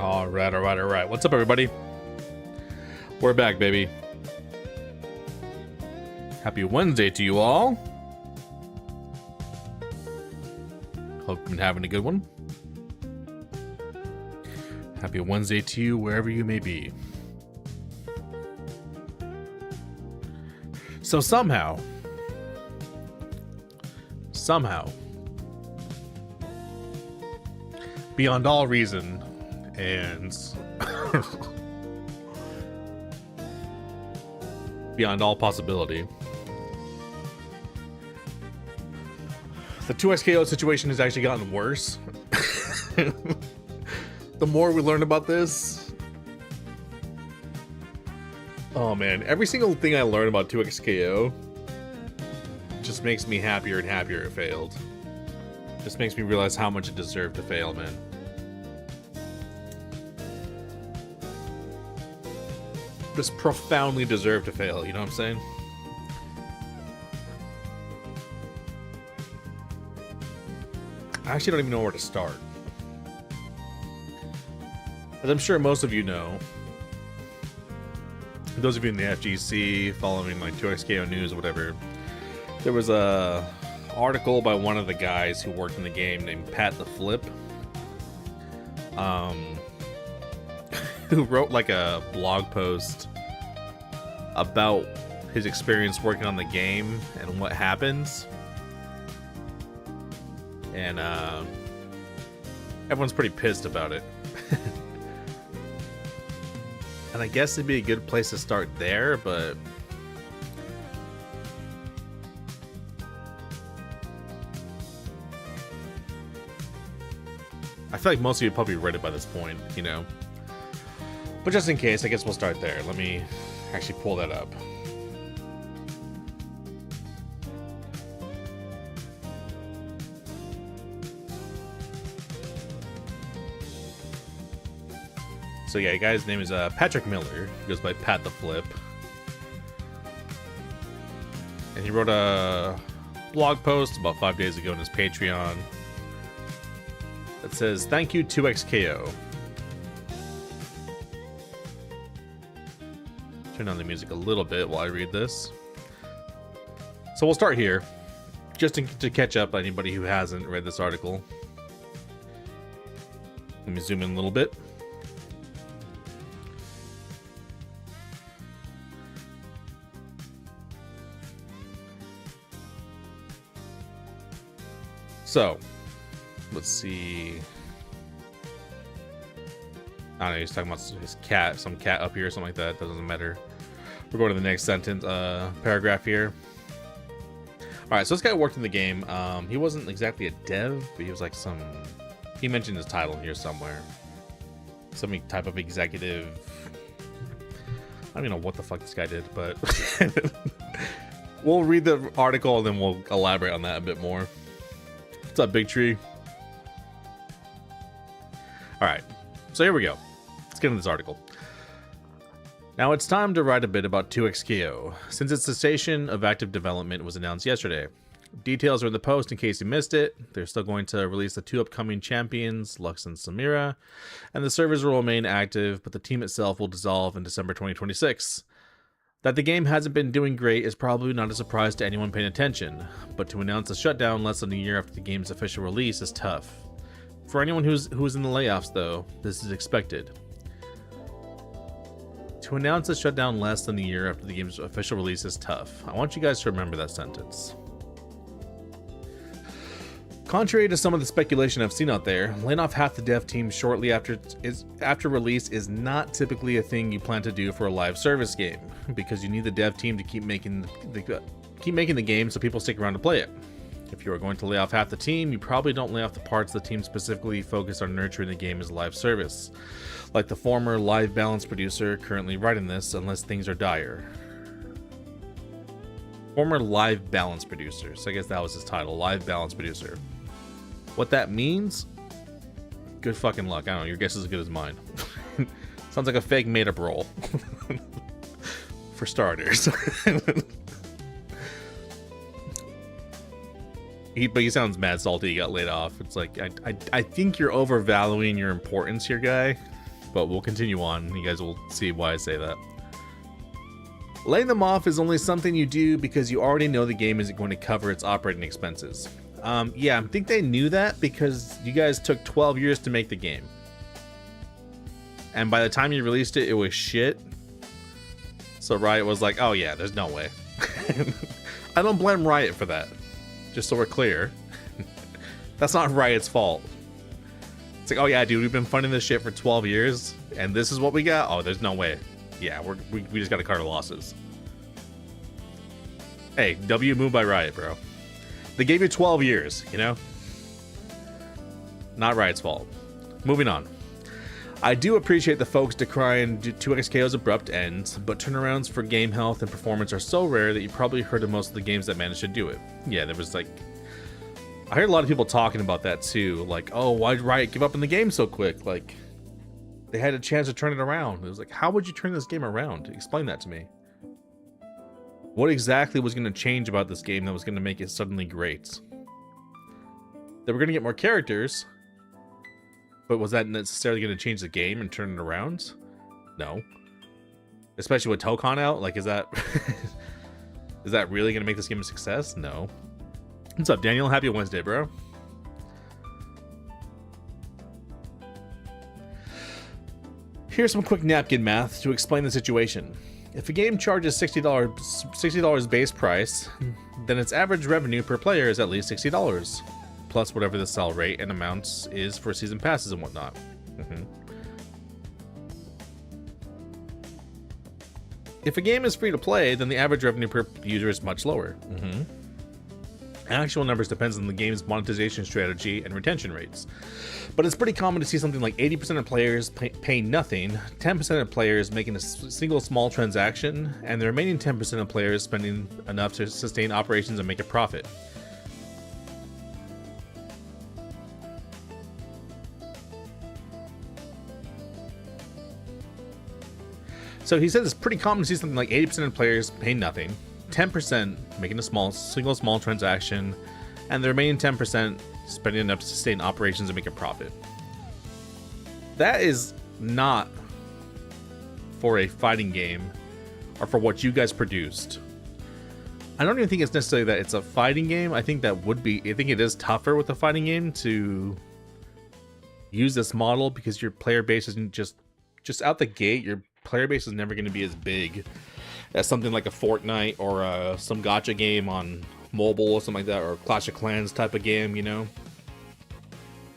All right, all right, all right. What's up, everybody? We're back, baby. Happy Wednesday to you all. Hope you've been having a good one. Happy Wednesday to you wherever you may be. So somehow, beyond all reason and beyond all possibility, the 2XKO situation has actually gotten worse. The more we learn about this, oh man, every single thing I learn about 2XKO just makes me happier and happier it failed. Just makes me realize how much it deserved to fail, man. Just profoundly deserved to fail, you know what I'm saying? I actually don't even know where to start. As I'm sure most of you know, those of you in the FGC following like 2XKO news or whatever, there was a article by one of the guys who worked in the game named Pat the Flip, who wrote like a blog post about his experience working on the game and what happens. And everyone's pretty pissed about it. And I guess it'd be a good place to start there, but I feel like most of you probably read it by this point, you know. But just in case, I guess we'll start there. Let me actually pull that up. So yeah, the guy's name is Patrick Miller. He goes by Pat the Flip. And he wrote a blog post about 5 days ago on his Patreon that says, "Thank you 2XKO." Turn on the music a little bit while I read this. So we'll start here, just to catch up on anybody who hasn't read this article. Let me zoom in a little bit. So, let's see. I don't know, he's talking about his cat, some cat up here or something like that. That doesn't matter. We're going to the next sentence, paragraph here. Alright, so this guy worked in the game. He wasn't exactly a dev, but he was like he mentioned his title here somewhere. Some type of executive. I don't even know what the fuck this guy did, but we'll read the article and then we'll elaborate on that a bit more. What's up, Big Tree? Alright, so here we go. Let's get into this article. Now it's time to write a bit about 2XKO, since its cessation of active development was announced yesterday. Details are in the post in case you missed it. They're still going to release the 2 upcoming champions, Lux and Samira, and the servers will remain active, but the team itself will dissolve in December 2026. That the game hasn't been doing great is probably not a surprise to anyone paying attention, but to announce a shutdown less than a year after the game's official release is tough. For anyone who's in the layoffs, though, this is expected. To announce a shutdown less than a year after the game's official release is tough. I want you guys to remember that sentence. Contrary to some of the speculation I've seen out there, laying off half the dev team shortly after release is not typically a thing you plan to do for a live service game, because you need the dev team to keep making the game so people stick around to play it. If you are going to lay off half the team, you probably don't lay off the parts of the team specifically focused on nurturing the game as a live service, like the former Live Balance producer currently writing this, unless things are dire. Former Live Balance producer, so I guess that was his title, Live Balance producer. What that means? Good fucking luck. I don't know. Your guess is as good as mine. Sounds like a fake made-up role. For starters. But he sounds mad salty he got laid off. It's like, I think you're overvaluing your importance here, guy. but we'll continue on. You guys will see why I say that. Laying them off is only something you do because you already know the game isn't going to cover its operating expenses. Yeah, I think they knew that because you guys took 12 years to make the game. And by the time you released it, it was shit. So Riot was like, oh yeah, there's no way. I don't blame Riot for that. Just so we're clear. That's not Riot's fault. It's like, oh yeah, dude, we've been funding this shit for 12 years, and this is what we got? Oh, there's no way. Yeah, we just gotta cut our losses. Hey, W move by Riot, bro. They gave you 12 years, you know? Not Riot's fault. Moving on. I do appreciate the folks decrying 2XKO's abrupt ends, but turnarounds for game health and performance are so rare that you probably heard of most of the games that managed to do it. Yeah, there was like... I heard a lot of people talking about that too. Like, oh, why'd Riot give up in the game so quick? Like, they had a chance to turn it around. It was like, how would you turn this game around? Explain that to me. What exactly was going to change about this game that was going to make it suddenly great? They were going to get more characters, but was that necessarily going to change the game and turn it around? No. Especially with Tokon out, like, is that is that really going to make this game a success? No. What's up, Daniel? Happy Wednesday, bro. Here's some quick napkin math to explain the situation. If a game charges $60 base price, then its average revenue per player is at least $60, plus whatever the sell rate and amounts is for season passes and whatnot. If a game is free to play, then the average revenue per user is much lower. Actual numbers depends on the game's monetization strategy and retention rates. But it's pretty common to see something like 80% of players pay nothing, 10% of players making a single small transaction, and the remaining 10% of players spending enough to sustain operations and make a profit. So he says it's pretty common to see something like 80% of players pay nothing, 10% making a single small transaction, and the remaining 10% spending enough to sustain operations and make a profit. That is not for a fighting game or for what you guys produced. I don't even think it's necessarily that it's a fighting game. I think it is tougher with a fighting game to use this model because your player base isn't just out the gate. Your player base is never going to be as big as something like a Fortnite or some gacha game on mobile or something like that, or Clash of Clans type of game, you know?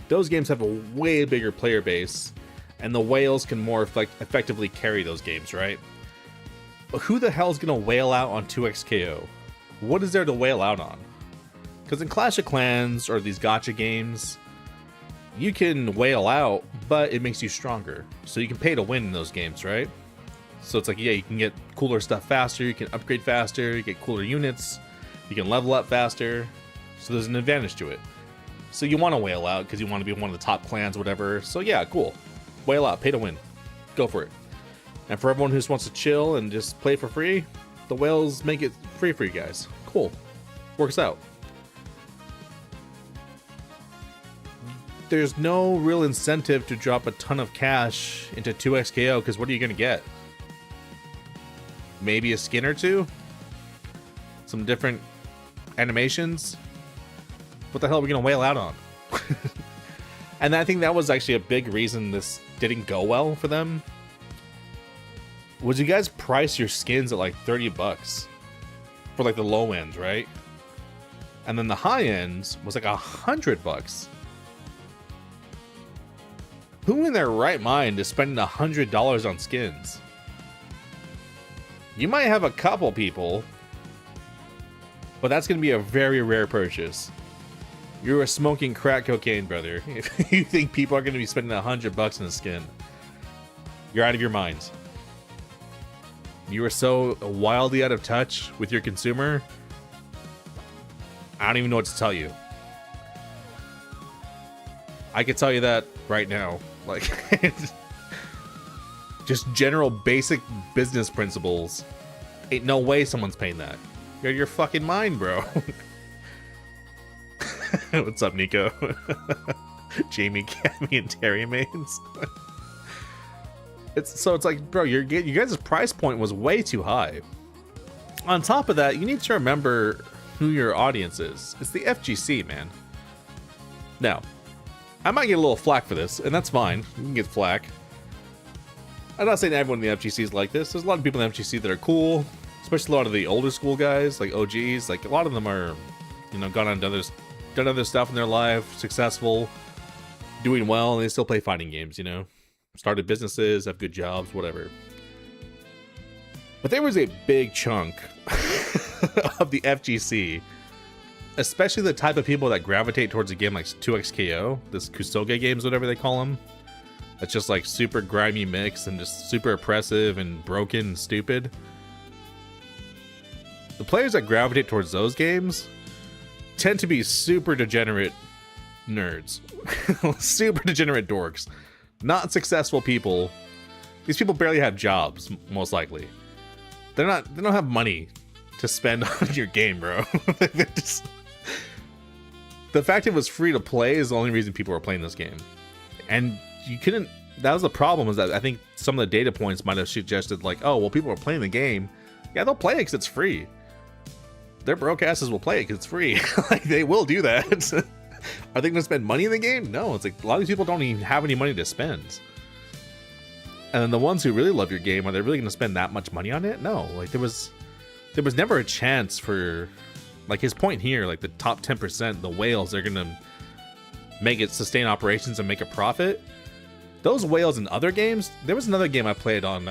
Those games have a way bigger player base, and the whales can more effectively carry those games, right? But who the hell is going to whale out on 2XKO? What is there to whale out on? Because in Clash of Clans or these gacha games, you can whale out, but it makes you stronger. So you can pay to win in those games, right? So it's like, yeah, you can get cooler stuff faster, you can upgrade faster, you get cooler units, you can level up faster. So there's an advantage to it. So you want to whale out because you want to be one of the top clans, whatever. So yeah, cool. Whale out, pay to win. Go for it. And for everyone who just wants to chill and just play for free, the whales make it free for you guys. Cool. Works out. There's no real incentive to drop a ton of cash into 2XKO because what are you going to get? Maybe a skin or two? Some different animations? What the hell are we going to whale out on? And I think that was actually a big reason this didn't go well for them. Was you guys price your skins at like $30 for like the low ends, right? And then the high ends was like $100. Who in their right mind is spending $100 on skins? You might have a couple people, but that's going to be a very rare purchase. You're a smoking crack cocaine, brother. If you think people are going to be spending $100 on a skin, you're out of your minds. You are so wildly out of touch with your consumer. I don't even know what to tell you. I can tell you that right now. Like, just general basic business principles. Ain't no way someone's paying that. You're out of your fucking mind, bro. What's up, Nico? Jamie, Cammy, and Terry Mains. It's like, bro, you guys' price point was way too high. On top of that, you need to remember who your audience is. It's the FGC, man. Now, I might get a little flack for this, and that's fine. You can get flack. I'm not saying everyone in the FGC is like this. There's a lot of people in the FGC that are cool, especially a lot of the older school guys, like OGs. Like, a lot of them are, you know, gone on to done other stuff in their life, successful, doing well, and they still play fighting games, you know? Started businesses, have good jobs, whatever. But there was a big chunk of the FGC, especially the type of people that gravitate towards a game like 2XKO, this Kusoge games, whatever they call them. That's just like super grimy mix and just super oppressive and broken and stupid. The players that gravitate towards those games tend to be super degenerate nerds. Super degenerate dorks. Not successful people. These people barely have jobs, most likely. They don't have money to spend on your game, bro. Just, the fact it was free to play is the only reason people were playing this game. And you couldn't, that was the problem, is that I think some of the data points might have suggested like, oh, well, people are playing the game. Yeah, they'll play it because it's free. Their broke asses will play it because it's free. Like, they will do that. Are they going to spend money in the game? No, it's like a lot of these people don't even have any money to spend. And then the ones who really love your game, are they really going to spend that much money on it? No, like there was never a chance for, like his point here, like the top 10%, the whales, they're going to make it sustain operations and make a profit. Those whales in other games, there was another game I played on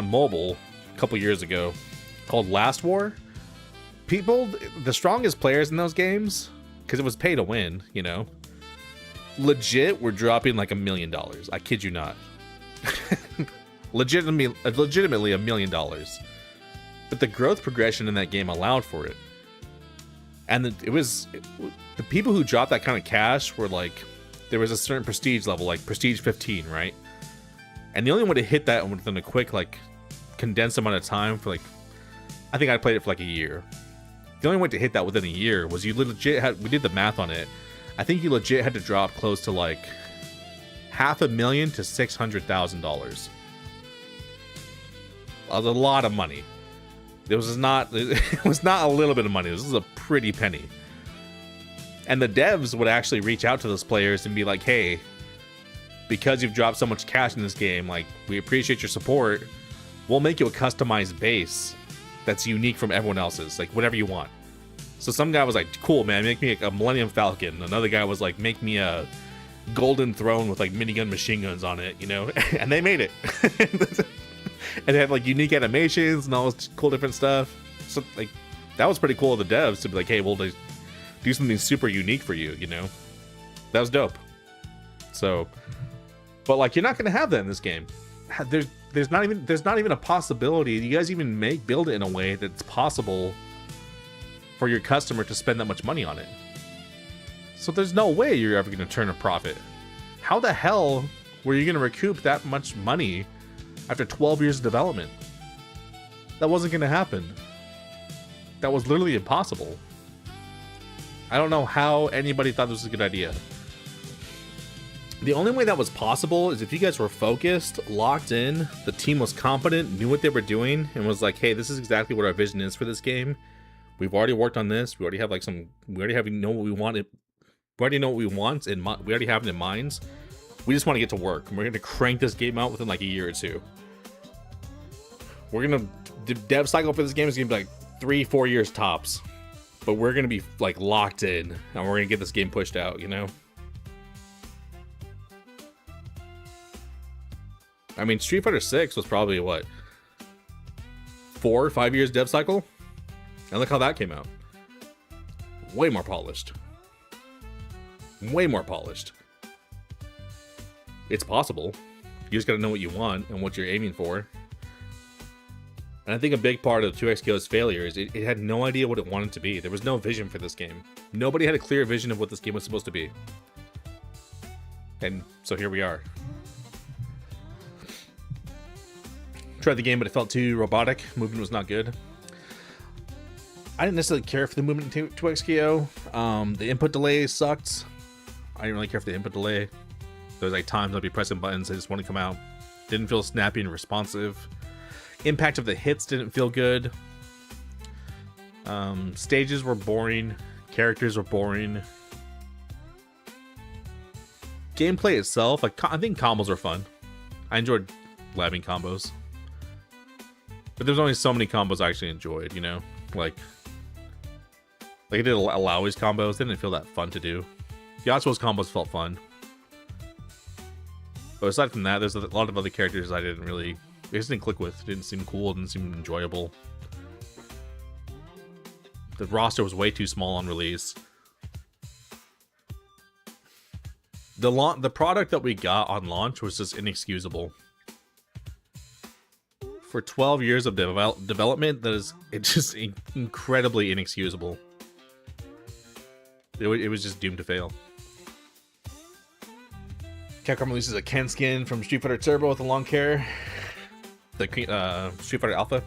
mobile a couple years ago called Last War. People, the strongest players in those games, because it was pay to win, you know, legit were dropping like $1 million. I kid you not. legitimately $1 million. But the growth progression in that game allowed for it. And the people who dropped that kind of cash were like, there was a certain prestige level, like prestige 15, right? And the only way to hit that within a quick, like, condensed amount of time for like, I think I played it for like a year. The only way to hit that within a year was you legit had, we did the math on it. I think you legit had to drop close to like $500,000 to $600,000. That was a lot of money. It was not a little bit of money. This was a pretty penny. And the devs would actually reach out to those players and be like, hey, because you've dropped so much cash in this game, like, we appreciate your support. We'll make you a customized base that's unique from everyone else's, like whatever you want. So some guy was like, cool, man, make me a Millennium Falcon. Another guy was like, make me a golden throne with like minigun machine guns on it, you know? And they made it. And it had like unique animations and all this cool different stuff. So like, that was pretty cool of the devs to be like, hey, we'll do something super unique for you, you know? That was dope. So, but like, you're not gonna have that in this game. There's not even a possibility you guys even build it in a way that's possible for your customer to spend that much money on it. So there's no way you're ever going to turn a profit. How the hell were you going to recoup that much money after 12 years of development? That wasn't going to happen. That was literally impossible. I don't know how anybody thought this was a good idea. The only way that was possible is if you guys were focused, locked in, the team was competent, knew what they were doing, and was like, hey, this is exactly what our vision is for this game. We've already worked on this. We already have like know what we want. We already know what we want, and we already have it in mind. We just want to get to work. And we're going to crank this game out within like a year or two. The dev cycle for this game is going to be like 3-4 years tops. But we're going to be like locked in, and we're going to get this game pushed out, you know? I mean, Street Fighter 6 was probably, what, 4 or 5 years dev cycle? And look how that came out. Way more polished. Way more polished. It's possible. You just gotta know what you want and what you're aiming for. And I think a big part of 2XKO's failure is it had no idea what it wanted to be. There was no vision for this game. Nobody had a clear vision of what this game was supposed to be. And so here we are. Tried the game, but it felt too robotic. Movement was not good. I didn't necessarily care for the movement in 2XKO. The input delay sucked. I didn't really care for the input delay. There was like times I'd be pressing buttons, they just want to come out. Didn't feel snappy and responsive. Impact of the hits didn't feel good. Stages were boring. Characters were boring. Gameplay itself, like, I think combos were fun. I enjoyed labbing combos. But there's only so many combos I actually enjoyed, you know? Like I did Alawi's combos, they didn't feel that fun to do. Yasuo's combos felt fun. But aside from that, there's a lot of other characters I didn't really... They just didn't click with. Didn't seem cool, didn't seem enjoyable. The roster was way too small on release. The product that we got on launch was just inexcusable. For 12 years of development, it's just incredibly inexcusable. It was just doomed to fail. Capcom releases a Ken skin from Street Fighter Turbo with a long hair. The Street Fighter Alpha.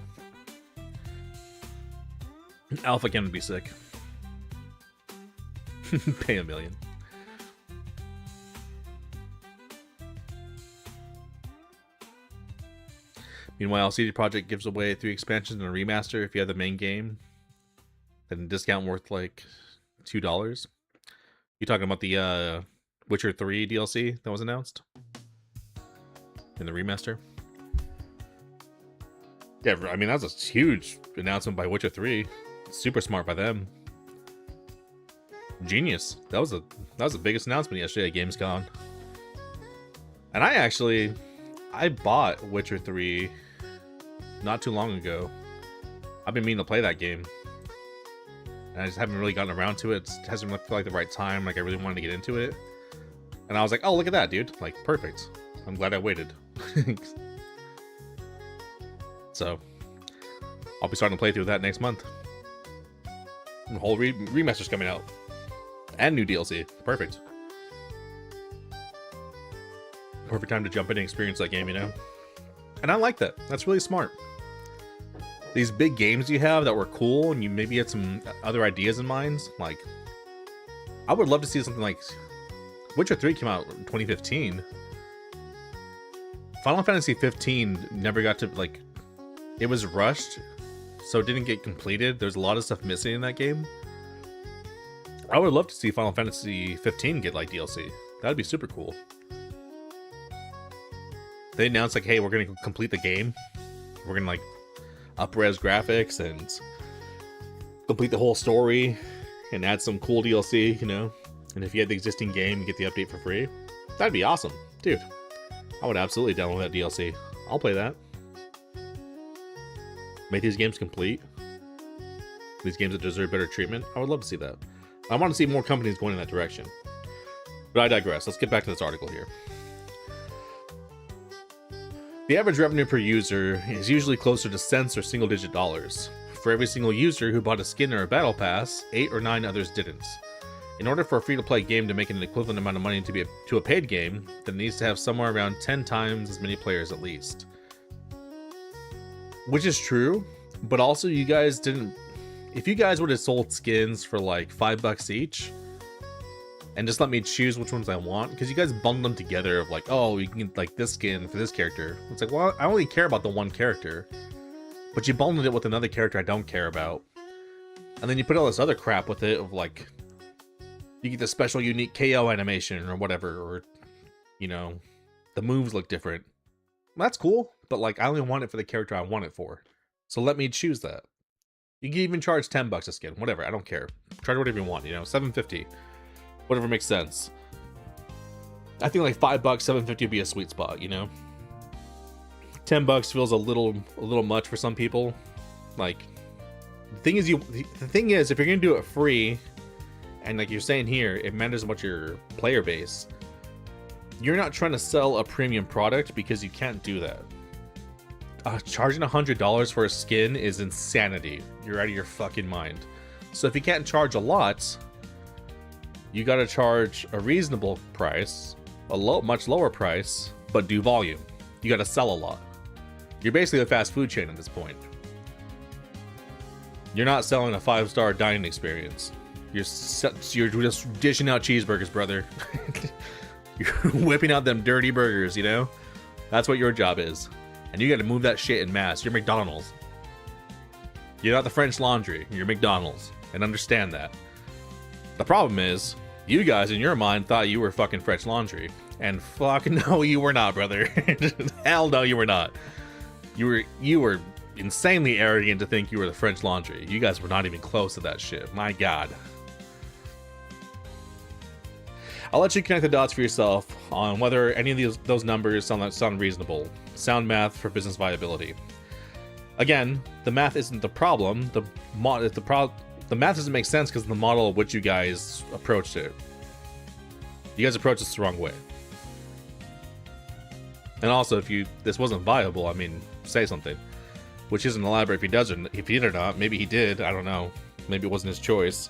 Alpha Ken would be sick. Pay $1 million. Meanwhile, CD Projekt gives away 3 expansions and a remaster if you have the main game. Then a discount worth like $2. You talking about the Witcher 3 DLC that was announced? In the remaster? Yeah, I mean, that was a huge announcement by Witcher 3. Super smart by them. Genius. That was the biggest announcement yesterday at Gamescom. And I bought Witcher 3 not too long ago. I've been meaning to play that game. And I just haven't really gotten around to it. It hasn't felt like the right time. Like, I really wanted to get into it. And I was like, oh, look at that, dude. Like, perfect. I'm glad I waited. So, I'll be starting to play through that next month. The whole remaster's coming out. And new DLC. Perfect. Perfect time to jump in and experience that game, you know? And I like that. That's really smart. These big games you have that were cool, and you maybe had some other ideas in mind, like, I would love to see something like Witcher 3 came out in 2015. Final Fantasy 15 never got to, like, it was rushed, so it didn't get completed. There's a lot of stuff missing in that game. I would love to see Final Fantasy 15 get, like, DLC. That'd be super cool. They announced, like, hey, we're going to complete the game. We're going to, like, up-res graphics and complete the whole story and add some cool DLC, you know? And if you had the existing game, you get the update for free. That'd be awesome. Dude, I would absolutely download that DLC. I'll play that. Make these games complete. These games that deserve better treatment. I would love to see that. I want to see more companies going in that direction. But I digress. Let's get back to this article here. The average revenue per user is usually closer to cents or single-digit dollars. For every single user who bought a skin or a battle pass, 8 or 9 others didn't. In order for a free-to-play game to make an equivalent amount of money to a paid game, then it needs to have somewhere around 10 times as many players at least. Which is true, but also you guys didn't... If you guys would have sold skins for like $5 each, and just let me choose which ones I want, because you guys bundle them together of like, oh, you can get like this skin for this character. It's like, well, I only care about the one character, but you bundled it with another character I don't care about. And then you put all this other crap with it of like, you get the special unique KO animation or whatever, or, you know, the moves look different. That's cool, but like, I only want it for the character I want it for. So let me choose that. You can even charge $10 a skin, whatever, I don't care. Charge whatever you want, you know, $7.50. Whatever makes sense. I think like $5, $7.50 would be a sweet spot, you know? $10 feels a little much for some people. Like, the thing is, if you're gonna do it free, and like you're saying here, it matters about your player base, you're not trying to sell a premium product because you can't do that. Charging $100 for a skin is insanity. You're out of your fucking mind. So if you can't charge a lot, you gotta charge a reasonable price, much lower price, but do volume. You gotta sell a lot. You're basically a fast food chain at this point. You're not selling a 5-star dining experience. You're just dishing out cheeseburgers, brother. You're whipping out them dirty burgers, you know? That's what your job is. And you got to move that shit in mass. You're McDonald's. You're not the French Laundry. You're McDonald's. And understand that. The problem is, you guys in your mind thought you were fucking French Laundry. And fuck no, you were not, brother. Hell no, you were not. You were insanely arrogant to think you were the French Laundry. You guys were not even close to that shit. My God. I'll let you connect the dots for yourself on whether any of those numbers sound reasonable. Sound math for business viability. Again, the math isn't the problem. The math doesn't make sense because of the model of which you guys approached it. You guys approached this the wrong way. And also, if this wasn't viable, I mean, say something. Which isn't elaborate if he did or not. Maybe he did. I don't know. Maybe it wasn't his choice.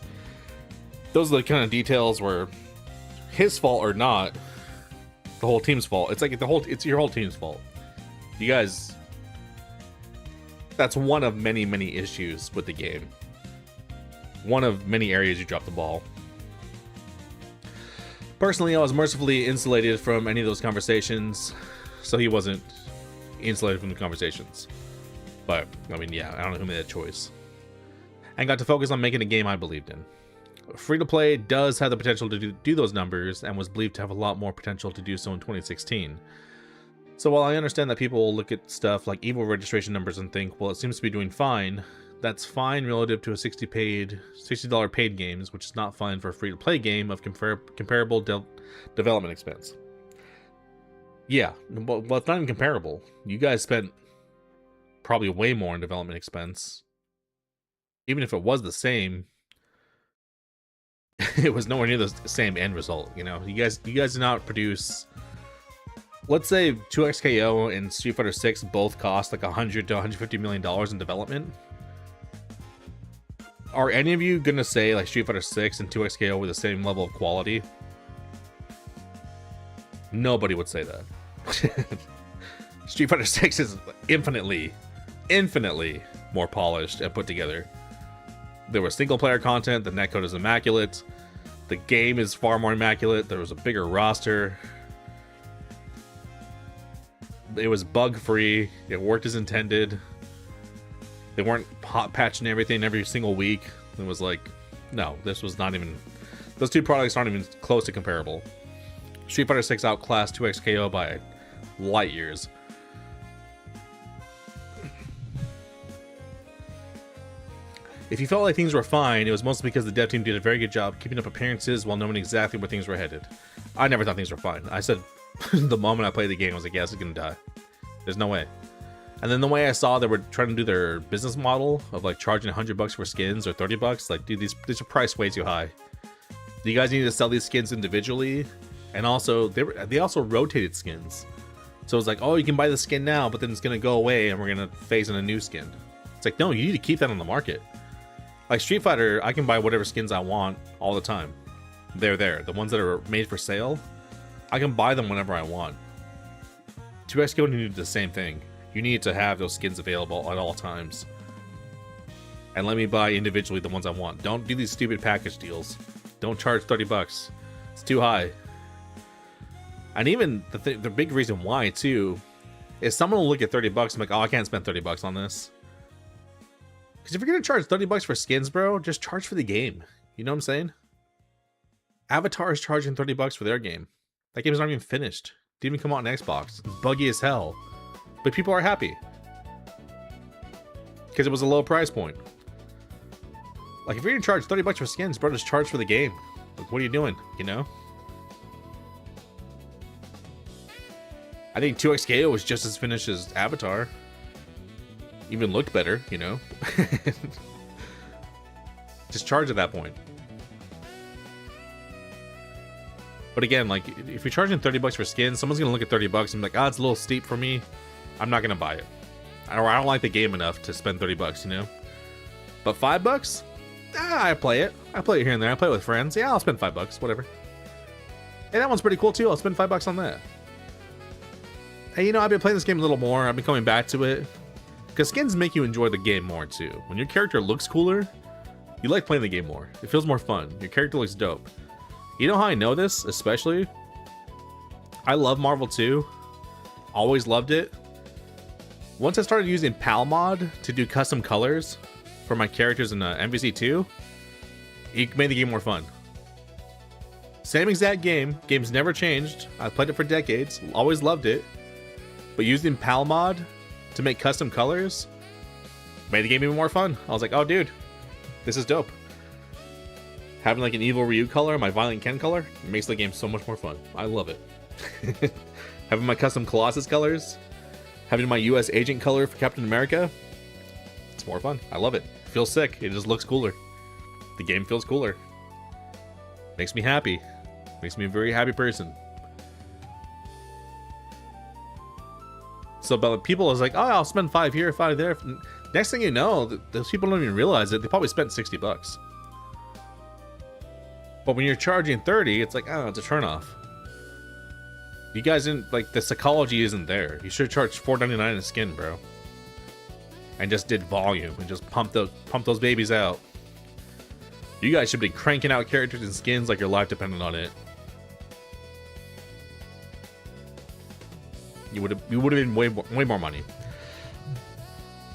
Those are the kind of details where his fault or not, the whole team's fault. It's like it's your whole team's fault. You guys. That's one of many, many issues with the game. One of many areas you dropped the ball. Personally, I was mercifully insulated from any of those conversations, so he wasn't insulated from the conversations. But, I mean, yeah, I don't know who made that choice. And got to focus on making a game I believed in. Free-to-play does have the potential to do those numbers, and was believed to have a lot more potential to do so in 2016. So while I understand that people will look at stuff like EVO registration numbers and think, well, it seems to be doing fine, that's fine relative to a $60 paid games, which is not fine for a free-to-play game of comparable development expense. Yeah, well, it's not even comparable. You guys spent probably way more in development expense. Even if it was the same, it was nowhere near the same end result. You know, you guys did not produce. Let's say 2XKO and Street Fighter 6 both cost like $100 to $150 million in development. Are any of you gonna say like Street Fighter 6 and 2XKO were the same level of quality? Nobody would say that. Street Fighter 6 is infinitely more polished and put together. There was single player content, the netcode is immaculate, the game is far more immaculate, there was a bigger roster, it was bug free, it worked as intended, they weren't patching everything every single week. It was like, no, this was not even, those two products aren't even close to comparable. Street Fighter 6 outclassed 2XKO by light years. If you felt like things were fine, it was mostly because the dev team did a very good job keeping up appearances while knowing exactly where things were headed. I never thought things were fine. I said, the moment I played the game, I was like, yeah, this is gonna die. There's no way. And then the way I saw they were trying to do their business model of like charging $100 for skins or $30, like, dude, these are priced way too high. You guys need to sell these skins individually, and also they also rotated skins. So it's like, oh, you can buy the skin now, but then it's gonna go away, and we're gonna phase in a new skin. It's like, no, you need to keep that on the market. Like Street Fighter, I can buy whatever skins I want all the time. They're there. The ones that are made for sale, I can buy them whenever I want. 2XKO needed the same thing. You need to have those skins available at all times. And let me buy individually the ones I want. Don't do these stupid package deals. Don't charge $30. It's too high. And even the big reason why, too, is someone will look at $30 and be like, oh, I can't spend $30 on this. Because if you're going to charge $30 for skins, bro, just charge for the game. You know what I'm saying? Avatar is charging $30 for their game. That game's not even finished. Didn't even come out on Xbox. It's buggy as hell. But people are happy. Because it was a low price point. Like, if you're going to charge $30 for skins, bro, just charge for the game. Like, what are you doing? You know? I think 2XKO was just as finished as Avatar. Even looked better, you know? Just charge at that point. But again, like, if you're charging $30 for skins, someone's gonna look at $30 and be like, ah, it's a little steep for me. I'm not gonna buy it. I don't like the game enough to spend $30, you know? But $5? Ah, I play it. I play it here and there. I play it with friends. Yeah, I'll spend $5, whatever. Hey, that one's pretty cool too. I'll spend $5 on that. Hey, you know, I've been playing this game a little more. I've been coming back to it. Because skins make you enjoy the game more too. When your character looks cooler, you like playing the game more. It feels more fun. Your character looks dope. You know how I know this, especially? I love Marvel 2. Always loved it. Once I started using Palmod to do custom colors for my characters in MVC2, it made the game more fun. Same exact game. Game's never changed. I've played it for decades. Always loved it. But using Palmod to make custom colors made the game even more fun. I was like, oh, dude, this is dope. Having like an evil Ryu color, my Violent Ken color, makes the game so much more fun. I love it. Having my custom Colossus colors, having my US agent color for Captain America, it's more fun. I love it. Feels sick. It just looks cooler. The game feels cooler. Makes me happy. Makes me a very happy person. So, but people is like, oh, I'll spend 5 here, 5 there. Next thing you know, those people don't even realize it. They probably spent $60. But when you're charging 30, it's like, oh, it's a turnoff. You guys didn't, like, the psychology isn't there. You should charge $4.99 a skin, bro. And just did volume and just pump those babies out. You guys should be cranking out characters and skins like your life depended on it. You would have been way more money.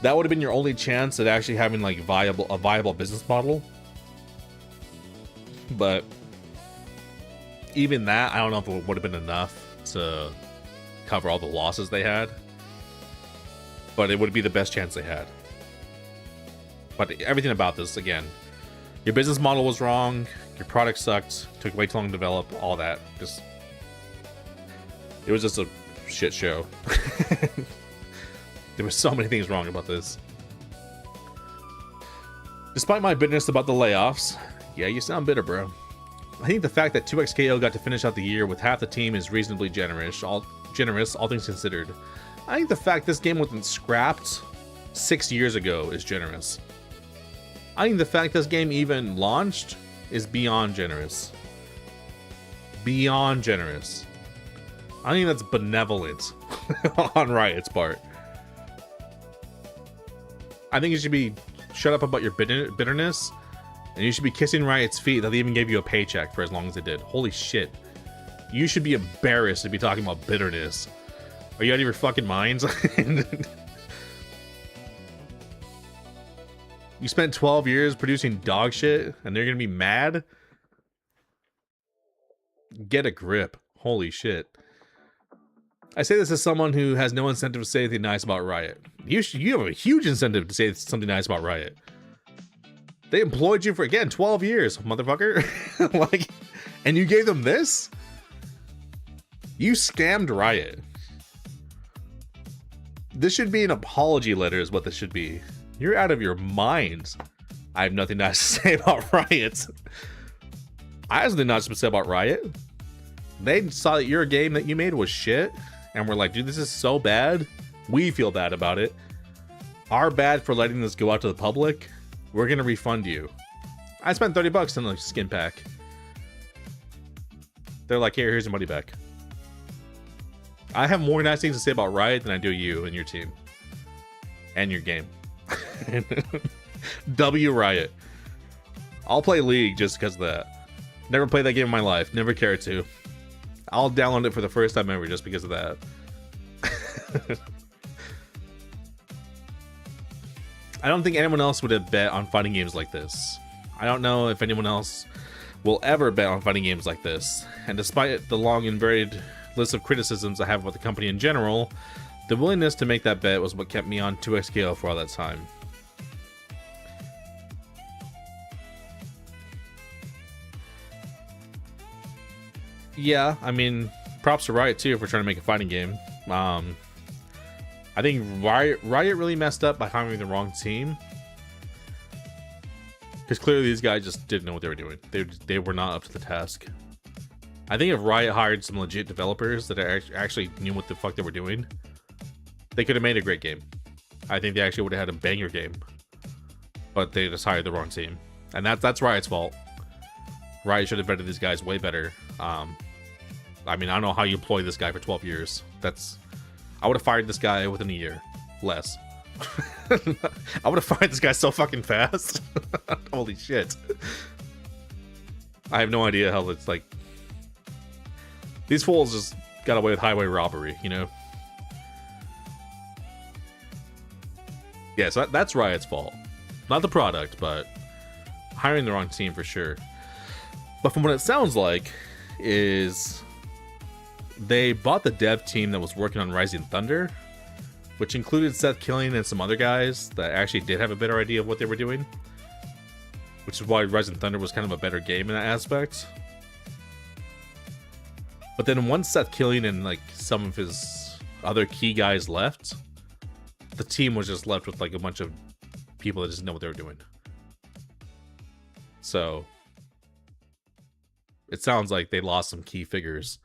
That would have been your only chance at actually having like a viable business model. But even that, I don't know if it would have been enough to cover all the losses they had. But it would be the best chance they had. But everything about this, again, your business model was wrong, your product sucked, took way too long to develop, all that. It was just a shit show. There were so many things wrong about this. Despite my bitterness about the layoffs, yeah, you sound bitter, bro. I think the fact that 2XKO got to finish out the year with half the team is reasonably generous, all things considered. I think the fact this game wasn't scrapped 6 years ago is generous. I think the fact this game even launched is beyond generous. Beyond generous. I think that's benevolent on Riot's part. I think you should be shut up about your bitterness, and you should be kissing Riot's feet that they even gave you a paycheck for as long as they did. Holy shit. You should be embarrassed to be talking about bitterness. Are you out of your fucking minds? You spent 12 years producing dog shit, and they're gonna be mad? Get a grip. Holy shit. I say this as someone who has no incentive to say anything nice about Riot. You have a huge incentive to say something nice about Riot. They employed you for, again, 12 years, motherfucker. Like, and you gave them this? You scammed Riot. This should be an apology letter is what this should be. You're out of your minds. I have nothing nice to say about Riot. I have nothing nice to say about Riot. They saw that your game that you made was shit, and we're like, dude, this is so bad. We feel bad about it. Our bad for letting this go out to the public. We're gonna refund you. I spent $30 on the skin pack. They're like, here, here's your money back. I have more nice things to say about Riot than I do you and your team. And your game. W Riot. I'll play League just because of that. Never played that game in my life. Never cared to. I'll download it for the first time ever just because of that. I don't think anyone else would have bet on fighting games like this. I don't know if anyone else will ever bet on fighting games like this. And despite the long and varied list of criticisms I have about the company in general, the willingness to make that bet was what kept me on 2XKO for all that time. Yeah, I mean, props to Riot too for trying to make a fighting game. I think Riot really messed up by hiring the wrong team. Because clearly these guys just didn't know what they were doing. They were not up to the task. I think if Riot hired some legit developers that actually knew what the fuck they were doing, they could have made a great game. I think they actually would have had a banger game. But they just hired the wrong team. And that's Riot's fault. Riot should have vetted these guys way better. I mean, I don't know how you employ this guy for 12 years. I would have fired this guy within a year. Less. I would have fired this guy so fucking fast. Holy shit. I have no idea how it's like. These fools just got away with highway robbery, you know? Yeah, so that's Riot's fault. Not the product, but hiring the wrong team for sure. But from what it sounds like, is they bought the dev team that was working on Rising Thunder, which included Seth Killing and some other guys that actually did have a better idea of what they were doing, which is why Rising Thunder was kind of a better game in that aspect. But then once Seth Killing and like some of his other key guys left, the team was just left with like a bunch of people that didn't know what they were doing. So it sounds like they lost some key figures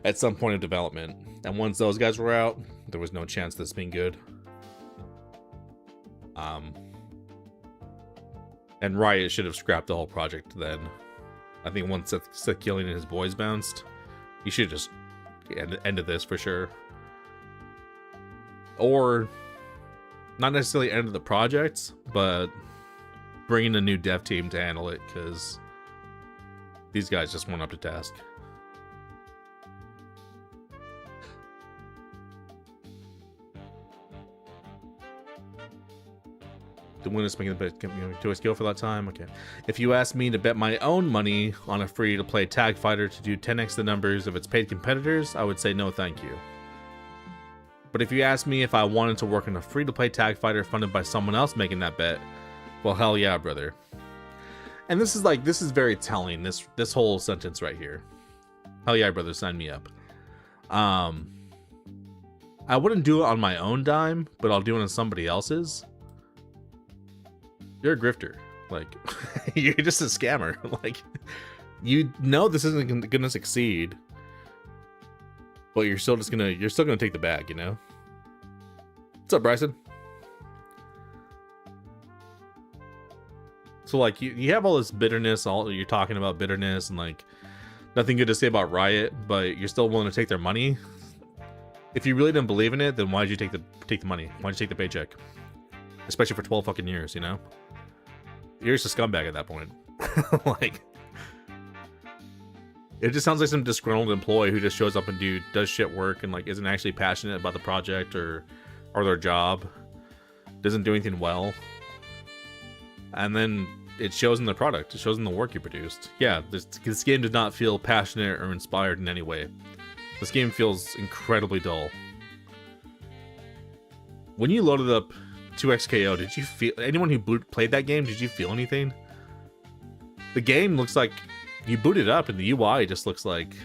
at some point of development. And once those guys were out, there was no chance of this being good. And Riot should have scrapped the whole project then. I think once Seth Killing and his boys bounced, you should just ended this for sure. Or not necessarily end of the project, but bring in a new dev team to handle it, because these guys just weren't up to task. The win is making the bet to a skill for that time. Okay. If you ask me to bet my own money on a free-to-play tag fighter to do 10x the numbers of its paid competitors, I would say no thank you. But if you ask me if I wanted to work on a free-to-play tag fighter funded by someone else making that bet, well, hell yeah, brother. And this is very telling, this whole sentence right here. Hell yeah, brother, sign me up. I wouldn't do it on my own dime, but I'll do it on somebody else's. You're a grifter. Like, you're just a scammer. Like, you know this isn't gonna succeed, but you're still gonna take the bag, you know? What's up, Bryson? So like you have all this bitterness, you're talking about bitterness and like nothing good to say about Riot, but you're still willing to take their money. If you really didn't believe in it, then why'd you take the money? Why'd you take the paycheck? Especially for 12 fucking years, you know? You're just a scumbag at that point. Like, it just sounds like some disgruntled employee who just shows up and does shit work and like isn't actually passionate about the project or their job, doesn't do anything well, and then it shows in the product. It shows in the work you produced. Yeah, this game did not feel passionate or inspired in any way. This game feels incredibly dull. When you loaded up 2XKO, did you feel, anyone who played that game, did you feel anything? The game looks like, you boot it up and the UI just looks like,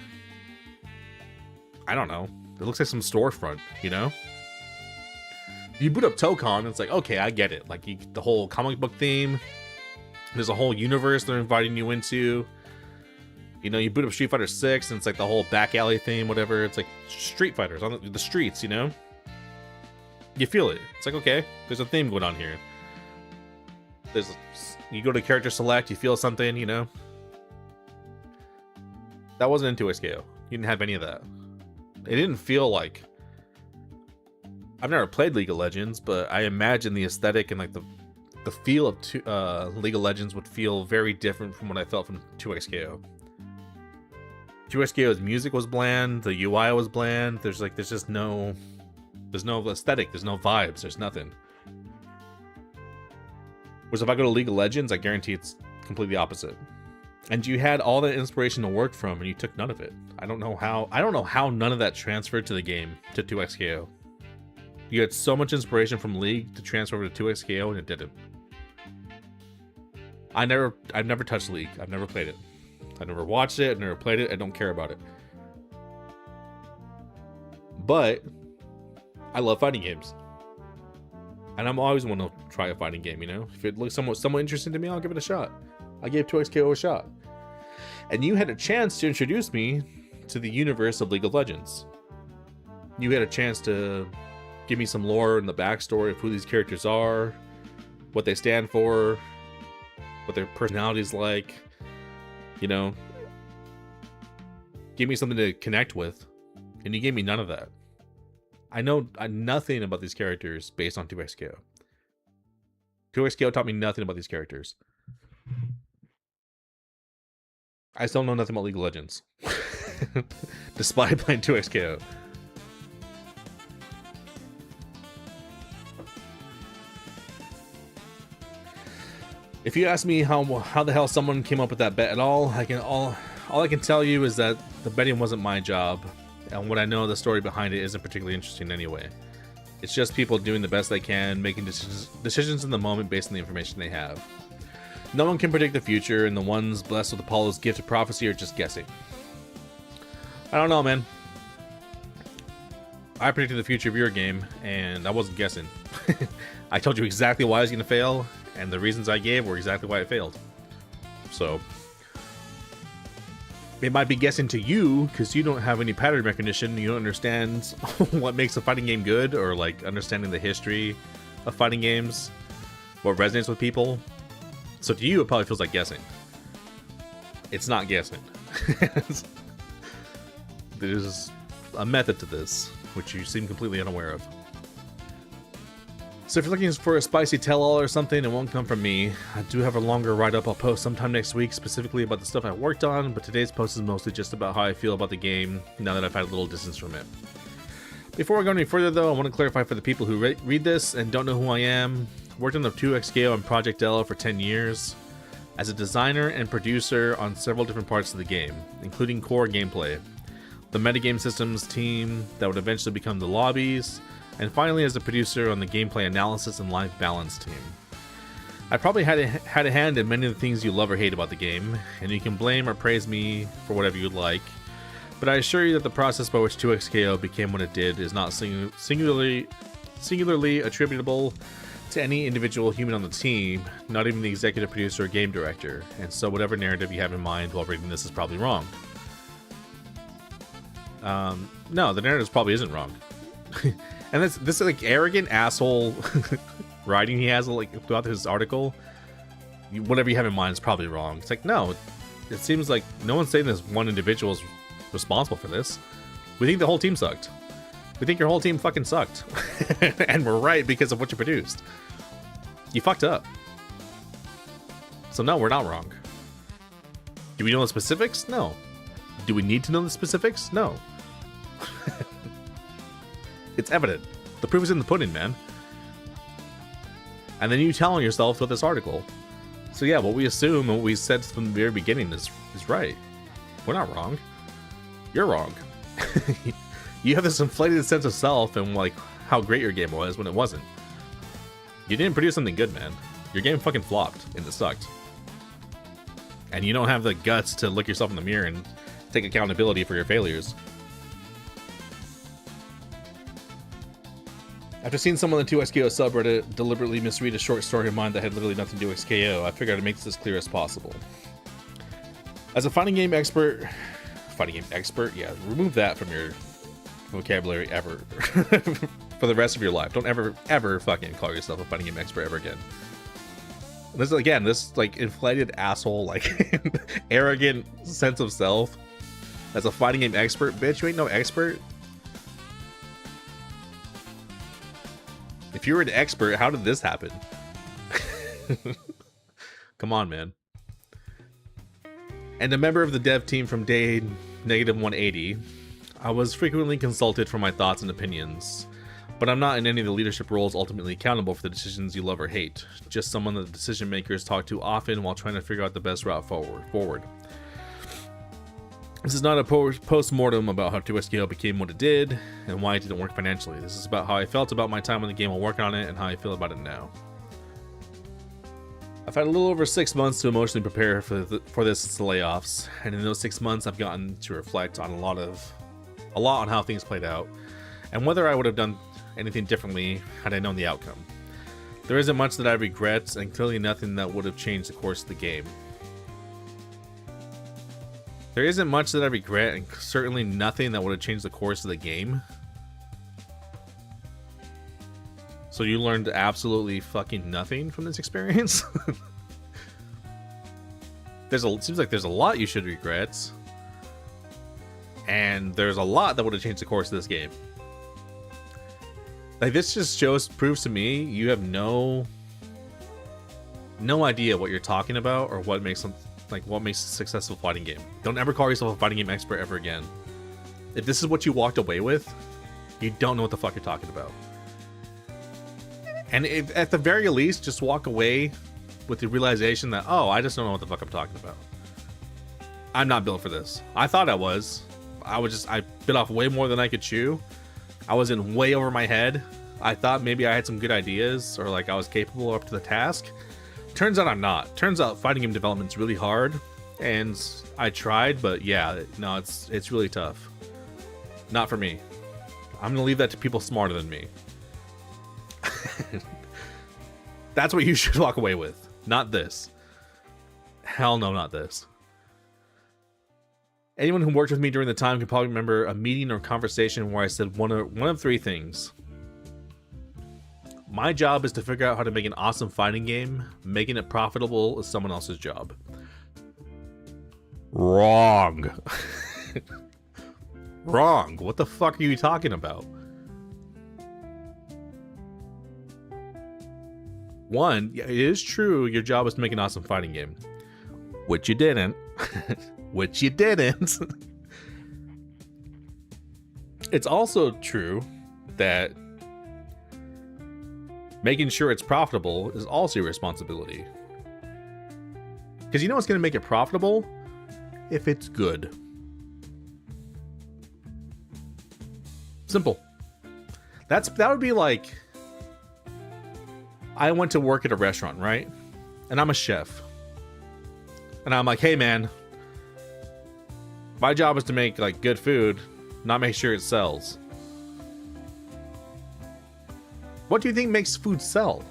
I don't know, it looks like some storefront, you know? You boot up Tokon, it's like, okay, I get it. Like, the whole comic book theme, there's a whole universe they're inviting you into. You know, you boot up Street Fighter 6 and it's like the whole back alley theme, whatever. It's like Street Fighters on the streets, you know? You feel it. It's like, okay, there's a theme going on here. You go to character select, you feel something, you know? That wasn't in 2XKO. You didn't have any of that. It didn't feel like... I've never played League of Legends, but I imagine the aesthetic and like the feel of League of Legends would feel very different from what I felt from 2XKO. 2XKO's music was bland, the UI was bland. There's just no... There's no aesthetic, there's no vibes, there's nothing. Whereas if I go to League of Legends, I guarantee it's completely opposite. And you had all that inspiration to work from, and you took none of it. I don't know how none of that transferred to the game, to 2XKO. You had so much inspiration from League to transfer over to 2XKO, and it didn't. I've never touched League. I've never played it. I've never watched it, I've never played it, I don't care about it. But I love fighting games. And I'm always want to try a fighting game, you know? If it looks somewhat interesting to me, I'll give it a shot. I gave 2XKO a shot. And you had a chance to introduce me to the universe of League of Legends. You had a chance to give me some lore and the backstory of who these characters are, what they stand for, what their personality's like, you know? Give me something to connect with. And you gave me none of that. I know nothing about these characters based on 2XKO. 2XKO taught me nothing about these characters. I still know nothing about League of Legends. Despite playing 2XKO. If you ask me how the hell someone came up with that bet at all I can tell you is that the betting wasn't my job, and what I know, the story behind it isn't particularly interesting anyway. It's just people doing the best they can, making decisions in the moment based on the information they have. No one can predict the future, and the ones blessed with Apollo's gift of prophecy are just guessing. I don't know, man. I predicted the future of your game, and I wasn't guessing. I told you exactly why I was going to fail, and the reasons I gave were exactly why it failed. So, it might be guessing to you, because you don't have any pattern recognition, you don't understand what makes a fighting game good, or like understanding the history of fighting games, what resonates with people. So to you, it probably feels like guessing. It's not guessing. There's a method to this, which you seem completely unaware of. So if you're looking for a spicy tell-all or something, it won't come from me. I do have a longer write-up I'll post sometime next week, specifically about the stuff I worked on, but today's post is mostly just about how I feel about the game, now that I've had a little distance from it. Before we go any further though, I want to clarify for the people who read this and don't know who I am. I worked on the 2XKO and Project Elo for 10 years, as a designer and producer on several different parts of the game, including core gameplay, the metagame systems team that would eventually become the lobbies, and finally as a producer on the gameplay analysis and life balance team. I probably had a hand in many of the things you love or hate about the game, and you can blame or praise me for whatever you'd like, but I assure you that the process by which 2XKO became what it did is not singularly attributable to any individual human on the team, not even the executive producer or game director, and so whatever narrative you have in mind while reading this is probably wrong. No, the narrative probably isn't wrong. And this like arrogant asshole writing he has like throughout his article, whatever you have in mind is probably wrong. It's like, no, it seems like no one's saying this one individual is responsible for this. We think the whole team sucked. We think your whole team fucking sucked. And we're right because of what you produced. You fucked up. So no, we're not wrong. Do we know the specifics? No. Do we need to know the specifics? No. It's evident. The proof is in the pudding, man. And then you telling yourself with this article. So yeah, what we assume and what we said from the very beginning is right. We're not wrong. You're wrong. You have this inflated sense of self and like how great your game was when it wasn't. You didn't produce something good, man. Your game fucking flopped and it sucked. And you don't have the guts to look yourself in the mirror and take accountability for your failures. After seeing someone on the 2XKO subreddit deliberately misread a short story of mine that had literally nothing to do with XKO, I figured I'd make this as clear as possible. As a fighting game expert, yeah, remove that from your vocabulary ever. For the rest of your life. Don't ever fucking call yourself a fighting game expert ever again. This like inflated asshole, like arrogant sense of self. As a fighting game expert, bitch, you ain't no expert. If you were an expert, how did this happen? Come on, man. And a member of the dev team from day -180, I was frequently consulted for my thoughts and opinions, but I'm not in any of the leadership roles ultimately accountable for the decisions you love or hate, just someone that the decision makers talk to often while trying to figure out the best route forward. This is not a post-mortem about how 2XKO became what it did and why it didn't work financially. This is about how I felt about my time on the game while working on it and how I feel about it now. I've had a little over 6 months to emotionally prepare for this since the layoffs, and in those 6 months I've gotten to reflect on a lot on how things played out, and whether I would have done anything differently had I known the outcome. There isn't much that I regret, and clearly nothing that would have changed the course of the game. There isn't much that I regret, and certainly nothing that would have changed the course of the game. So you learned absolutely fucking nothing from this experience? It seems like there's a lot you should regret. And there's a lot that would have changed the course of this game. Like, this just proves to me you have no idea what you're talking about or what makes a successful fighting game. Don't ever call yourself a fighting game expert ever again. If this is what you walked away with, you don't know what the fuck you're talking about. And if, at the very least, just walk away with the realization that, oh, I just don't know what the fuck I'm talking about. I'm not built for this. I thought I was. I bit off way more than I could chew. I was in way over my head. I thought maybe I had some good ideas, or like I was capable or up to the task. Turns out I'm not. Turns out fighting game development's really hard, and I tried, but yeah, no, it's really tough. Not for me. I'm gonna leave that to people smarter than me. That's what you should walk away with. Not this. Hell no, not this. Anyone who worked with me during the time can probably remember a meeting or conversation where I said one of three things. My job is to figure out how to make an awesome fighting game. Making it profitable is someone else's job. Wrong. Wrong. What the fuck are you talking about? One, it is true your job is to make an awesome fighting game. Which you didn't. Which you didn't. It's also true that making sure it's profitable is also your responsibility. Because you know what's going to make it profitable? If it's good. Simple. That would be like, I went to work at a restaurant, right? And I'm a chef. And I'm like, hey man, my job is to make like good food, not make sure it sells. What do you think makes food sell?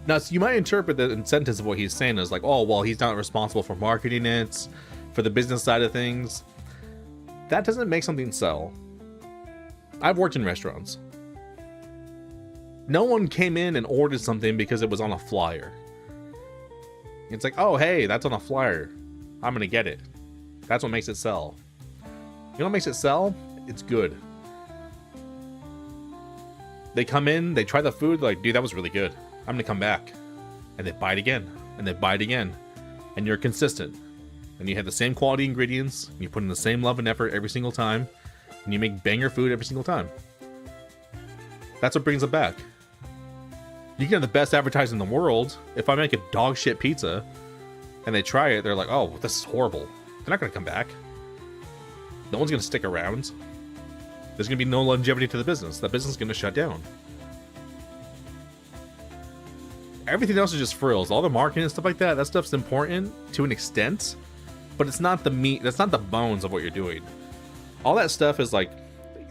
Now, so you might interpret the sentence of what he's saying as like, oh, well, he's not responsible for marketing it, for the business side of things. That doesn't make something sell. I've worked in restaurants. No one came in and ordered something because it was on a flyer. It's like, oh, hey, that's on a flyer. I'm gonna get it. That's what makes it sell. You know what makes it sell? It's good. They come in, they try the food, they're like, dude, that was really good. I'm gonna come back. And they buy it again. And they buy it again. And you're consistent. And you have the same quality ingredients. And you put in the same love and effort every single time. And you make banger food every single time. That's what brings it back. You can have the best advertising in the world. If I make a dog shit pizza and they try it, they're like, oh, this is horrible. They're not going to come back. No one's going to stick around. There's going to be no longevity to the business. That business is going to shut down. Everything else is just frills. All the marketing and stuff like that, that stuff's important to an extent, but it's not the meat. That's not the bones of what you're doing. All that stuff is like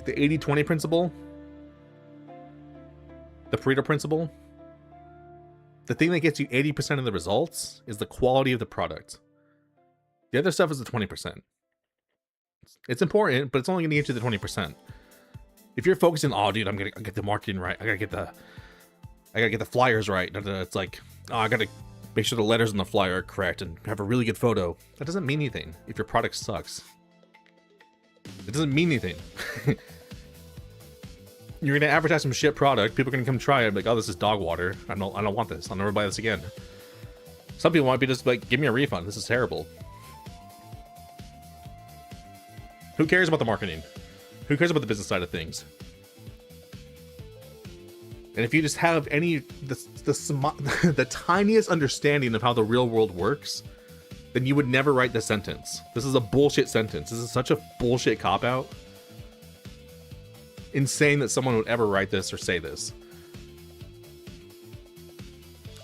the 80-20 principle, the Pareto principle. The thing that gets you 80% of the results is the quality of the product. The other stuff is the 20%. It's important, but it's only going to get you the 20%. If you're focusing, oh, dude, I'm gonna get the marketing right. I gotta get the flyers right. It's like, oh, I gotta make sure the letters on the flyer are correct and have a really good photo. That doesn't mean anything if your product sucks. It doesn't mean anything. You're gonna advertise some shit product. People are gonna come try it. Like, oh, this is dog water. I don't want this. I'll never buy this again. Some people might be just like, give me a refund. This is terrible. Who cares about the marketing? Who cares about the business side of things? And if you just have the tiniest understanding of how the real world works, then you would never write this sentence. This is a bullshit sentence. This is such a bullshit cop-out. Insane that someone would ever write this or say this.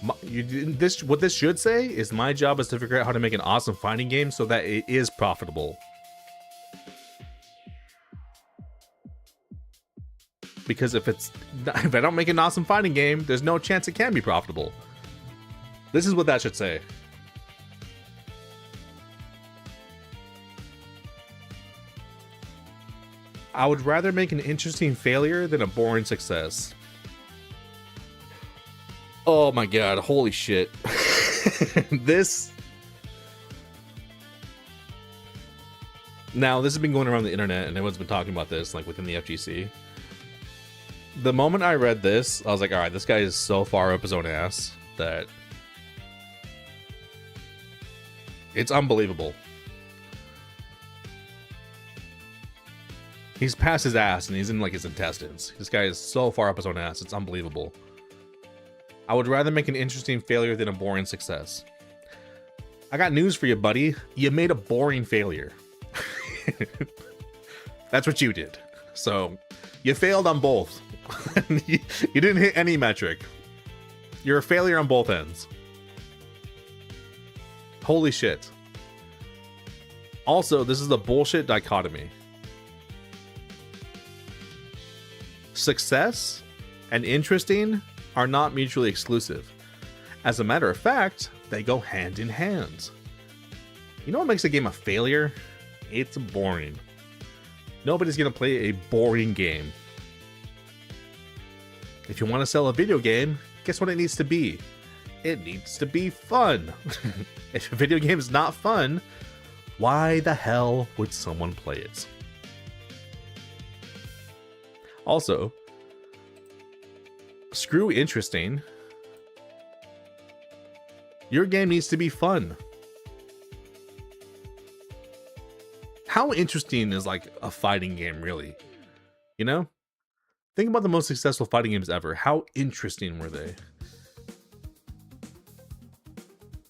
What this should say is, my job is to figure out how to make an awesome fighting game so that it is profitable. Because if I don't make an awesome fighting game, there's no chance it can be profitable. This is what that should say. I would rather make an interesting failure than a boring success. Oh my god, holy shit. Now, this has been going around the internet and everyone's been talking about this, like within the FGC. The moment I read this, I was like, alright, this guy is so far up his own ass that it's unbelievable. He's past his ass and he's in like his intestines. This guy is so far up his own ass, it's unbelievable. I would rather make an interesting failure than a boring success. I got news for you, buddy. You made a boring failure. That's what you did. So you failed on both. You didn't hit any metric. You're a failure on both ends. Holy shit. Also, this is the bullshit dichotomy. Success and interesting are not mutually exclusive. As a matter of fact, they go hand in hand. You know what makes a game a failure? It's boring. Nobody's gonna play a boring game. If you want to sell a video game, guess what it needs to be? It needs to be fun. If a video game is not fun, why the hell would someone play it? Also, screw interesting. Your game needs to be fun. How interesting is like a fighting game really? You know? Think about the most successful fighting games ever. How interesting were they?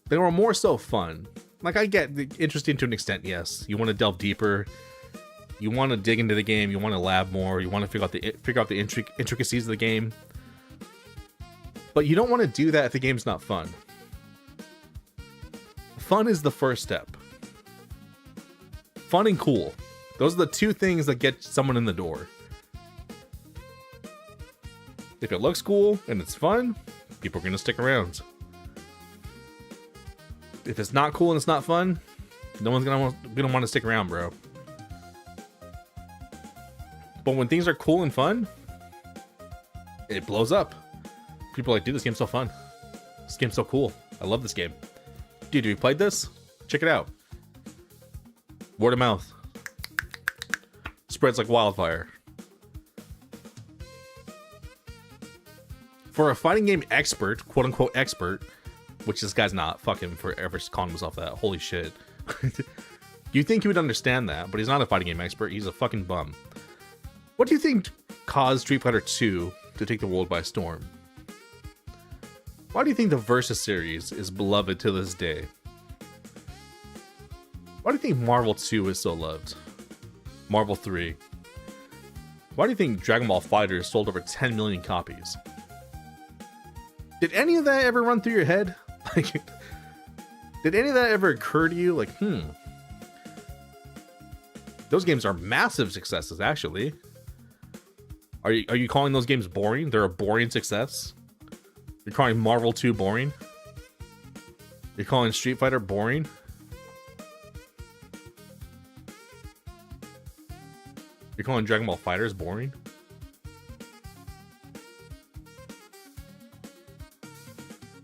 They were more so fun. Like, I get interesting to an extent, yes. You want to delve deeper. You want to dig into the game. You want to lab more. You want to figure out the intricacies of the game. But you don't want to do that if the game's not fun. Fun is the first step. Fun and cool. Those are the two things that get someone in the door. If it looks cool and it's fun, people are going to stick around. If it's not cool and it's not fun, no one's gonna want to stick around, bro. But when things are cool and fun, it blows up. People are like, dude, this game's so fun. This game's so cool. I love this game. Dude, have you played this? Check it out. Word of mouth. Spreads like wildfire. For a fighting game expert, quote unquote expert, which this guy's not, fuck him for ever calling himself that. Holy shit. You think he would understand that, but he's not a fighting game expert. He's a fucking bum. What do you think caused Street Fighter 2 to take the world by storm? Why do you think the Versus series is beloved to this day? Why do you think Marvel 2 is so loved? Marvel 3? Why do you think Dragon Ball FighterZ sold over 10 million copies? Did any of that ever run through your head? Like, did any of that ever occur to you? Like, those games are massive successes, actually. Are you calling those games boring? They're a boring success? You're calling Marvel 2 boring? You're calling Street Fighter boring? You're calling Dragon Ball FighterZ boring?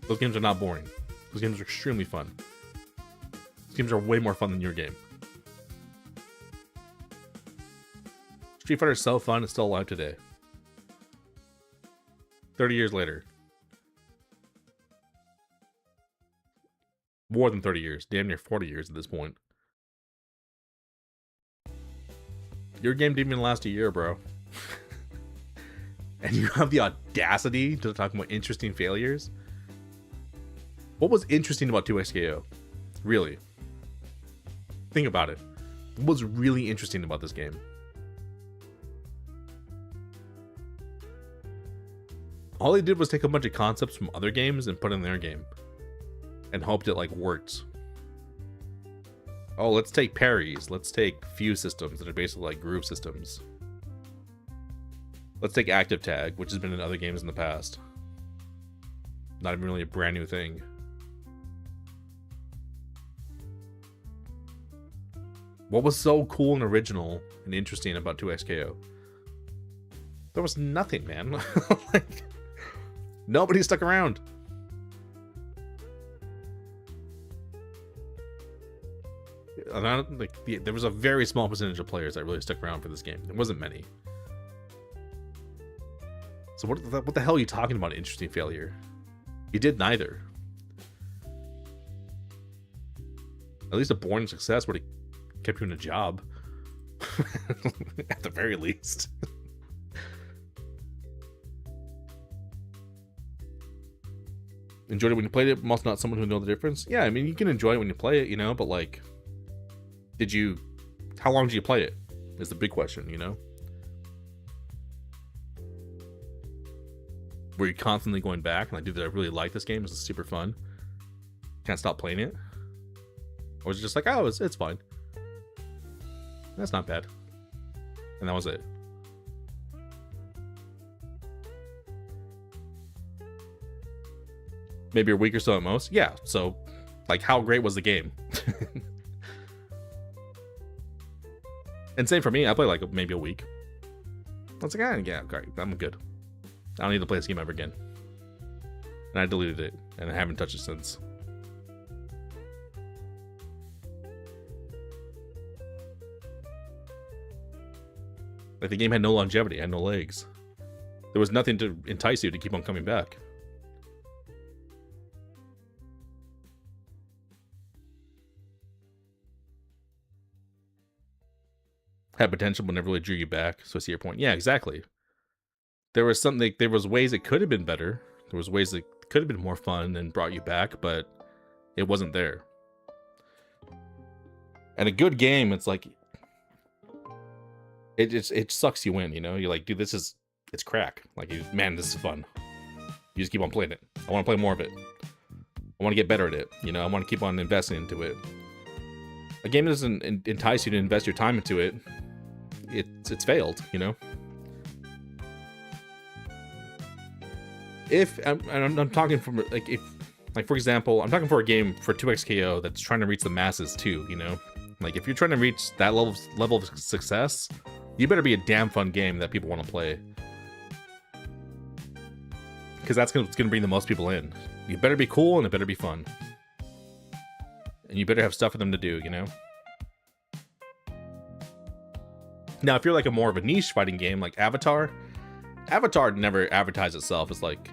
Those games are not boring. Those games are extremely fun. Those games are way more fun than your game. Street Fighter is so fun, it's still alive today. 30 years later. More than 30 years. Damn near 40 years at this point. Your game didn't even last a year, bro. And you have the audacity to talk about interesting failures? What was interesting about 2XKO? Really? Think about it. What was really interesting about this game? All they did was take a bunch of concepts from other games and put in their game. And hoped it, like, worked. Oh, let's take parries. Let's take fuse systems that are basically like groove systems. Let's take active tag, which has been in other games in the past. Not even really a brand new thing. What was so cool and original and interesting about 2XKO? There was nothing, man. Like, nobody stuck around. There was a very small percentage of players that really stuck around for this game. There wasn't many. So what the hell are you talking about, interesting failure? You did neither. At least a boring success would have kept you in a job. At the very least. enjoyed it when you played it, but also not someone who knows the difference. Yeah, I mean, you can enjoy it when you play it, you know, but like, how long did you play it? Is the big question, you know? Were you constantly going back and like, dude, I really like this game. This is super fun. Can't stop playing it. Or was it just like, oh, it's fine. That's not bad. And that was it. Maybe a week or so at most. Yeah. So, like, how great was the game? And same for me. I played like maybe a week. I was like, yeah, great. I'm good. I don't need to play this game ever again. And I deleted it, and I haven't touched it since. Like, the game had no longevity, had no legs. There was nothing to entice you to keep on coming back. Had potential, but never really drew you back. So I see your point. Yeah, exactly. There was ways it could have been better. There was ways that could have been more fun and brought you back, but it wasn't there. And a good game, it's like, it sucks you in, you know? You're like, dude, it's crack. Like, man, this is fun. You just keep on playing it. I want to play more of it. I want to get better at it. You know, I want to keep on investing into it. A game doesn't entice you to invest your time into it. It's failed, you know? If I'm talking from like, for example, I'm talking for a game for 2XKO that's trying to reach the masses too, you know? Like, if you're trying to reach that level of success, you better be a damn fun game that people want to play. Because that's what's going to bring the most people in. You better be cool and it better be fun. And you better have stuff for them to do, you know? Now, if you're like a more of a niche fighting game like Avatar never advertised itself as like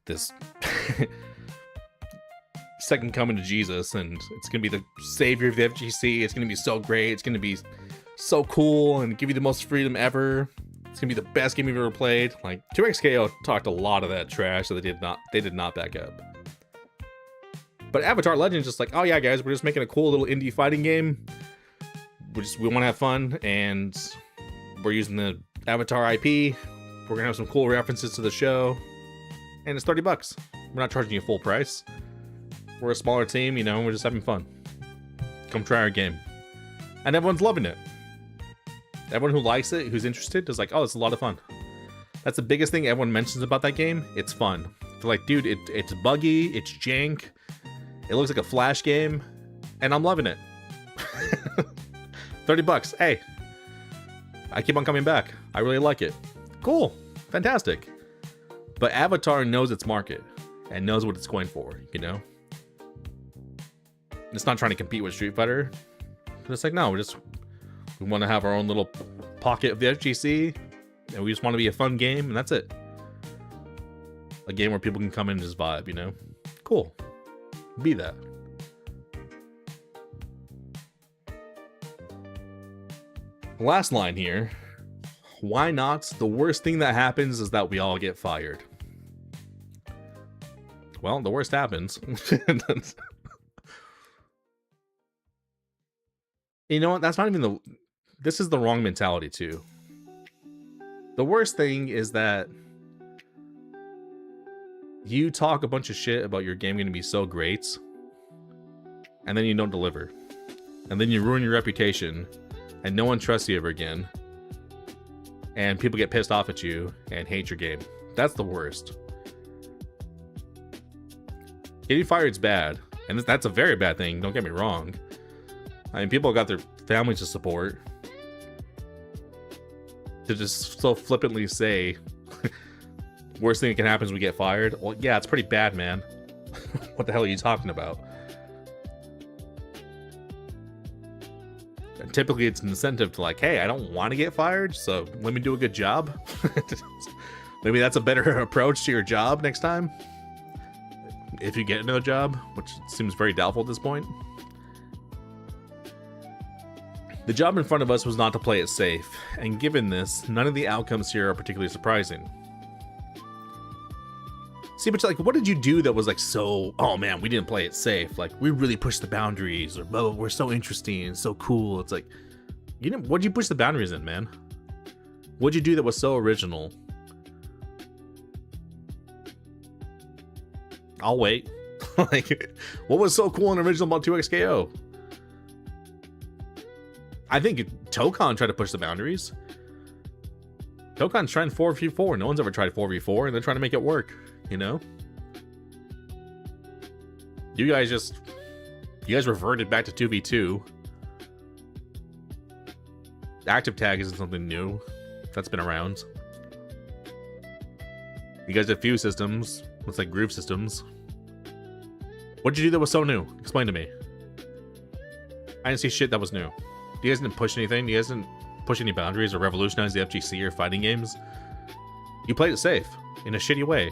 this second coming to Jesus, and it's gonna be the savior of the FGC. It's gonna be so great. It's gonna be so cool and give you the most freedom ever. It's gonna be the best game you've ever played. Like, 2XKO talked a lot of that trash that they did not back up. But Avatar Legends just like, oh yeah, guys, we're just making a cool little indie fighting game. We want to have fun, and we're using the Avatar IP. We're gonna have some cool references to the show, and it's $30. We're not charging you full price. We're a smaller team, you know. We're just having fun. Come try our game, and everyone's loving it. Everyone who likes it, who's interested, is like, oh, it's a lot of fun. That's the biggest thing everyone mentions about that game. It's fun. They're like, dude, it's buggy, it's jank, it looks like a Flash game, and I'm loving it. $30. Hey, I keep on coming back. I really like it. Cool. Fantastic. But Avatar knows its market and knows what it's going for, you know? It's not trying to compete with Street Fighter. It's like, no, we want to have our own little pocket of the FGC, and we just want to be a fun game, and that's it. A game where people can come in and just vibe, you know? Cool. Be that. Last line here. Why not? The worst thing that happens is that we all get fired. Well, the worst happens. You know what? That's not even this is the wrong mentality too. The worst thing is that you talk a bunch of shit about your game going to be so great, and then you don't deliver. And then you ruin your reputation, and no one trusts you ever again. And people get pissed off at you and hate your game. That's the worst. Getting fired is bad, and that's a very bad thing, don't get me wrong. I mean, people got their families to support. To just so flippantly say, worst thing that can happen is we get fired. Well, yeah, it's pretty bad, man. What the hell are you talking about? And typically, it's an incentive to like, hey, I don't want to get fired, so let me do a good job. Maybe that's a better approach to your job next time. If you get another job, which seems very doubtful at this point. The job in front of us was not to play it safe, and given this, none of the outcomes here are particularly surprising. See, but like, what did you do that was like so, oh man, we didn't play it safe. Like, we really pushed the boundaries, or blah, we're so interesting and so cool. It's like, you didn't, what'd you push the boundaries in, man? What'd you do that was so original? I'll wait. Like, what was so cool and original about 2XKO? I think Tokon tried to push the boundaries. Tokon's trying 4v4. No one's ever tried 4v4, and they're trying to make it work, you know? You guys reverted back to 2v2. Active tag isn't something new. That's been around. You guys did few systems. Looks like groove systems. What'd you do that was so new? Explain to me. I didn't see shit that was new. You guys didn't push anything. You guys didn't push any boundaries or revolutionize the FGC or fighting games. You played it safe in a shitty way.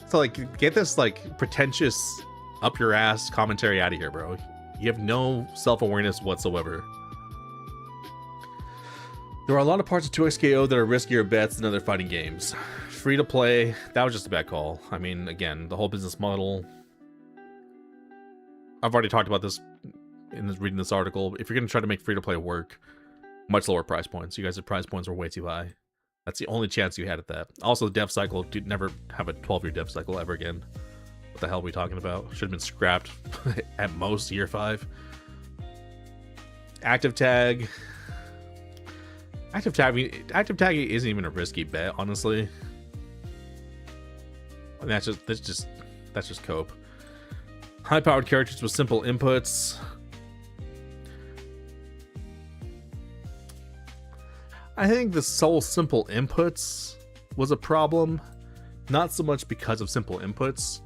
So like, get this like pretentious up your ass commentary out of here, bro. You have no self-awareness whatsoever. There are a lot of parts of 2XKO that are riskier bets than other fighting games. Free to play, that was just a bad call. I mean, again, the whole business model. I've already talked about this in reading this article. If you're going to try to make free to play work, much lower price points. You guys' price points were way too high. That's the only chance you had at that. Also, the dev cycle, dude, never have a 12-year dev cycle ever again. What the hell are we talking about? Should have been scrapped at most year 5. Active tag. Active tagging isn't even a risky bet, honestly. And that's just cope. High-powered characters with simple inputs. I think the sole simple inputs was a problem, not so much because of simple inputs.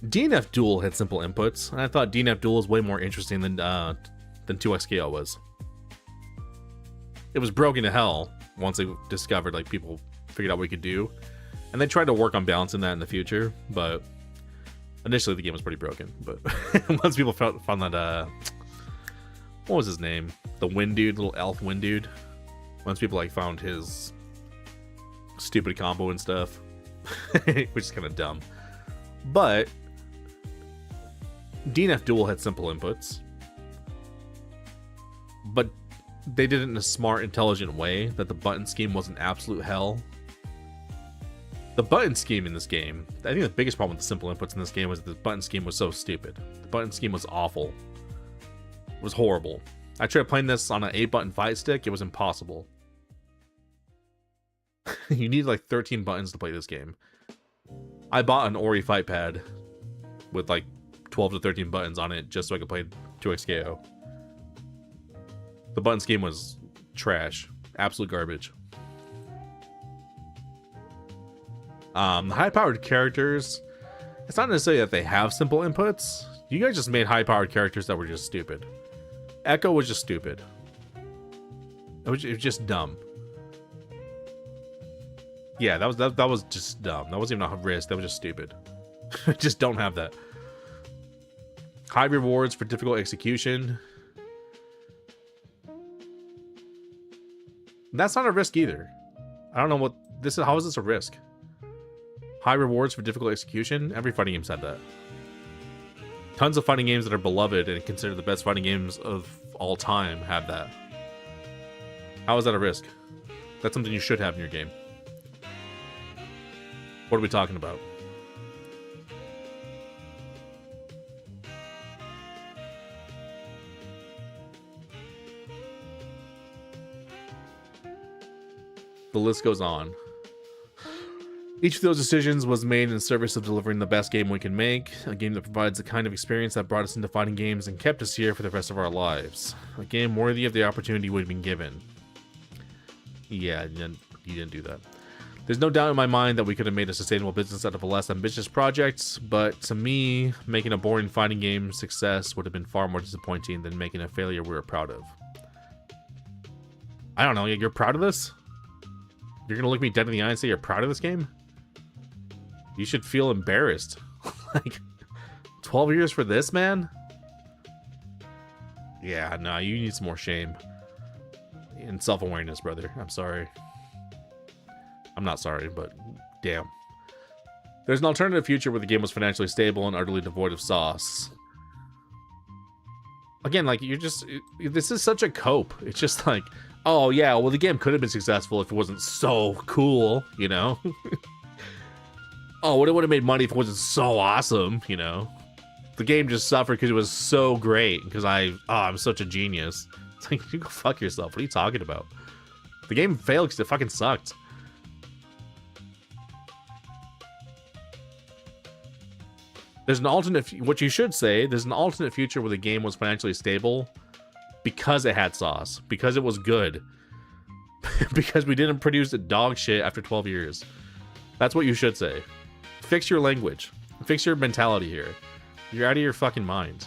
DNF Duel had simple inputs, and I thought DNF Duel was way more interesting than 2XKO was. It was broken to hell once they discovered, like, people figured out what we could do, and they tried to work on balancing that in the future, but initially the game was pretty broken. But once people found that, what was his name? The wind dude, little elf wind dude. Once people like found his stupid combo and stuff, which is kind of dumb. But DNF Duel had simple inputs, but they did it in a smart, intelligent way that the button scheme wasn't absolute hell. The button scheme in this game, I think the biggest problem with the simple inputs in this game was that the button scheme was so stupid. The button scheme was awful. It was horrible. I tried playing this on an 8-button fight stick. It was impossible. You need like 13 buttons to play this game. I bought an Ori fight pad with like 12 to 13 buttons on it just so I could play 2XKO. The button scheme was trash. Absolute garbage. The high-powered characters, it's not necessarily that they have simple inputs. You guys just made high-powered characters that were just stupid. Echo was just stupid. It was just dumb. Yeah, that was just dumb. That wasn't even a risk. That was just stupid. Just don't have that. High rewards for difficult execution. That's not a risk either. I don't know what this is. How is this a risk? High rewards for difficult execution. Every fighting game said that. Tons of fighting games that are beloved and considered the best fighting games of all time have that. How is that a risk? That's something you should have in your game. What are we talking about? The list goes on. Each of those decisions was made in service of delivering the best game we can make, a game that provides the kind of experience that brought us into fighting games and kept us here for the rest of our lives. A game worthy of the opportunity we'd been given. Yeah, you didn't do that. There's no doubt in my mind that we could have made a sustainable business out of a less ambitious project, but to me, making a boring fighting game success would have been far more disappointing than making a failure we were proud of. I don't know, you're proud of this? You're gonna look me dead in the eye and say you're proud of this game? You should feel embarrassed. Like, 12 years for this, man? Yeah, no, you need some more shame. And self-awareness, brother. I'm sorry. I'm not sorry, but damn. There's an alternative future where the game was financially stable and utterly devoid of sauce. Again, like, you're just... This is such a cope. It's just like, oh, yeah, well, the game could have been successful if it wasn't so cool, you know? Oh, well, it would have made money if it wasn't so awesome, you know? The game just suffered because it was so great, because I'm such a genius. It's like, you go fuck yourself. What are you talking about? The game failed because it fucking sucked. There's an alternate... What you should say, there's an alternate future where the game was financially stable because it had sauce. Because it was good. Because we didn't produce dog shit after 12 years. That's what you should say. Fix your language. Fix your mentality here. You're out of your fucking mind.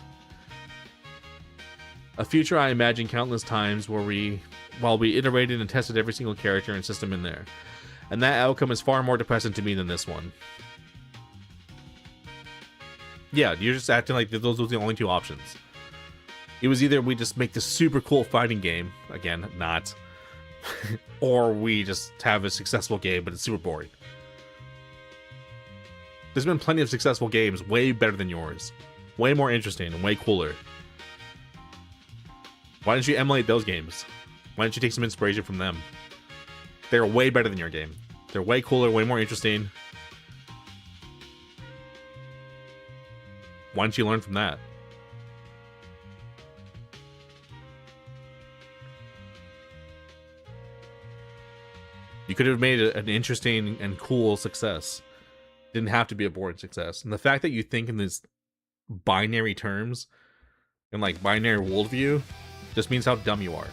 A future I imagined countless times where while we iterated and tested every single character and system in there. And that outcome is far more depressing to me than this one. Yeah, you're just acting like those were the only two options. It was either we just make this super cool fighting game, again, not, or we just have a successful game, but it's super boring. There's been plenty of successful games way better than yours. Way more interesting and way cooler. Why didn't you emulate those games? Why didn't you take some inspiration from them? They're way better than your game. They're way cooler, way more interesting. Why didn't you learn from that? You could have made an interesting and cool success. Didn't have to be a boring success. And the fact that you think in these binary terms and like binary worldview just means how dumb you are.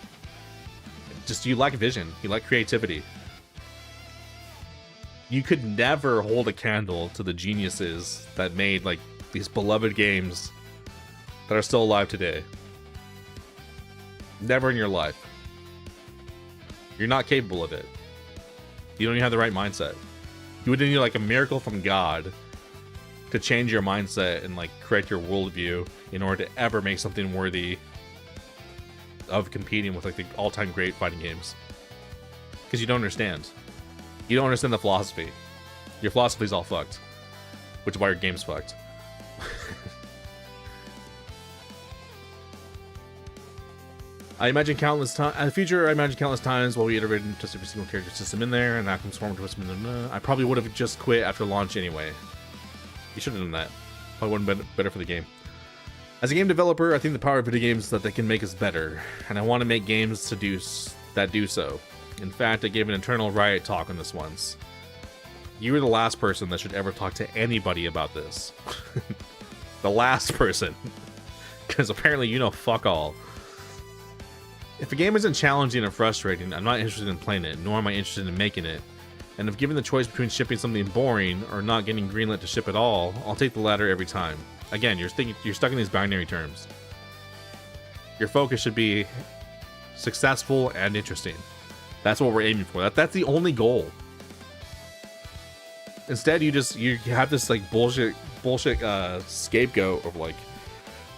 Just, you lack vision. You lack creativity. You could never hold a candle to the geniuses that made like these beloved games that are still alive today. Never in your life. You're not capable of it. You don't even have the right mindset. You would need like a miracle from God to change your mindset and like correct your worldview in order to ever make something worthy of competing with like the all-time great fighting games. Because you don't understand. You don't understand the philosophy. Your philosophy's all fucked. Which is why your game's fucked. I imagine countless times. In the future, I imagine countless times while we iterated and tested every single character system in there, and outcomes formed to us. I probably would have just quit after launch anyway. You should have done that. Probably would have been better for the game. As a game developer, I think the power of video games is that they can make us better, and I want to make games that do so. In fact, I gave an internal Riot talk on this once. You were the last person that should ever talk to anybody about this. The last person. Because apparently you know fuck all. If a game isn't challenging or frustrating, I'm not interested in playing it, nor am I interested in making it. And if given the choice between shipping something boring or not getting greenlit to ship at all, I'll take the latter every time. Again, you're stuck in these binary terms. Your focus should be successful and interesting. That's what we're aiming for. That's the only goal. Instead, you have this like bullshit scapegoat of like,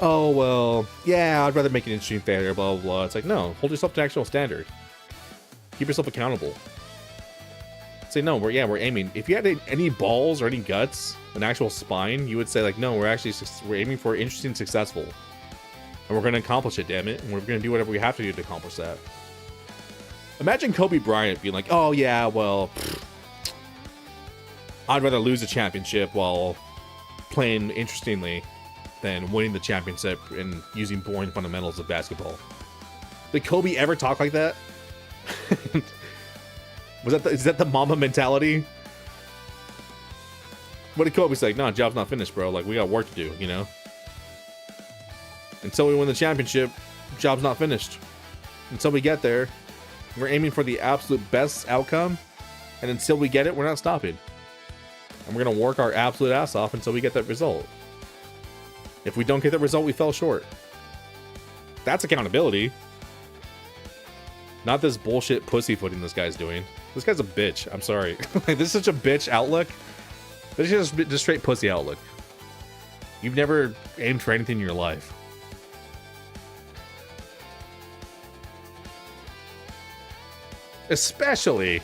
oh, well, yeah, I'd rather make an interesting failure, blah, blah, blah. It's like, no, hold yourself to an actual standard. Keep yourself accountable. Say, no, we're aiming. If you had any balls or any guts, an actual spine, you would say, like, no, we're aiming for interesting, successful. And we're going to accomplish it, damn it. And we're going to do whatever we have to do to accomplish that. Imagine Kobe Bryant being like, oh, yeah, well, I'd rather lose a championship while playing interestingly than winning the championship and using boring fundamentals of basketball. Did Kobe ever talk like that? Is that the Mamba mentality? What did Kobe say? No, job's not finished, bro. Like, we got work to do, you know? Until we win the championship, job's not finished. Until we get there, we're aiming for the absolute best outcome, and until we get it, we're not stopping. And we're gonna work our absolute ass off until we get that result. If we don't get the result, we fell short. That's accountability. Not this bullshit pussyfooting this guy's doing. This guy's a bitch. I'm sorry. Like, this is such a bitch outlook. This is just straight pussy outlook. You've never aimed for anything in your life. Especially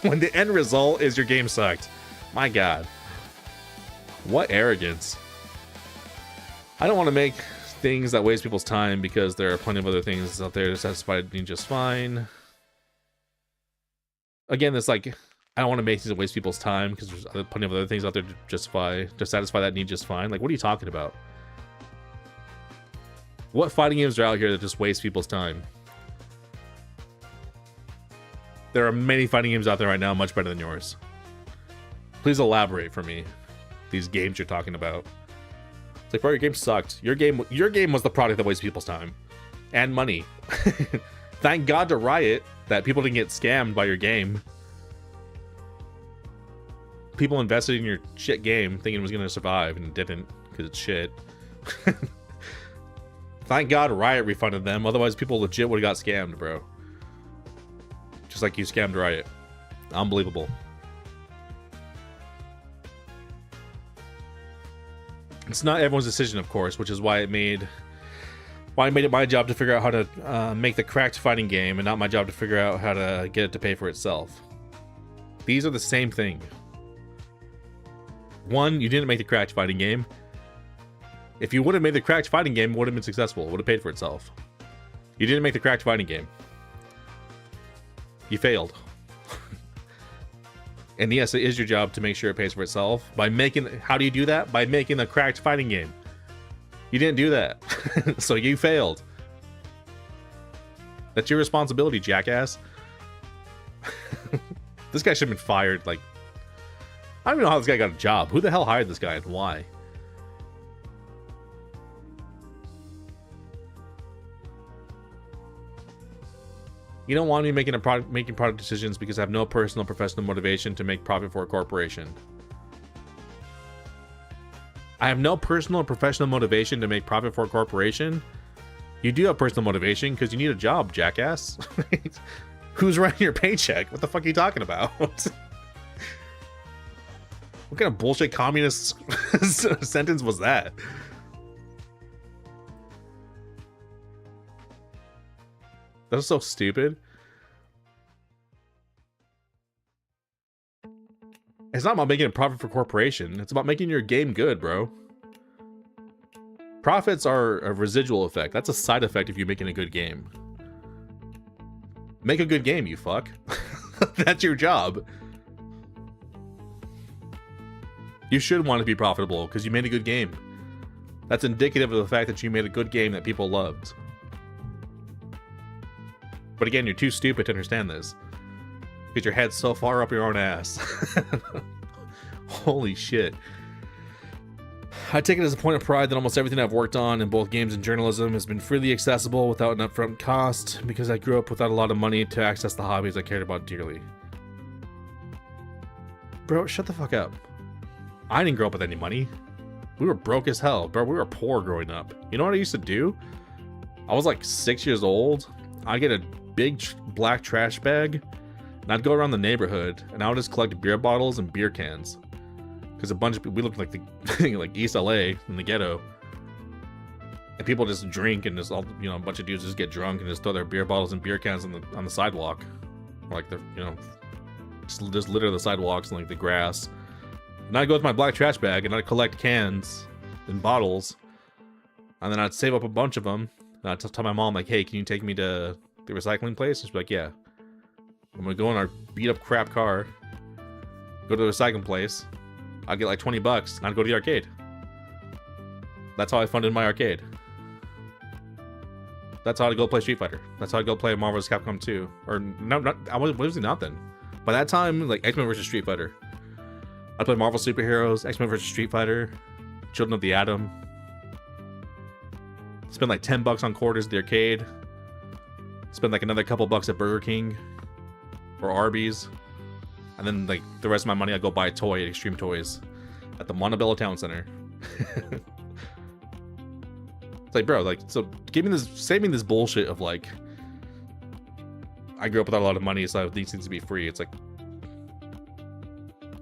when the end result is your game sucked. My god. What arrogance. I don't want to make things that waste people's time because there are plenty of other things out there to satisfy me just fine. Again, it's like, I don't want to make things that waste people's time because there's plenty of other things out there to satisfy that need just fine. Like, what are you talking about? What fighting games are out here that just waste people's time? There are many fighting games out there right now much better than yours. Please elaborate for me. These games you're talking about. It's like, bro, your game sucked. Your game was the product that wastes people's time. And money. Thank God to Riot that people didn't get scammed by your game. People invested in your shit game thinking it was gonna survive and it didn't because it's shit. Thank God Riot refunded them, otherwise people legit would have got scammed, bro. Just like you scammed Riot. Unbelievable. It's not everyone's decision, of course, which is why I made it my job to figure out how to make the cracked fighting game and not my job to figure out how to get it to pay for itself. These are the same thing. One, you didn't make the cracked fighting game. If you would have made the cracked fighting game, it would have been successful. It would have paid for itself. You didn't make the cracked fighting game. You failed. And yes, it is your job to make sure it pays for itself. By making... How do you do that? By making the cracked fighting game. You didn't do that. So you failed. That's your responsibility, jackass. This guy should have been fired, like... I don't even know how this guy got a job. Who the hell hired this guy and why? You don't want me making product decisions because I have no personal or professional motivation to make profit for a corporation. I have no personal or professional motivation to make profit for a corporation? You do have personal motivation because you need a job, jackass. Who's writing your paycheck? What the fuck are you talking about? What kind of bullshit communist sentence was that? That's so stupid. It's not about making a profit for corporation. It's about making your game good, bro. Profits are a residual effect. That's a side effect if you're making a good game. Make a good game, you fuck. That's your job. You should want to be profitable because you made a good game. That's indicative of the fact that you made a good game that people loved. But again, you're too stupid to understand this. Because your head's so far up your own ass. Holy shit. I take it as a point of pride that almost everything I've worked on in both games and journalism has been freely accessible without an upfront cost, because I grew up without a lot of money to access the hobbies I cared about dearly. Bro, shut the fuck up. I didn't grow up with any money. We were broke as hell, bro. We were poor growing up. You know what I used to do? I was like 6 years old. I'd get a big black trash bag, and I'd go around the neighborhood, and I would just collect beer bottles and beer cans. Because a bunch of people, we lived like the like East LA in the ghetto, and people just drink and just all, you know, a bunch of dudes just get drunk and just throw their beer bottles and beer cans on the sidewalk, like the, you know, just litter the sidewalks and like the grass. And I'd go with my black trash bag and I'd collect cans and bottles, and then I'd save up a bunch of them. And I'd tell my mom, like, hey, can you take me to the recycling place? And she'd be like, yeah. I'm gonna go in our beat up crap car, go to the recycling place. I'd get like 20 bucks and I'd go to the arcade. That's how I funded my arcade. That's how I'd go play Street Fighter. That's how I'd go play Marvel vs. Capcom 2. Or, no, what was it not then? By that time, like X-Men vs. Street Fighter. I'd play Marvel Superheroes, X-Men vs. Street Fighter, Children of the Atom. Spend like 10 bucks on quarters at the arcade. Spend like another couple bucks at Burger King or Arby's. And then like the rest of my money I'd go buy a toy at Extreme Toys at the Montebello Town Center. It's like, bro, like, so saving this bullshit of like, I grew up without a lot of money, so these things to be free. It's like,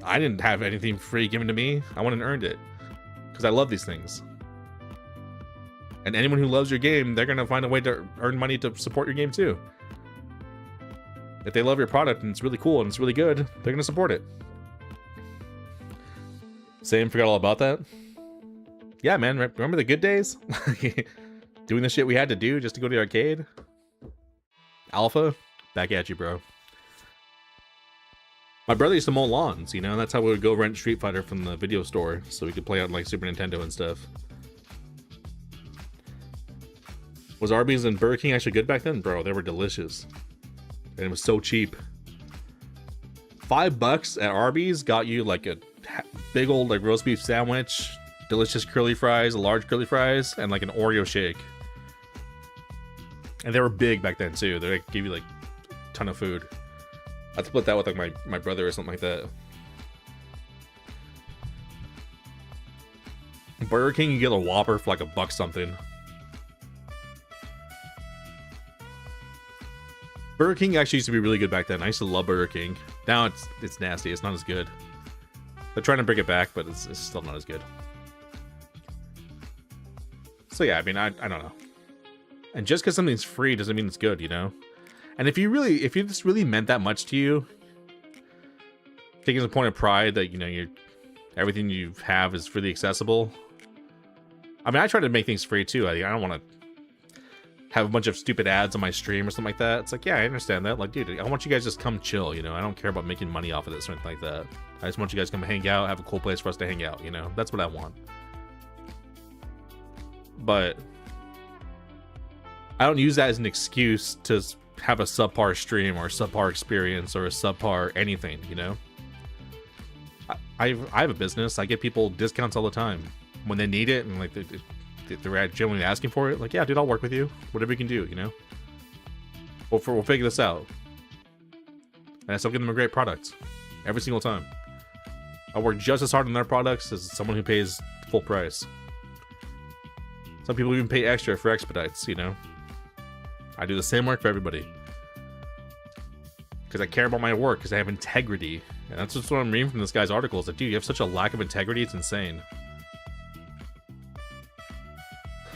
I didn't have anything free given to me. I went and earned it because I love these things. And anyone who loves your game, they're gonna find a way to earn money to support your game too. If they love your product and it's really cool and it's really good, they're gonna support it. Same, forgot all about that. Yeah, man, remember the good days? Doing the shit we had to do just to go to the arcade? Alpha, back at you, bro. My brother used to mow lawns, you know, that's how we would go rent Street Fighter from the video store so we could play on like Super Nintendo and stuff. Was Arby's and Burger King actually good back then? Bro, they were delicious. And it was so cheap. $5 at Arby's got you like a big old like roast beef sandwich, delicious curly fries, large curly fries, and like an Oreo shake. And they were big back then too. They like, give you like a ton of food. I'd split that with like my brother or something like that. Burger King, you get a Whopper for like $1 something. Burger King actually used to be really good back then. I used to love Burger King. Now it's nasty. It's not as good. They're trying to bring it back, but it's still not as good. So yeah, I mean, I don't know. And just because something's free doesn't mean it's good, you know? And if you this really meant that much to you, taking as a point of pride that, you know, everything you have is freely accessible. I mean, I try to make things free too. I don't want to have a bunch of stupid ads on my stream or something like that. It's like, yeah, I understand that. Like, dude, I want you guys to just come chill, you know? I don't care about making money off of this or anything like that. I just want you guys to come hang out, have a cool place for us to hang out, you know? That's what I want. But I don't use that as an excuse to have a subpar stream or a subpar experience or a subpar anything, you know? I have a business. I get people discounts all the time when they need it, and like they're genuinely asking for it. Like, yeah, dude, I'll work with you. Whatever we can do, you know? We'll figure this out. And I still give them a great product every single time. I work just as hard on their products as someone who pays full price. Some people even pay extra for expedites, you know? I do the same work for everybody. Because I care about my work, because I have integrity. And that's just what I'm reading from this guy's article. Is like, dude, you have such a lack of integrity, it's insane.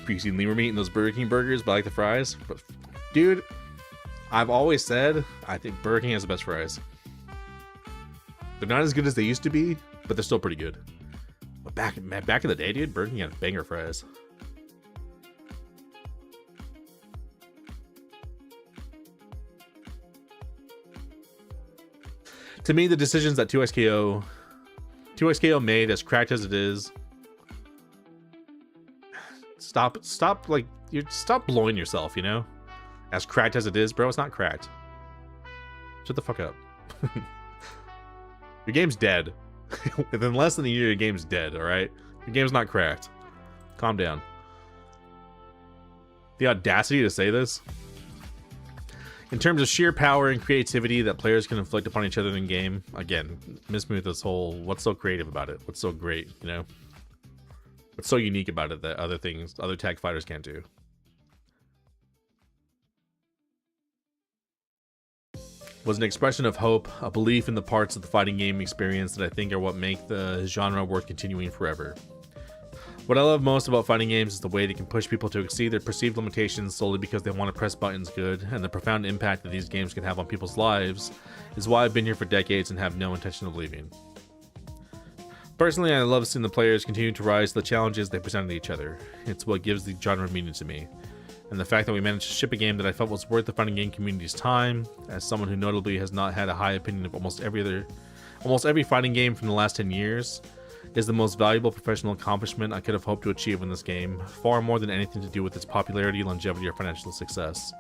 You seen lemur meat in those Burger King burgers, but I like the fries. But, dude, I've always said, I think Burger King has the best fries. They're not as good as they used to be, but they're still pretty good. But back in the day, dude, Burger King had banger fries. To me, the decisions that 2XKO made, as cracked as it is, stop blowing yourself, you know? As cracked as it is, bro, it's not cracked. Shut the fuck up. Your game's dead. Within less than a year, your game's dead, alright? Your game's not cracked. Calm down. The audacity to say this. In terms of sheer power and creativity that players can inflict upon each other in game, again, Mismooth this whole, what's so creative about it? What's so great, you know? What's so unique about it that other tag fighters can't do? Was an expression of hope, a belief in the parts of the fighting game experience that I think are what make the genre worth continuing forever. What I love most about fighting games is the way they can push people to exceed their perceived limitations solely because they want to press buttons good, and the profound impact that these games can have on people's lives is why I've been here for decades and have no intention of leaving. Personally, I love seeing the players continue to rise to the challenges they present to each other. It's what gives the genre meaning to me. And the fact that we managed to ship a game that I felt was worth the fighting game community's time, as someone who notably has not had a high opinion of almost every fighting game from the last 10 years, is the most valuable professional accomplishment I could have hoped to achieve in this game, far more than anything to do with its popularity, longevity, or financial success.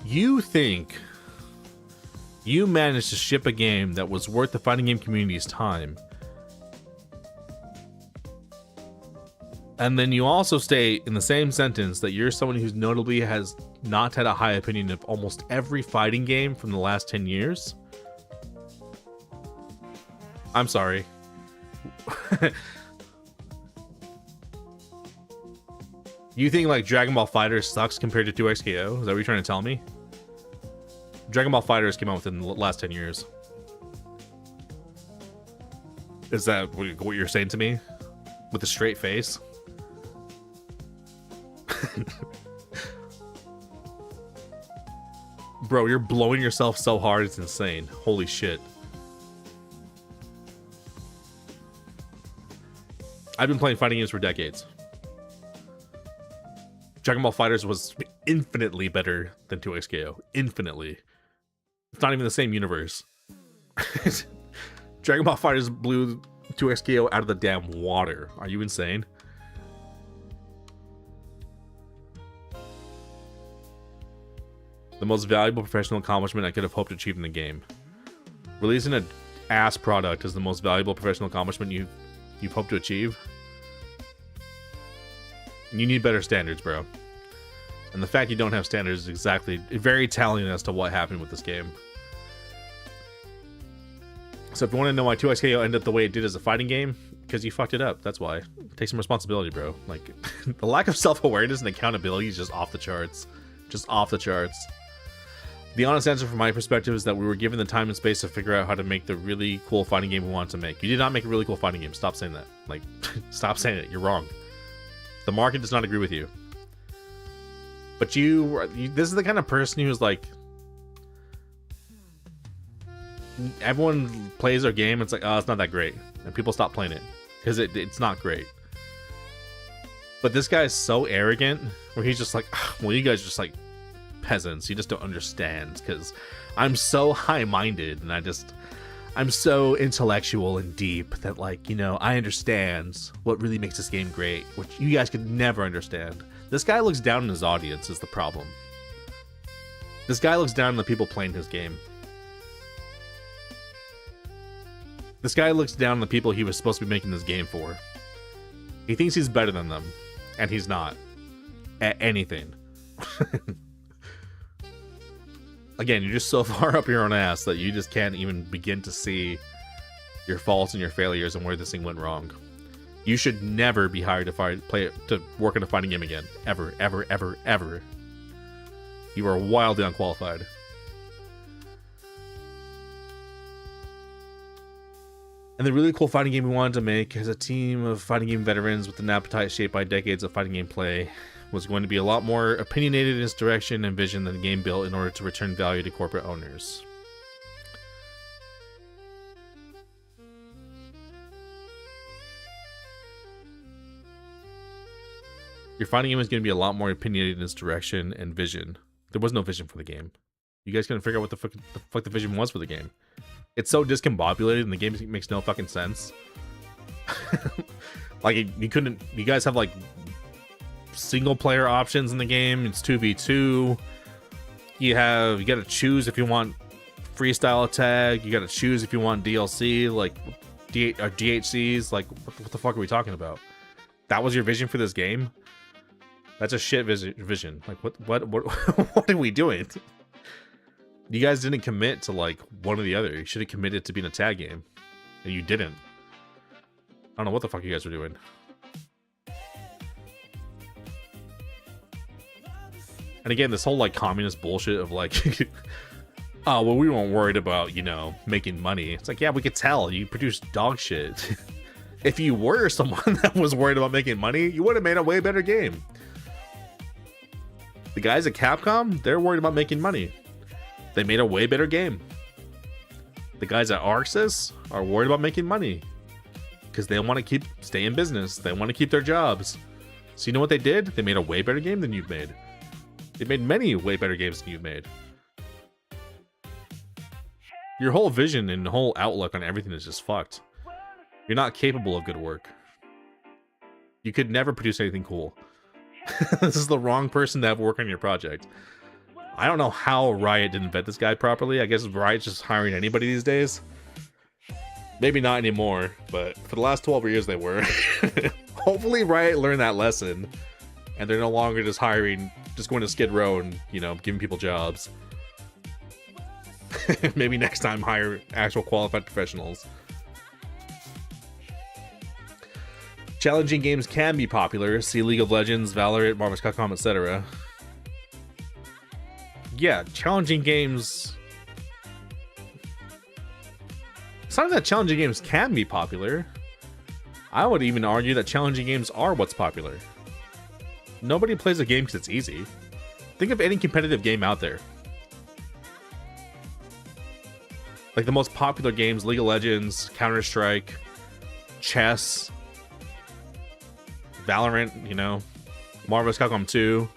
You think you managed to ship a game that was worth the fighting game community's time, and then you also state in the same sentence that you're someone who's notably has not had a high opinion of almost every fighting game from the last 10 years? I'm sorry. You think like Dragon Ball FighterZ sucks compared to 2XKO? Is that what you're trying to tell me? Dragon Ball FighterZ came out within the last 10 years. Is that what you're saying to me? With a straight face? Bro, you're blowing yourself so hard, it's insane. Holy shit. I've been playing fighting games for decades. Dragon Ball FighterZ was infinitely better than 2XKO. Infinitely. It's not even the same universe. Dragon Ball FighterZ blew 2XKO out of the damn water. Are you insane? The most valuable professional accomplishment I could have hoped to achieve in the game. Releasing an ass product is the most valuable professional accomplishment you've hoped to achieve. You need better standards, bro. And the fact you don't have standards is exactly very telling as to what happened with this game. So if you want to know why 2XKO ended up the way it did as a fighting game, because you fucked it up. That's why. Take some responsibility, bro. Like, the lack of self-awareness and accountability is just off the charts. Just off the charts. The honest answer from my perspective is that we were given the time and space to figure out how to make the really cool fighting game we wanted to make. You did not make a really cool fighting game. Stop saying that. Like, stop saying it. You're wrong. The market does not agree with you. But you this is the kind of person who's like, everyone plays their game, it's like, oh, it's not that great. And people stop playing it. Because it's not great. But this guy is so arrogant, where he's just like, well, you guys are just like peasants. You just don't understand. Because I'm so high-minded, and I'm so intellectual and deep that, like, you know, I understand what really makes this game great, which you guys could never understand. This guy looks down on his audience is the problem. This guy looks down on the people playing his game. This guy looks down on the people he was supposed to be making this game for. He thinks he's better than them, and he's not. At anything. Again, you're just so far up your own ass that you just can't even begin to see your faults and your failures and where this thing went wrong. You should never be hired to work in a fighting game again. Ever, ever, ever, ever. You are wildly unqualified. And the really cool fighting game we wanted to make as a team of fighting game veterans with an appetite shaped by decades of fighting game play was going to be a lot more opinionated in its direction and vision than the game built in order to return value to corporate owners. Your fighting game is going to be a lot more opinionated in its direction and vision. There was no vision for the game. You guys couldn't figure out what the fuck the vision was for the game. It's so discombobulated and the game makes no fucking sense. Like, you guys have like single player options in the game. It's 2v2. You gotta choose if you want freestyle tag. You gotta choose if you want DLC, like DHCs. Like, what the fuck are we talking about? That was your vision for this game? That's a shit vision. Like, what what are we doing? You guys didn't commit to like one or the other. You should have committed to being a tag game, and you didn't. I don't know what the fuck you guys were doing. And again, this whole like communist bullshit of like, oh well, we weren't worried about, you know, making money. It's like, yeah, we could tell you produce dog shit. If you were someone that was worried about making money, you would have made a way better game. The guys at Capcom, they're worried about making money. They made a way better game. The guys at ArcSys are worried about making money because they want to stay in business. They want to keep their jobs. So you know what they did? They made a way better game than you've made. They made many way better games than you've made. Your whole vision and whole outlook on everything is just fucked. You're not capable of good work. You could never produce anything cool. This is the wrong person to have work on your project. I don't know how Riot didn't vet this guy properly. I guess Riot's just hiring anybody these days. Maybe not anymore, but for the last 12 years they were. Hopefully Riot learned that lesson, and they're no longer just going to Skid Row and, you know, giving people jobs. Maybe next time hire actual qualified professionals. Challenging games can be popular. See League of Legends, Valorant, Marvel vs. Capcom, etc. Yeah, challenging games... It's not that challenging games can be popular. I would even argue that challenging games are what's popular. Nobody plays a game because it's easy. Think of any competitive game out there. Like the most popular games, League of Legends, Counter-Strike, chess, Valorant, you know, Marvel vs. Capcom 2,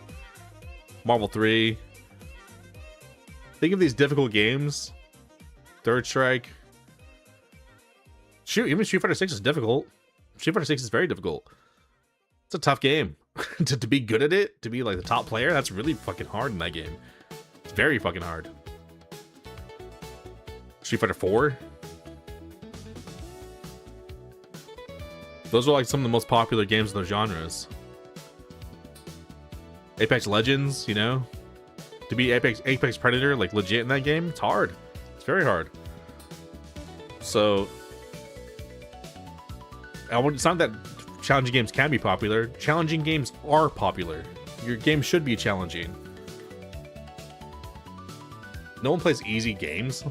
Marvel 3. Think of these difficult games. Third Strike. Shoot, even Street Fighter 6 is difficult. Street Fighter 6 is very difficult. It's a tough game. to be good at it, to be like the top player, that's really fucking hard in that game. It's very fucking hard. Street Fighter 4. Those are like some of the most popular games in those genres. Apex Legends, you know? To be Apex Predator, like legit in that game, it's hard. It's very hard. So, it's not that challenging games can be popular. Challenging games are popular. Your game should be challenging. No one plays easy games.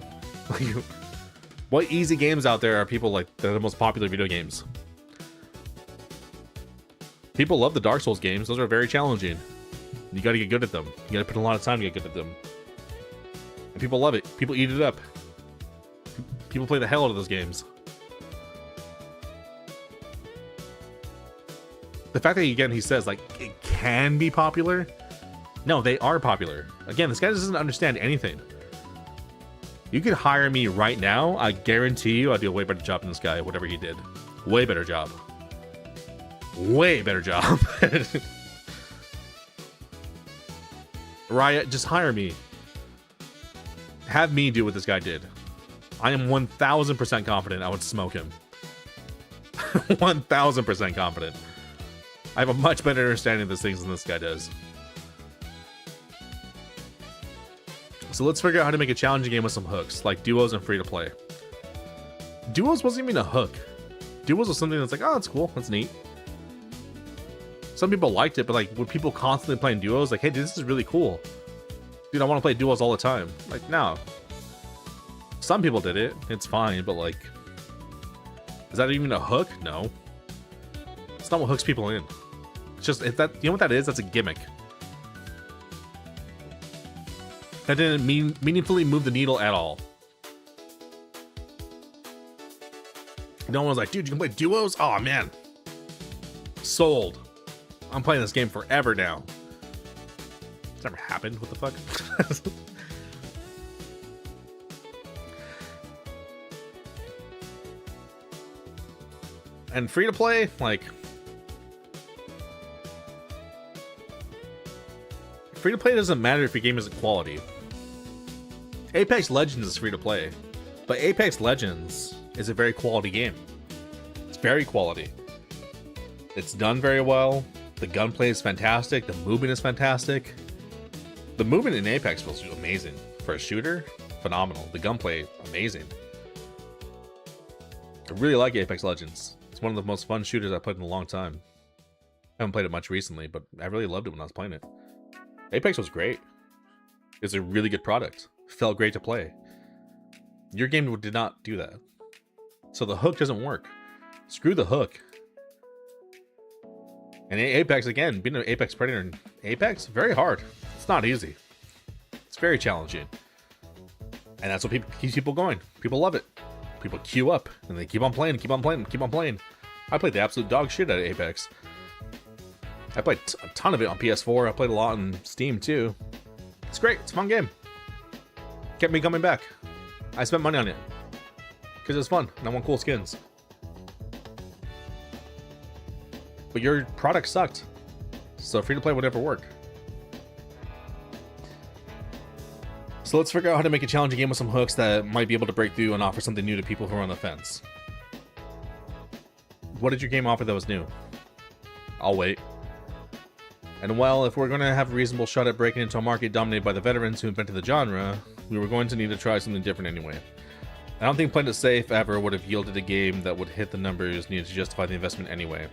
What easy games out there are people like that are the most popular video games? People love the Dark Souls games. Those are very challenging. You gotta get good at them. You gotta put a lot of time to get good at them. And people love it. People eat it up. People play the hell out of those games. The fact that, again, he says, like, it can be popular. No, they are popular. Again, this guy doesn't understand anything. You could hire me right now. I guarantee you I'd do a way better job than this guy, whatever he did. Way better job. Way better job. Riot, just hire me. Have me do what this guy did. I am 1000% confident I would smoke him. 1000% confident. I have a much better understanding of these things than this guy does. So let's figure out how to make a challenging game with some hooks, like duos and free to play. Duos wasn't even a hook. Duos was something that's like, oh, that's cool, that's neat. Some people liked it, but like, with people constantly playing duos, like, hey, dude, this is really cool. Dude, I want to play duos all the time. Like, no. Some people did it, it's fine, but like, is that even a hook? No. It's not what hooks people in. It's just, if that, you know what that is? That's a gimmick. That didn't meaningfully move the needle at all. No one was like, dude, you can play duos? Oh man. Sold. I'm playing this game forever now. It's never happened. What the fuck? And free to play, like, free to play doesn't matter if your game isn't quality. Apex Legends is free to play, but Apex Legends is a very quality game. It's very quality. It's done very well. The gunplay is fantastic. The movement is fantastic. The movement in Apex feels amazing. For a shooter, phenomenal. The gunplay, amazing. I really like Apex Legends. It's one of the most fun shooters I've played in a long time. I haven't played it much recently, but I really loved it when I was playing it. Apex was great. It's a really good product. Felt great to play. Your game did not do that. So the hook doesn't work. Screw the hook. And Apex, again, being an Apex Predator in Apex, very hard. It's not easy. It's very challenging. And that's what keeps people going. People love it. People queue up, and they keep on playing, keep on playing, keep on playing. I played the absolute dog shit out of Apex. I played a ton of it on PS4. I played a lot on Steam, too. It's great. It's a fun game. Kept me coming back. I spent money on it. Because it was fun, and I want cool skins. But your product sucked. So free to play would never work. So let's figure out how to make a challenging game with some hooks that might be able to break through and offer something new to people who are on the fence. What did your game offer that was new? I'll wait. And well, if we're going to have a reasonable shot at breaking into a market dominated by the veterans who invented the genre, we were going to need to try something different anyway. I don't think Playing It Safe ever would have yielded a game that would hit the numbers needed to justify the investment anyway.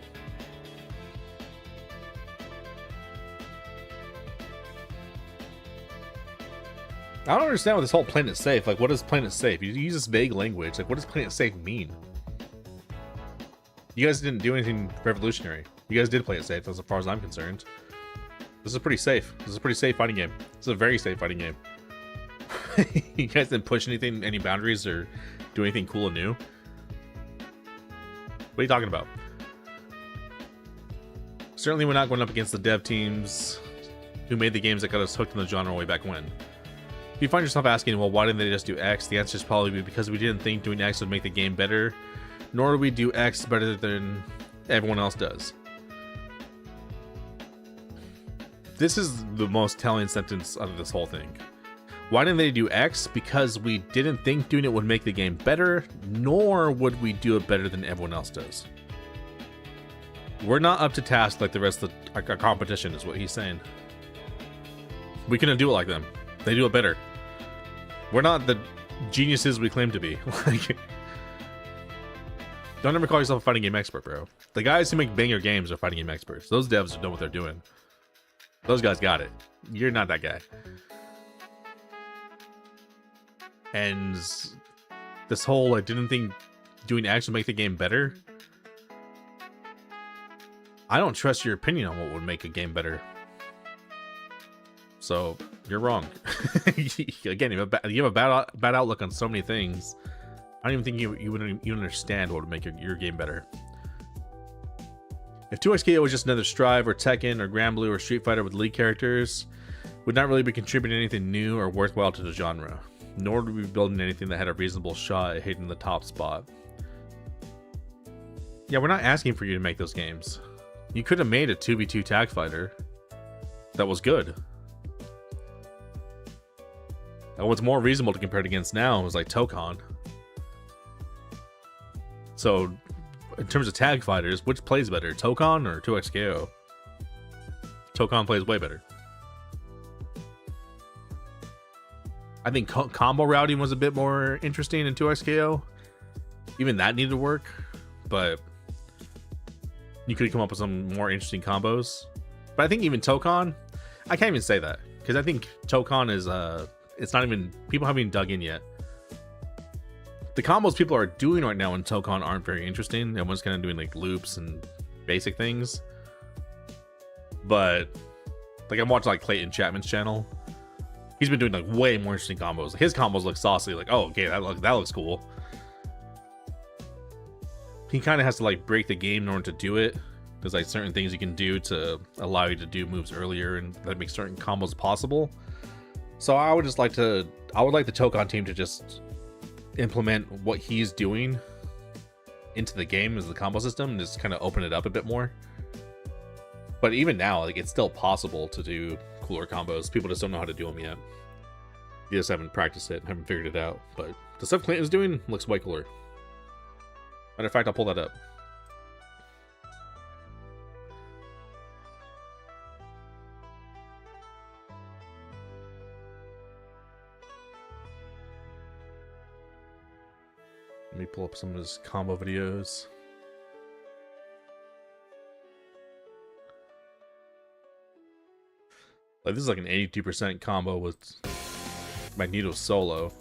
I don't understand what this whole Playing It Safe, like, what is Playing It Safe? You use this vague language, like, what does Playing It Safe mean? You guys didn't do anything revolutionary. You guys did play it safe, as far as I'm concerned. This is pretty safe. This is a pretty safe fighting game. This is a very safe fighting game. You guys didn't push anything, any boundaries, or do anything cool and new. What are you talking about? Certainly, we're not going up against the dev teams who made the games that got us hooked in the genre way back when. If you find yourself asking, well, why didn't they just do X? The answer is probably because we didn't think doing X would make the game better, nor do we do X better than everyone else does. This is the most telling sentence out of this whole thing. Why didn't they do X? Because we didn't think doing it would make the game better, nor would we do it better than everyone else does. We're not up to task like the rest of our competition, is what he's saying. We couldn't do it like them. They do it better. We're not the geniuses we claim to be. Like, don't ever call yourself a fighting game expert, bro. The guys who make banger games are fighting game experts. Those devs know what they're doing. Those guys got it. You're not that guy. And this whole, I didn't think doing X would make the game better. I don't trust your opinion on what would make a game better. So you're wrong. Again, you have a bad outlook on so many things. I don't even think you would understand what would make your game better. If 2XKO was just another Strive or Tekken or Granblue or Street Fighter with lead characters, would not really be contributing anything new or worthwhile to the genre. Nor would we be building anything that had a reasonable shot at hitting the top spot. Yeah, we're not asking for you to make those games. You could have made a 2v2 tag fighter that was good. And what's more reasonable to compare it against now is like Tokon. So, in terms of tag fighters, which plays better, Tokon or 2XKO? Tokon plays way better. I think combo routing was a bit more interesting in 2XKO. Even that needed to work, but you could come up with some more interesting combos. But I think even Tokon, I can't even say that, because I think Tokon is it's not even, people haven't even dug in yet. The combos people are doing right now in Tokon aren't very interesting. Everyone's kind of doing like loops and basic things. But like I'm watching like Clayton Chapman's channel. He's been doing like way more interesting combos. His combos look saucy. Like, oh, okay, that looks cool. He kind of has to like break the game in order to do it. There's like certain things you can do to allow you to do moves earlier, and that makes certain combos possible. So I would like the Tokon team to just implement what he's doing into the game as the combo system and just kind of open it up a bit more. But even now, like, it's still possible to do cooler combos. People just don't know how to do them yet. You just haven't practiced it, haven't figured it out. But the stuff Clayton's doing looks way cooler. Matter of fact, I'll pull that up. Let me pull up some of his combo videos. Like, this is like an 82% combo with Magneto solo.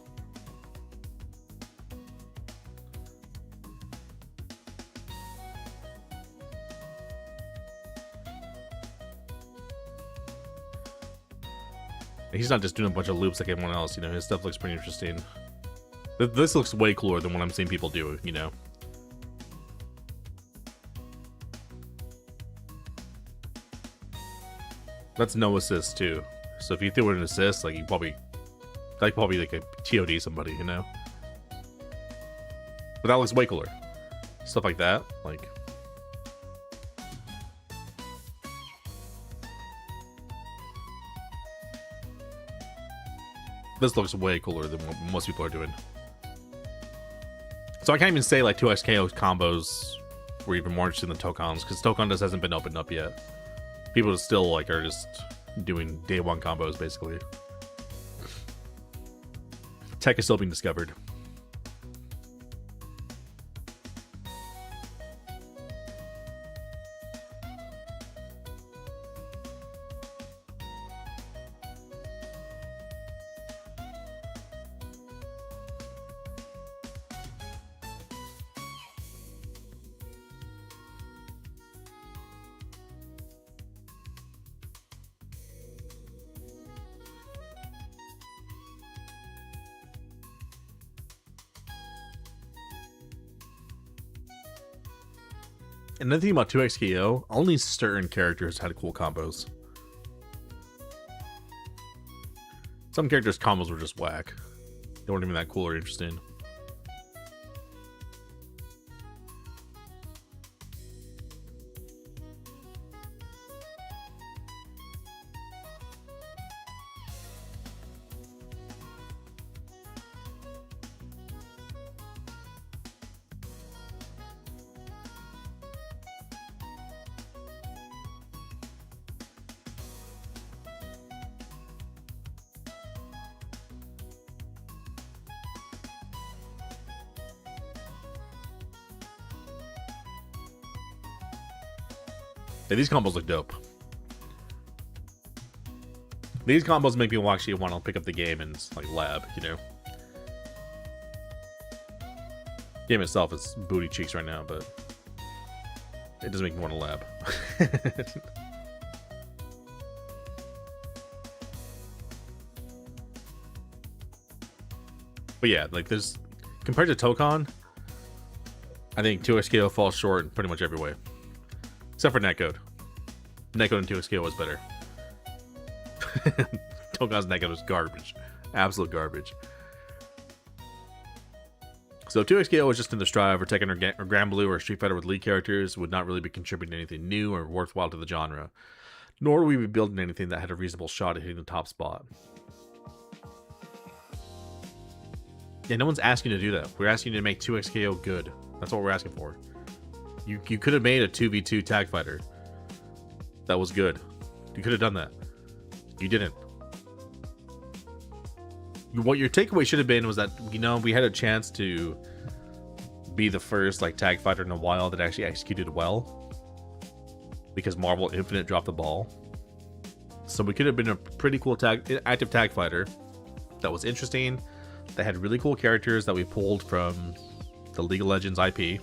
He's not just doing a bunch of loops like everyone else, you know, his stuff looks pretty interesting. This looks way cooler than what I'm seeing people do, you know. That's no assist too. So if you threw in an assist, like you probably like a TOD somebody, you know. But that looks way cooler. Stuff like that, like. This looks way cooler than what most people are doing. So I can't even say like 2XKO combos were even more interesting than Tokon's, because Tokon just hasn't been opened up yet. People still like are just doing day one combos basically. Tech is still being discovered. Another thing about 2XKO, only certain characters had cool combos. Some characters' combos were just whack. They weren't even that cool or interesting. Yeah, these combos look dope. These combos make people actually want to pick up the game and like lab, you know. Game itself is booty cheeks right now, but it does make me want to lab. But yeah, like there's compared to Tokon, I think 2XKO falls short in pretty much every way. Except for netcode. Netcode and 2XKO was better. Tokon's netcode was garbage. Absolute garbage. So 2XKO was just in the strive for Tekken or Granblue or Street Fighter with lead characters would not really be contributing anything new or worthwhile to the genre. Nor would we be building anything that had a reasonable shot at hitting the top spot. Yeah, no one's asking you to do that. We're asking you to make 2XKO good. That's what we're asking for. You could have made a 2v2 tag fighter that was good. You could have done that. You didn't. What your takeaway should have been was that, you know, we had a chance to be the first like tag fighter in a while that actually executed well, because Marvel Infinite dropped the ball. So we could have been a pretty cool active tag fighter that was interesting, that had really cool characters that we pulled from the League of Legends IP.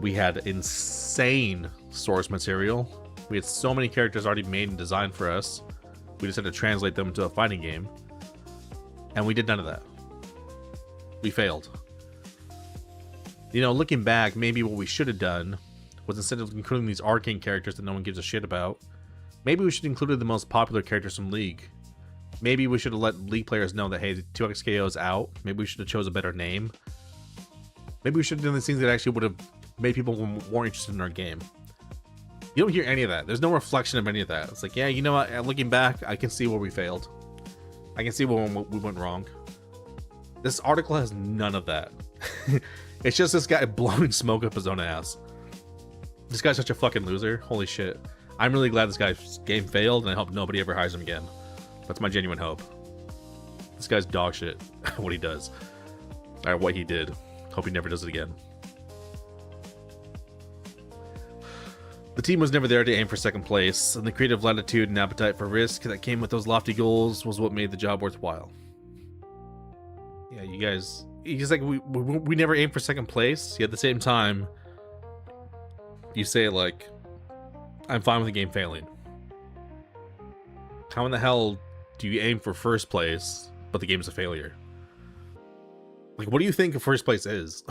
We had insane source material. We had so many characters already made and designed for us. We just had to translate them to a fighting game. And we did none of that. We failed. You know, looking back, maybe what we should have done was, instead of including these arcane characters that no one gives a shit about, maybe we should have included the most popular characters from League. Maybe we should have let League players know that, hey, 2XKO is out. Maybe we should have chose a better name. Maybe we should have done these things that actually would have made people more interested in our game. You don't hear any of that. There's no reflection of any of that. It's like, yeah, you know what? Looking back, I can see where we failed. I can see where we went wrong. This article has none of that. It's just this guy blowing smoke up his own ass. This guy's such a fucking loser. Holy shit. I'm really glad this guy's game failed, and I hope nobody ever hires him again. That's my genuine hope. This guy's dog shit. What he does. Or what he did. Hope he never does it again. The team was never there to aim for second place, and the creative latitude and appetite for risk that came with those lofty goals was what made the job worthwhile. Yeah, you guys, he's like, we never aimed for second place, yet at the same time, you say, like, I'm fine with the game failing. How in the hell do you aim for first place, but the game's a failure? Like, what do you think a first place is?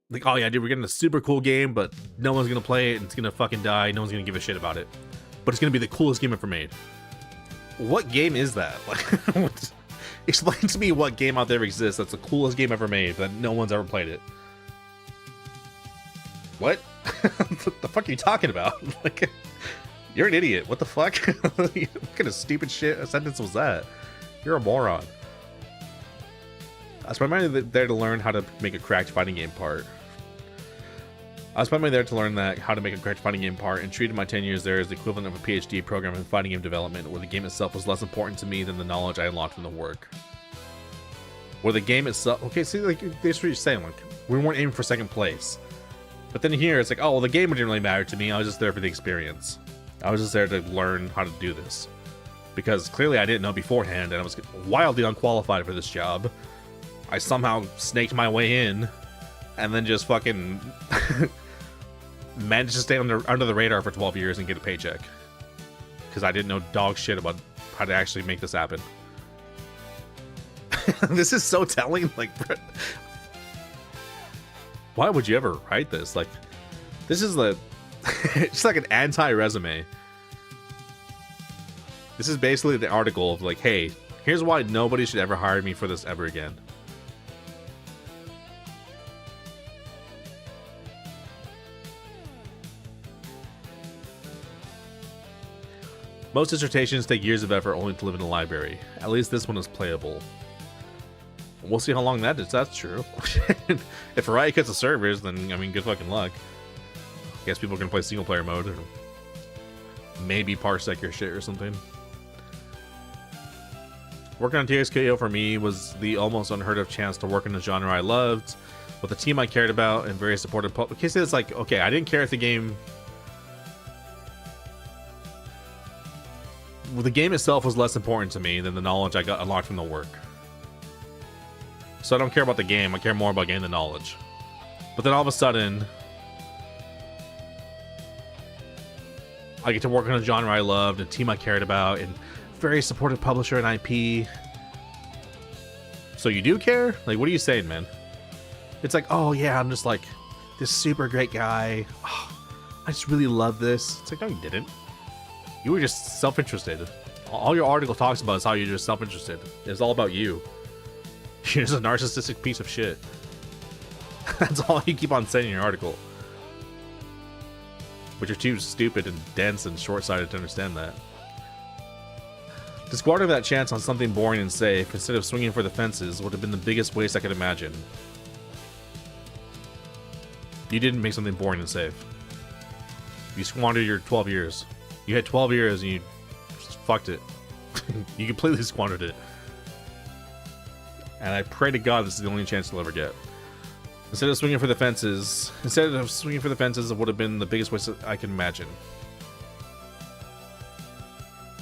Like, oh yeah, dude, we're getting a super cool game, but no one's gonna play it, and it's gonna fucking die. No one's gonna give a shit about it. But it's gonna be the coolest game ever made. What game is that? Like, explain to me what game out there exists that's the coolest game ever made, but no one's ever played it. What? What the fuck are you talking about? Like, you're an idiot. What the fuck? What kind of stupid shit sentence was that? You're a moron. I spent money there to learn how to make a cracked fighting game part. I spent money there to learn how to make a cracked fighting game part, and treated my 10 years there as the equivalent of a PhD program in fighting game development, where the game itself was less important to me than the knowledge I unlocked from the work. Where the game itself... Okay, see, like, that's what you're saying. Like, we weren't aiming for second place. But then here, it's like, oh, well, the game didn't really matter to me. I was just there for the experience. I was just there to learn how to do this. Because clearly I didn't know beforehand, and I was wildly unqualified for this job. I somehow snaked my way in, and then just fucking managed to stay under the radar for 12 years and get a paycheck. Because I didn't know dog shit about how to actually make this happen. This is so telling. Like, why would you ever write this? Like, This is the it's like an anti-resume. This is basically the article of like, hey, here's why nobody should ever hire me for this ever again. Most dissertations take years of effort only to live in a library. At least this one is playable. We'll see how long that is. That's true. If Riot cuts the servers, then, I mean, good fucking luck. Guess people are gonna play single player mode. Or maybe Parsec your shit or something. Working on TXKO for me was the almost unheard of chance to work in a genre I loved, with a team I cared about, and very supportive. Okay, so it's like, okay, I didn't care if the game... Well, the game itself was less important to me than the knowledge I got unlocked from the work. So I don't care about the game, I care more about getting the knowledge. But then all of a sudden, I get to work on a genre I loved, a team I cared about, and very supportive publisher and IP. So you do care? Like, what are you saying, man? It's like, oh yeah, I'm just like this super great guy. Oh, I just really love this. It's like, no, you didn't. You were just self-interested. All your article talks about is how you're just self-interested. It's all about you. You're just a narcissistic piece of shit. That's all you keep on saying in your article. But you're too stupid and dense and short-sighted to understand that. To squander that chance on something boring and safe, instead of swinging for the fences, would have been the biggest waste I could imagine. You didn't make something boring and safe. You squandered your 12 years. You had 12 years and you just fucked it. You completely squandered it. And I pray to God this is the only chance you'll ever get. Instead of swinging for the fences, it would have been the biggest waste I can imagine.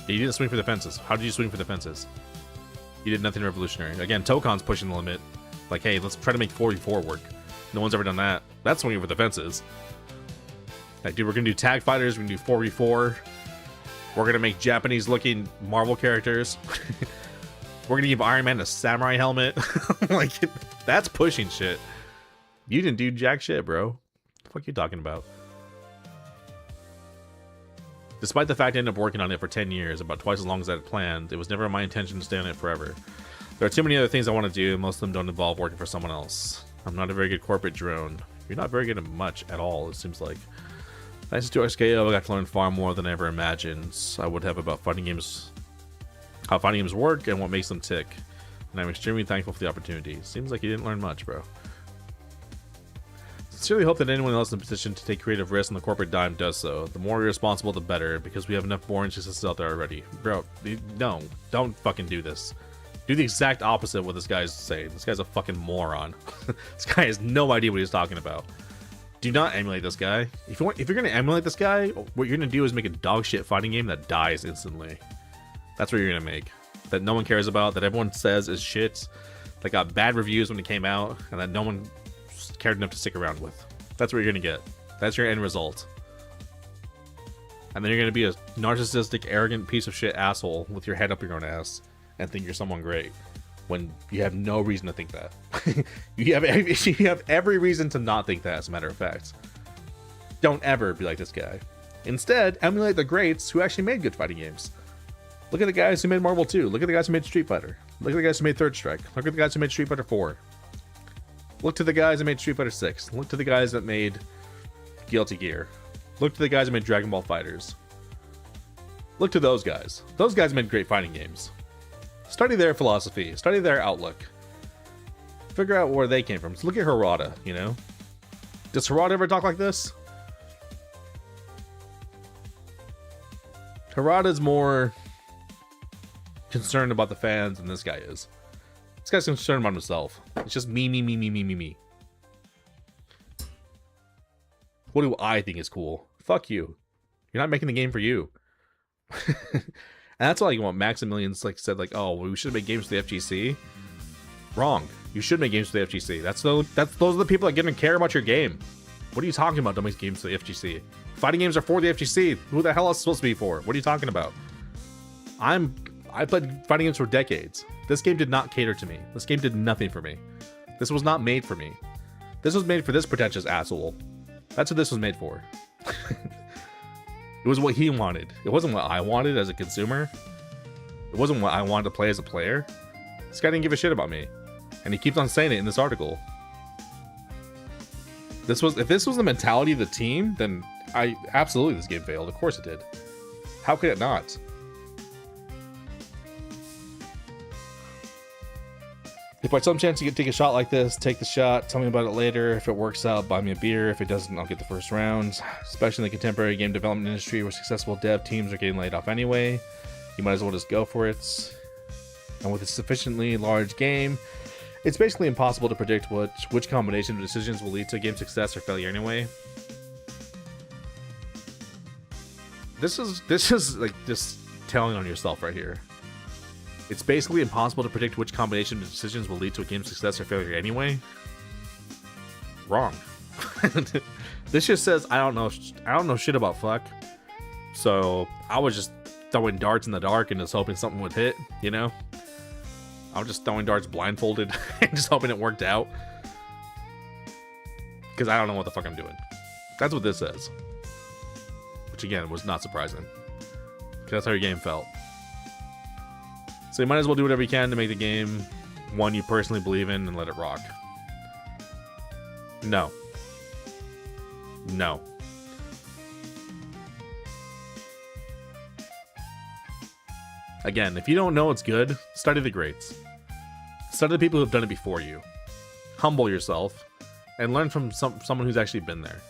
You didn't swing for the fences. How did you swing for the fences? You did nothing revolutionary. Again, Tokon's pushing the limit. Like, hey, let's try to make 4v4 work. No one's ever done that. That's swinging for the fences. Like, dude, we're gonna do tag fighters, we're gonna do 4v4. We're gonna make Japanese-looking Marvel characters. We're gonna give Iron Man a samurai helmet. Like, that's pushing shit. You didn't do jack shit, bro. What the fuck are you talking about? Despite the fact I ended up working on it for 10 years, about twice as long as I had planned, it was never my intention to stay on it forever. There are too many other things I want to do, most of them don't involve working for someone else. I'm not a very good corporate drone. You're not very good at much at all, it seems like. Thanks to XKO, I got to learn far more than I ever imagined I would have about fighting games, how fighting games work, and what makes them tick. And I'm extremely thankful for the opportunity. Seems like you didn't learn much, bro. Sincerely hope that anyone else in a position to take creative risks on the corporate dime does so. The more irresponsible, the better, because we have enough boring successes out there already. Bro, no, don't fucking do this. Do the exact opposite of what this guy's saying. This guy's a fucking moron. This guy has no idea what he's talking about. Do not emulate this guy. If you're gonna emulate this guy, what you're gonna do is make a dog shit fighting game that dies instantly. That's what you're gonna make. That no one cares about, that everyone says is shit, that got bad reviews when it came out, and that no one cared enough to stick around with. That's what you're gonna get. That's your end result. And then you're gonna be a narcissistic, arrogant piece of shit asshole with your head up your own ass and think you're someone great when you have no reason to think that. you have every reason to not think that, as a matter of fact. Don't ever be like this guy. Instead, emulate the greats who actually made good fighting games. Look at the guys who made Marvel 2. Look at the guys who made Street Fighter. Look at the guys who made Third Strike. Look at the guys who made Street Fighter 4. Look to the guys that made Street Fighter 6. Look to the guys that made Guilty Gear. Look to the guys that made Dragon Ball FighterZ. Look to those guys. Those guys made great fighting games. Study their philosophy. Study their outlook. Figure out where they came from. So look at Harada, you know? Does Harada ever talk like this? Harada's more concerned about the fans than this guy is. This guy's concerned about himself. It's just me, me, me, me, me, me, me. What do I think is cool? Fuck you. You're not making the game for you. And that's all you want. Maximilian's like said, like, oh, well, we should make games for the FGC. Wrong. You should make games for the FGC. Those are the people that get to care about your game. What are you talking about? Don't make games for the FGC. Fighting games are for the FGC. Who the hell else is supposed to be for? What are you talking about? I played fighting games for decades. This game did not cater to me. This game did nothing for me. This was not made for me. This was made for this pretentious asshole. That's what this was made for. It was what he wanted. It wasn't what I wanted as a consumer. It wasn't what I wanted to play as a player. This guy didn't give a shit about me. And he keeps on saying it in this article. If this was the mentality of the team, then absolutely this game failed. Of course it did. How could it not? If by some chance you can take a shot like this, take the shot, tell me about it later. If it works out, buy me a beer. If it doesn't, I'll get the first round. Especially in the contemporary game development industry where successful dev teams are getting laid off anyway. You might as well just go for it. And with a sufficiently large game, it's basically impossible to predict which combination of decisions will lead to game success or failure anyway. This is like just telling on yourself right here. It's basically impossible to predict which combination of decisions will lead to a game's success or failure anyway. Wrong. This just says I don't know shit about fuck. So I was just throwing darts in the dark and just hoping something would hit, you know? I was just throwing darts blindfolded and just hoping it worked out. Because I don't know what the fuck I'm doing. That's what this says. Which again was not surprising. Because that's how your game felt. So you might as well do whatever you can to make the game one you personally believe in and let it rock. No. No. Again, if you don't know it's good, study the greats. Study the people who have done it before you. Humble yourself and learn from someone who's actually been there.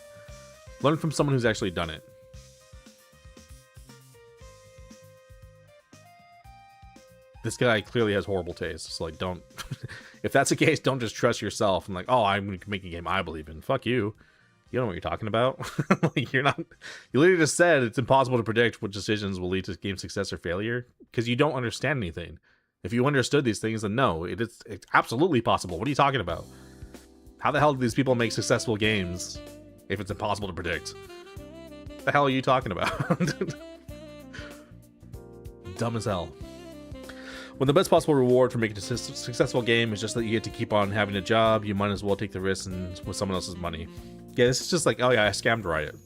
Learn from someone who's actually done it. This guy clearly has horrible taste. So like, don't. If that's the case, don't just trust yourself and like, oh, I'm going to make a game I believe in. Fuck you. You don't know what you're talking about. Like, you're not. You literally just said it's impossible to predict what decisions will lead to game success or failure because you don't understand anything. If you understood these things, then no, it's absolutely possible. What are you talking about? How the hell do these people make successful games if it's impossible to predict? What the hell are you talking about? Dumb as hell. When the best possible reward for making a successful game is just that you get to keep on having a job, you might as well take the risk and with someone else's money. Yeah, this is just like, oh yeah, I scammed Riot.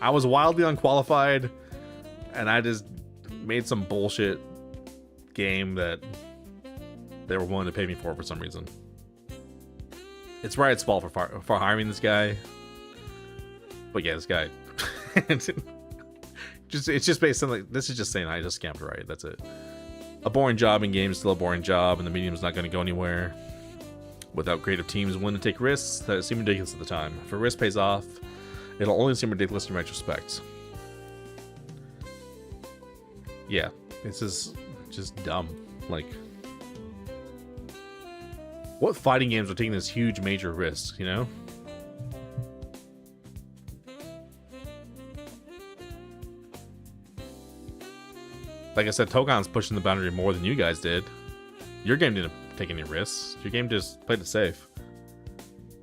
I was wildly unqualified, and I just made some bullshit game that they were willing to pay me for some reason. It's Riot's fault for hiring this guy. But yeah, this guy... it's just based on like, this is just saying I just scammed Riot, that's it. A boring job in games is still a boring job, and the medium is not going to go anywhere without creative teams willing to take risks that seem ridiculous at the time. If a risk pays off, it'll only seem ridiculous in retrospect. Yeah, this is just dumb. Like, what fighting games are taking this huge major risk, you know? Like I said, Togon's pushing the boundary more than you guys did. Your game didn't take any risks. Your game just played it safe.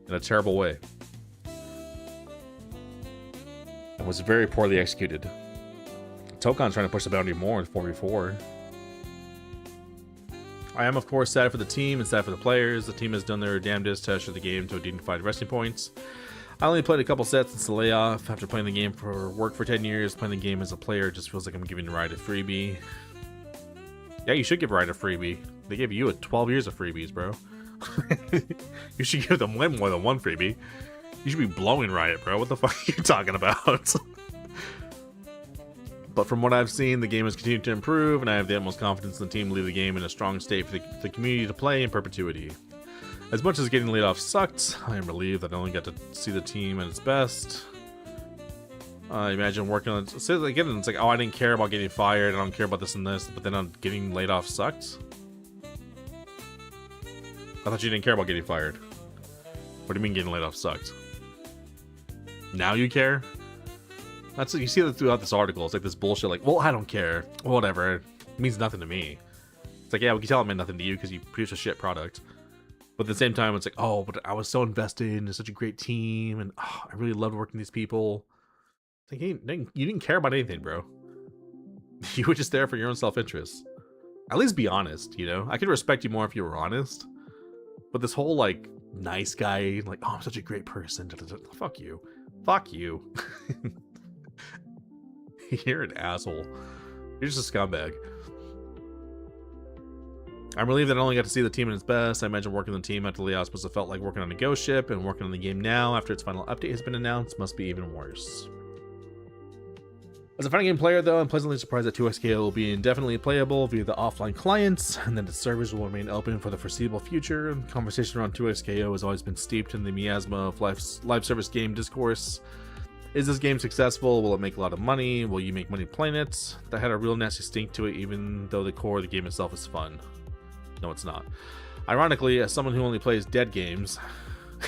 In a terrible way. And was very poorly executed. Togon's trying to push the boundary more in 4v4. I am, of course, sad for the team and sad for the players. The team has done their damnedest to usher the game to a dignified resting points. I only played a couple sets since the layoff. After playing the game for work for 10 years, playing the game as a player just feels like I'm giving Riot a freebie. Yeah, you should give Riot a freebie. They gave you 12 years of freebies, bro. You should give them way more than one freebie. You should be blowing Riot, bro. What the fuck are you talking about? But from what I've seen, the game has continued to improve, and I have the utmost confidence in the team to leave the game in a strong state for the community to play in perpetuity. As much as getting laid off sucked, I am relieved that I only got to see the team at its best. Imagine working on it. So again, it's like, oh, I didn't care about getting fired, I don't care about this and this, but then on getting laid off sucked? I thought you didn't care about getting fired. What do you mean getting laid off sucked? Now you care? That's, you see that throughout this article. It's like this bullshit like, well, I don't care. Whatever. It means nothing to me. It's like, yeah, we can tell it meant nothing to you because you produce a shit product. But at the same time, it's like, oh, but I was so invested in such a great team, and oh, I really loved working with these people. It's like, hey, you didn't care about anything, bro. You were just there for your own self-interest. At least be honest, you know? I could respect you more if you were honest. But this whole, like, nice guy, like, oh, I'm such a great person. Fuck you. Fuck you. You're an asshole. You're just a scumbag. I'm relieved that I only got to see the team at its best. I imagine working on the team after Leos must have felt like working on a ghost ship, and working on the game now after its final update has been announced must be even worse. As a fighting game player, though, I'm pleasantly surprised that 2XKO will be indefinitely playable via the offline clients, and that its servers will remain open for the foreseeable future. Conversation around 2XKO has always been steeped in the miasma of live service game discourse. Is this game successful? Will it make a lot of money? Will you make money playing it? That had a real nasty stink to it, even though the core of the game itself is fun. No, it's not. Ironically, as someone who only plays dead games,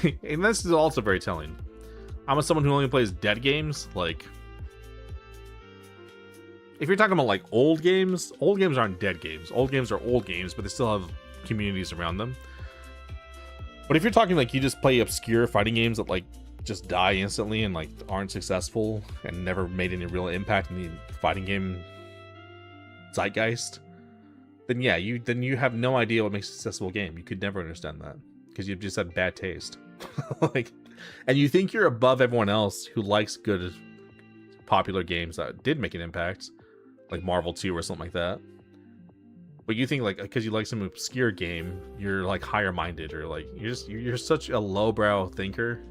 and this is also very telling, I'm someone who only plays dead games. Like, if you're talking about like old games aren't dead games. Old games are old games, but they still have communities around them. But if you're talking like you just play obscure fighting games that like just die instantly and like aren't successful and never made any real impact in the fighting game zeitgeist, then yeah, you have no idea what makes a successful game. You could never understand that because you've just had bad taste. Like, and you think you're above everyone else who likes good popular games that did make an impact, like Marvel 2 or something like that. But you think like because you like some obscure game, you're like higher minded, or like you're such a lowbrow thinker.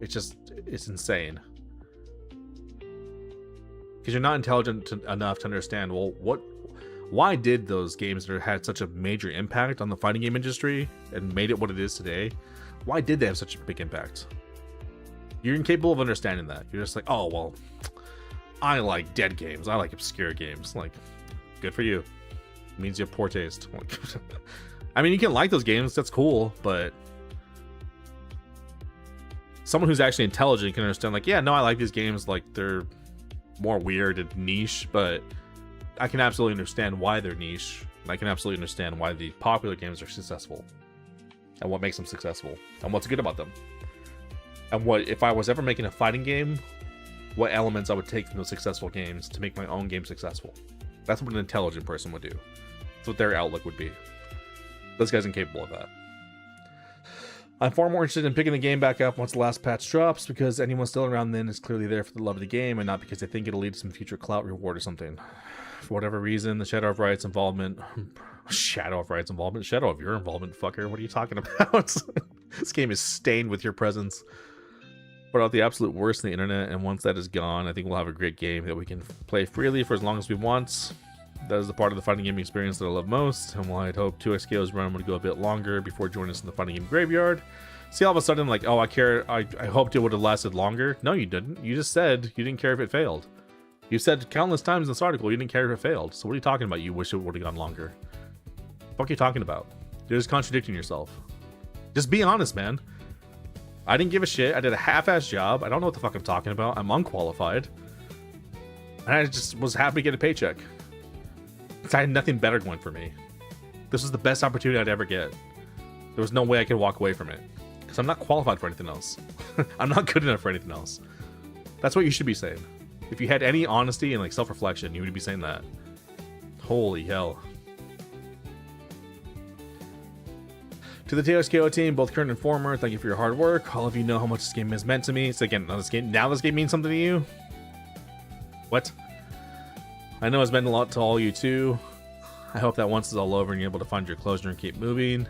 It's insane. Because you're not intelligent enough to understand, well, why did those games that had such a major impact on the fighting game industry and made it what it is today, why did they have such a big impact? You're incapable of understanding that. You're just like, oh, well, I like dead games. I like obscure games. Like, good for you. It means you have poor taste. I mean, you can like those games. That's cool. But someone who's actually intelligent can understand, like, yeah, no, I like these games. Like, they're more weird and niche, but I can absolutely understand why they're niche. And I can absolutely understand why the popular games are successful and what makes them successful and what's good about them. And what, if I was ever making a fighting game, what elements I would take from those successful games to make my own game successful. That's what an intelligent person would do. That's what their outlook would be. This guy's incapable of that. I'm far more interested in picking the game back up once the last patch drops, because anyone still around then is clearly there for the love of the game and not because they think it'll lead to some future clout reward or something. For whatever reason, the Shadow of Riot's involvement... Shadow of Riot's involvement? Shadow of your involvement, fucker. What are you talking about? This game is stained with your presence. Put out the absolute worst in the internet, and once that is gone, I think we'll have a great game that we can play freely for as long as we want. That is the part of the fighting game experience that I love most, and why I'd hope 2XKO's run would go a bit longer before joining us in the fighting game graveyard. See, all of a sudden, like, oh, I hoped it would have lasted longer. No, you didn't. You just said you didn't care if it failed. You said countless times in this article you didn't care if it failed. So what are you talking about? You wish it would have gone longer. What are you talking about? You're just contradicting yourself. Just be honest, man. I didn't give a shit. I did a half-ass job. I don't know what the fuck I'm talking about. I'm unqualified. And I just was happy to get a paycheck. I had nothing better going for me. This was the best opportunity I'd ever get. There was no way I could walk away from it. Because I'm not qualified for anything else. I'm not good enough for anything else. That's what you should be saying. If you had any honesty and like self-reflection, you would be saying that. Holy hell. To the 2XKO team, both current and former, thank you for your hard work. All of you know how much this game has meant to me. So again, now this game means something to you? What? I know it's meant a lot to all you too. I hope that once it's all over and you're able to find your closure and keep moving,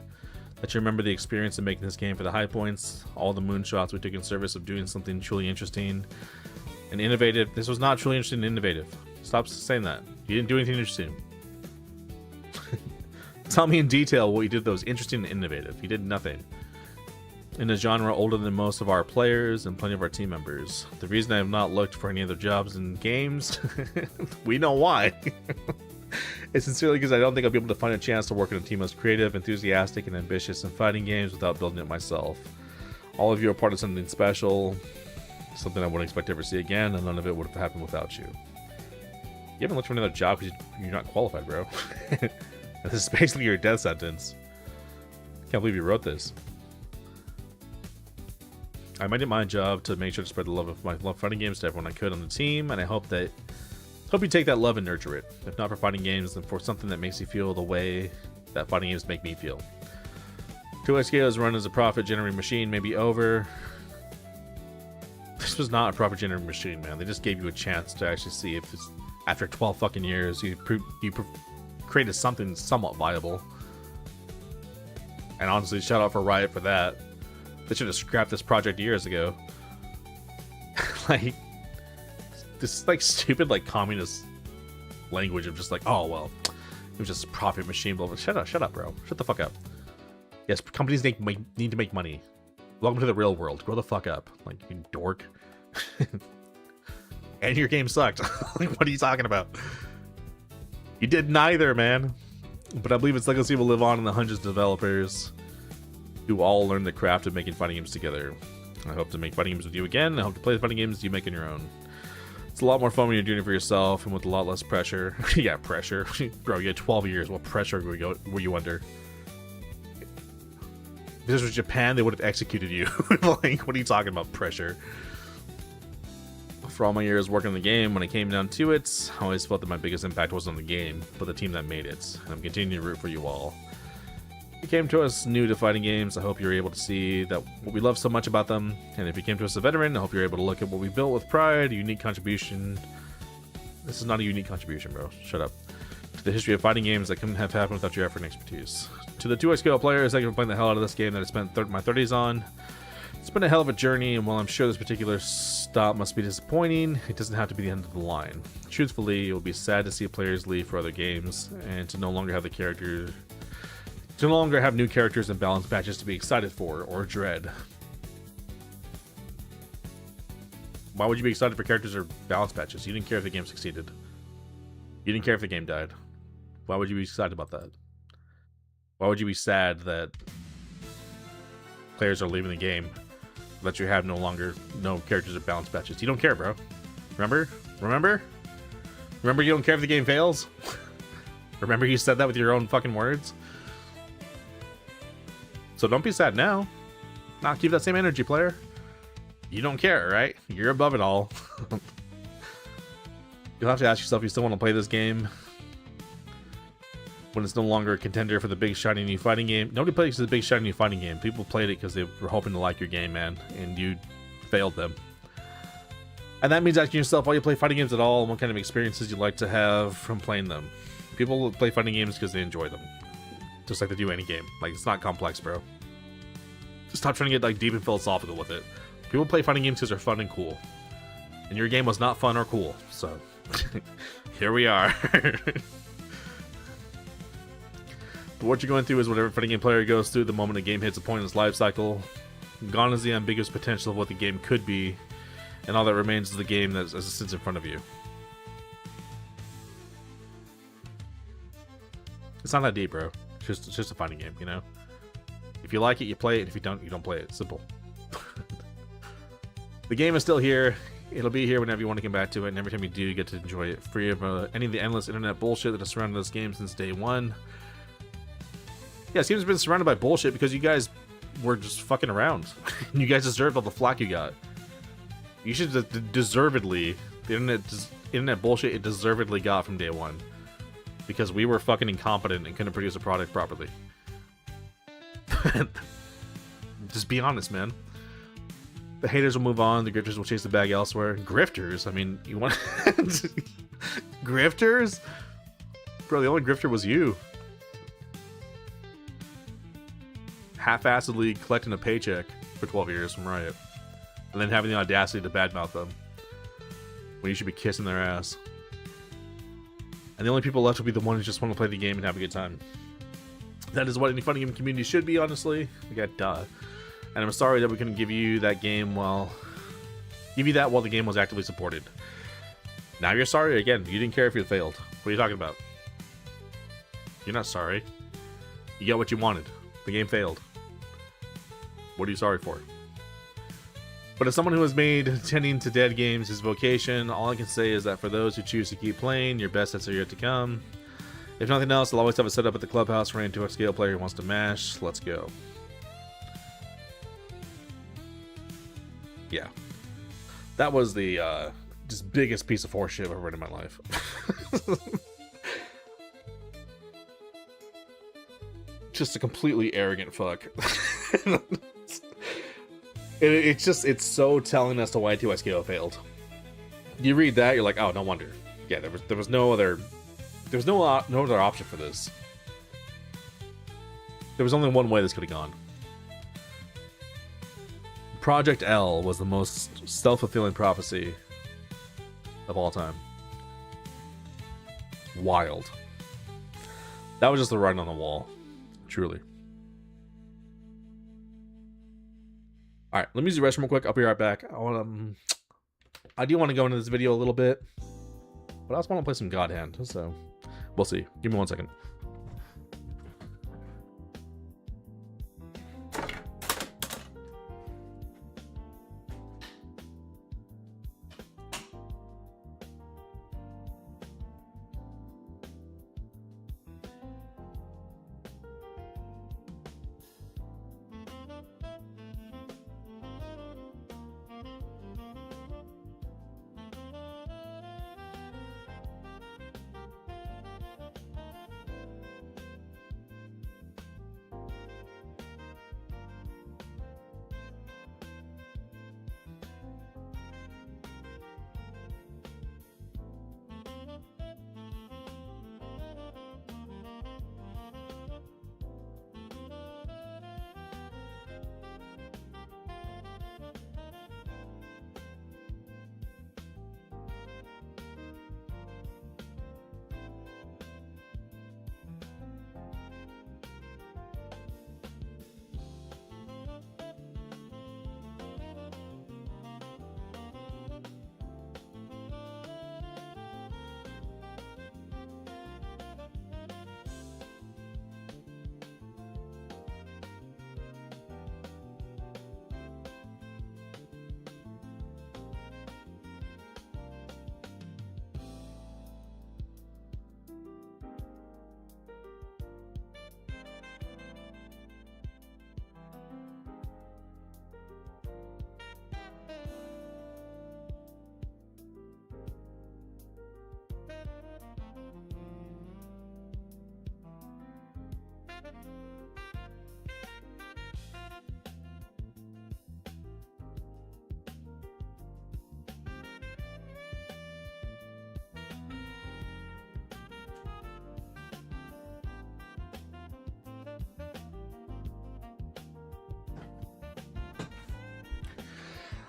that you remember the experience of making this game for the high points, all the moonshots we took in service of doing something truly interesting and innovative. This was not truly interesting and innovative. Stop saying that. You didn't do anything interesting. Tell me in detail what you did that was interesting and innovative. You did nothing. In a genre older than most of our players and plenty of our team members. The reason I have not looked for any other jobs in games, we know why. It's sincerely because I don't think I'll be able to find a chance to work in a team as creative, enthusiastic, and ambitious in fighting games without building it myself. All of you are part of something special, something I wouldn't expect to ever see again, and none of it would have happened without you. You haven't looked for another job because you're not qualified, bro. This is basically your death sentence. Can't believe you wrote this. I made it my job to make sure to spread the love of my love fighting games to everyone I could on the team, and I hope you take that love and nurture it. If not for fighting games, then for something that makes you feel the way that fighting games make me feel. 2XKO's run as a profit-generating machine may be over. This was not a profit-generating machine, man. They just gave you a chance to actually see if it's, after 12 fucking years, you created something somewhat viable. And honestly, shout out for Riot for that. They should have scrapped this project years ago. Like, this like stupid like communist language of just like, oh well, it was just a profit machine. Blah, blah. Shut up, bro. Shut the fuck up. Yes, companies need to make money. Welcome to the real world. Grow the fuck up, like you dork. And your game sucked. Like, what are you talking about? You did neither, man. But I believe its legacy will live on in the hundreds of developers who all learn the craft of making fighting games together. I hope to make fighting games with you again. I hope to play the fighting games you make on your own. It's a lot more fun when you're doing it for yourself and with a lot less pressure. Yeah, pressure. Bro, you had 12 years. What pressure were you under? If this was Japan, they would have executed you. Like, what are you talking about, pressure? For all my years working on the game, when it came down to it, I always felt that my biggest impact wasn't on the game, but the team that made it. And I'm continuing to root for you all. You came to us new to fighting games. I hope you're able to see that what we love so much about them. And if you came to us a veteran, I hope you're able to look at what we built with pride, a unique contribution. This is not a unique contribution, bro. Shut up. To the history of fighting games that couldn't have happened without your effort and expertise. To the 2XKO players that can play the hell out of this game that I spent my 30s on. It's been a hell of a journey, and while I'm sure this particular stop must be disappointing, it doesn't have to be the end of the line. Truthfully, it will be sad to see players leave for other games, and to no longer have new characters and balanced matches to be excited for or dread. Why would you be excited for characters or balanced matches? You didn't care if the game succeeded. You didn't care if the game died. Why would you be excited about that? Why would you be sad that players are leaving the game, that you have no characters or balanced matches? You don't care, bro. Remember? You don't care if the game fails? Remember you said that with your own fucking words? So don't be sad now. Nah, keep that same energy, player. You don't care, right? You're above it all. You'll have to ask yourself if you still want to play this game when it's no longer a contender for the big shiny new fighting game. Nobody plays the big shiny new fighting game. People played it because they were hoping to like your game, man, and you failed them. And that means asking yourself why you play fighting games at all and what kind of experiences you'd like to have from playing them. People play fighting games because they enjoy them, just like they do any game. Like, it's not complex, bro. Just stop trying to get like deep and philosophical with it. People play fighting games because they're fun and cool, and your game was not fun or cool, so here we are. But what you're going through is what every fighting game player goes through the moment a game hits a point in its life cycle. Gone is the ambiguous potential of what the game could be, and all that remains is the game that as it sits in front of you. It's not that deep, bro. It's just a fighting game, you know? If you like it, you play it. If you don't play it. Simple. The game is still here. It'll be here whenever you want to come back to it, and every time you do, you get to enjoy it free of any of the endless internet bullshit that has surrounded this game since day one. Yeah, it seems to have been surrounded by bullshit because you guys were just fucking around. You guys deserved all the flack you got. You should deservedly, the internet bullshit it deservedly got from day one. Because we were fucking incompetent and couldn't produce a product properly. Just be honest, man. The haters will move on, the grifters will chase the bag elsewhere. Grifters? I mean, you want... Grifters? Bro, the only grifter was you. Half-assedly collecting a paycheck for 12 years from Riot. And then having the audacity to badmouth them. When you should be kissing their ass. And the only people left will be the ones who just want to play the game and have a good time. That is what any fighting game community should be, honestly. We got duh. And I'm sorry that we couldn't give you that while the game was actively supported. Now you're sorry again. You didn't care if you failed. What are you talking about? You're not sorry. You got what you wanted. The game failed. What are you sorry for? But as someone who has made tending to dead games his vocation, all I can say is that for those who choose to keep playing, your best hits are yet to come. If nothing else, I'll always have it set up at the clubhouse for any 2XKO player who wants to mash. Let's go. Yeah. That was the just biggest piece of horseshit I've ever read in my life. just a completely arrogant fuck. It's so telling as to why 2XKO failed. You read that, you're like, oh, no wonder. Yeah, there was no other option for this. There was only one way this could have gone. Project L was the most self-fulfilling prophecy of all time. Wild. That was just the writing on the wall. Truly. Alright, let me use the restroom real quick. I'll be right back. I do want to go into this video a little bit, but I also want to play some God Hand, so we'll see. Give me 1 second.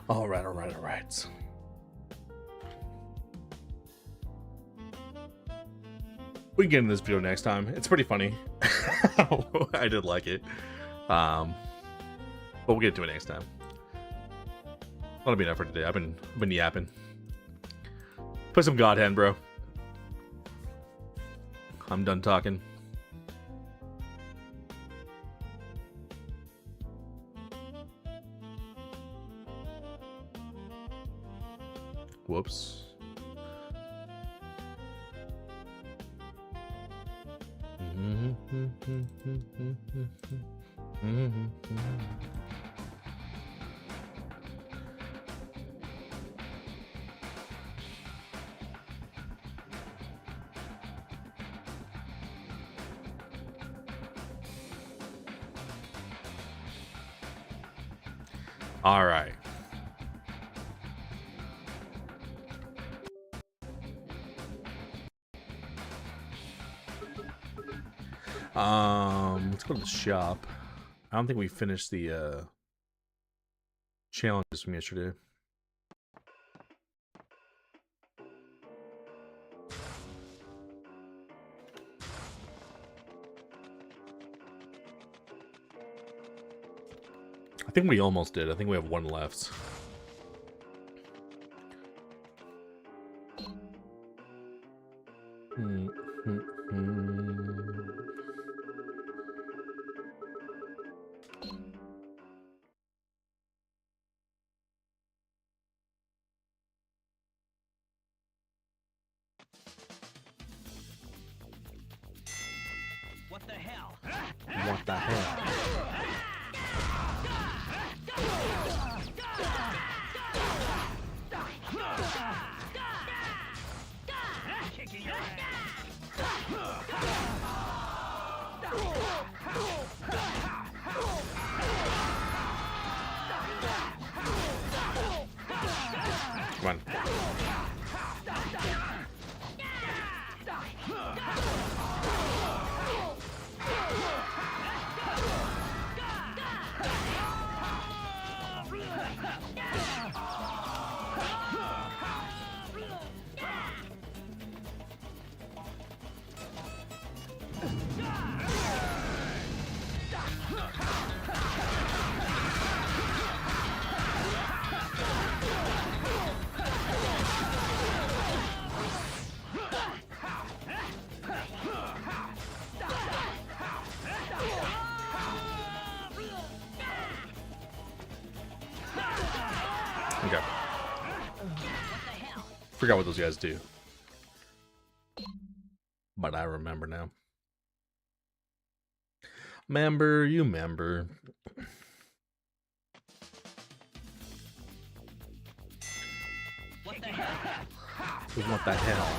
All right. We can get into this video next time. It's pretty funny. I did like it. But we'll get to it next time. That'll be enough for today. I've been yapping. Put some God Hand, bro. I'm done talking. Whoops. All right. Let's go to the shop. I don't think we finished the challenges from yesterday. I think we almost did. I think we have one left. What the hell? What the hell? Kicking your ass. Come on. Okay. Forgot what those guys do. But I remember now. Member, you member. What the hell? What the hell?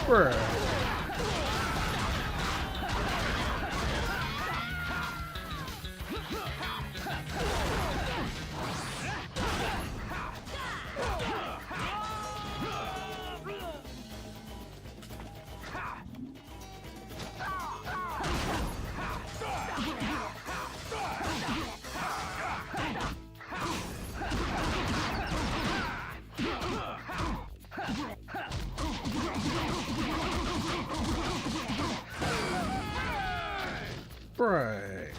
Bruh. Right.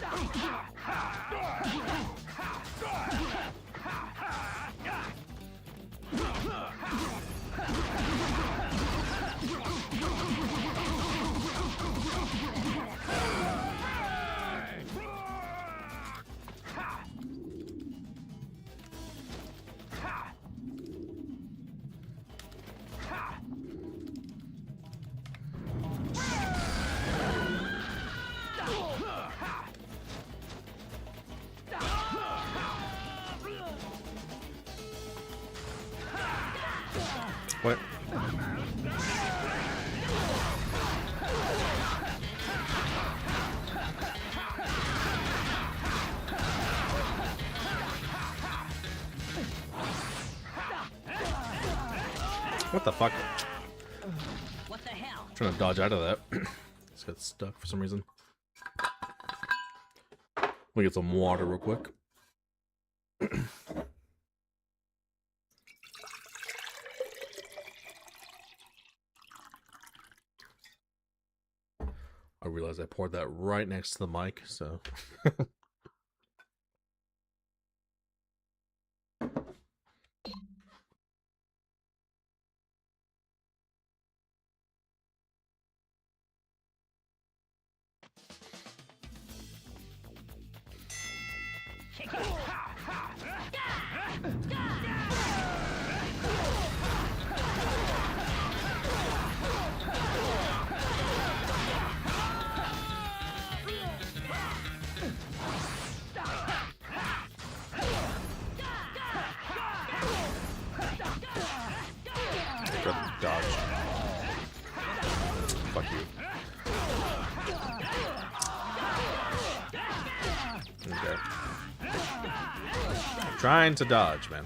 What? What the fuck? What the hell? Trying to dodge out of that. Just got stuck for some reason. Let me get some water real quick. I realized I poured that right next to the mic, so. Dodge. Fuck you. Okay. I'm trying to dodge, man.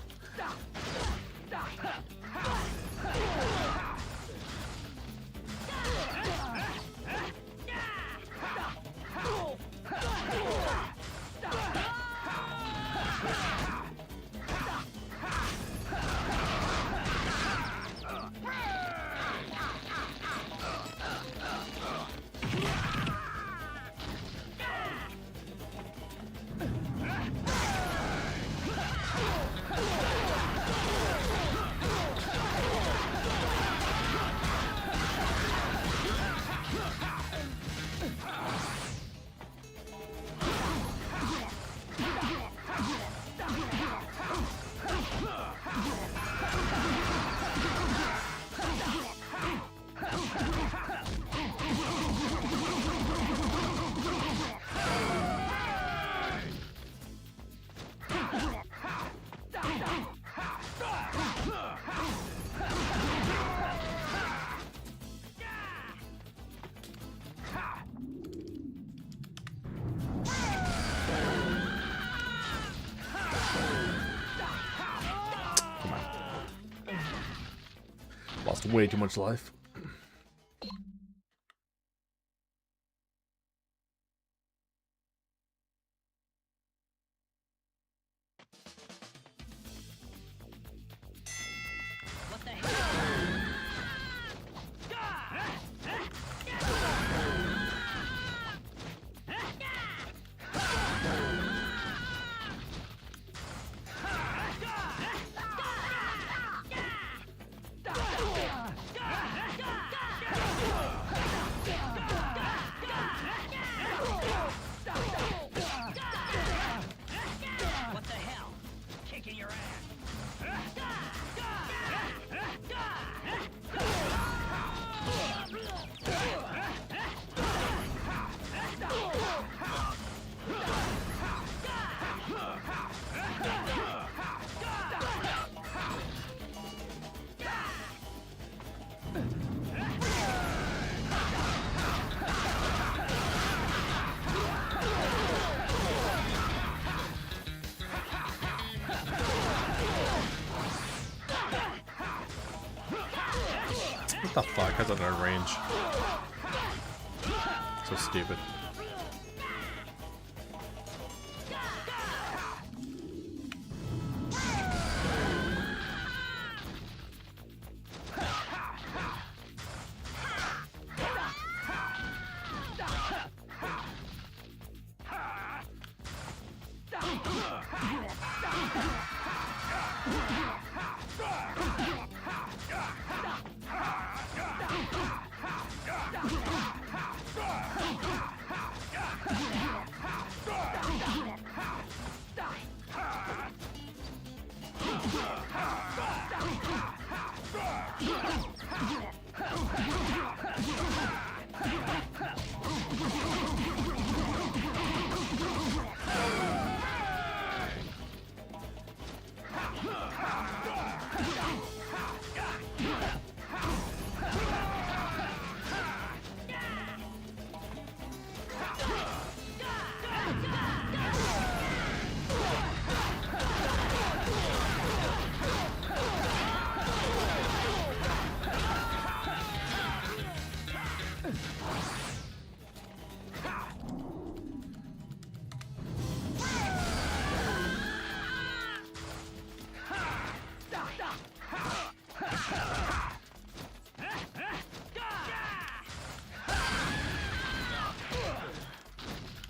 way too much life. What the hell? What the hell? Kicking your ass. What the fuck? How's that out of range? So stupid.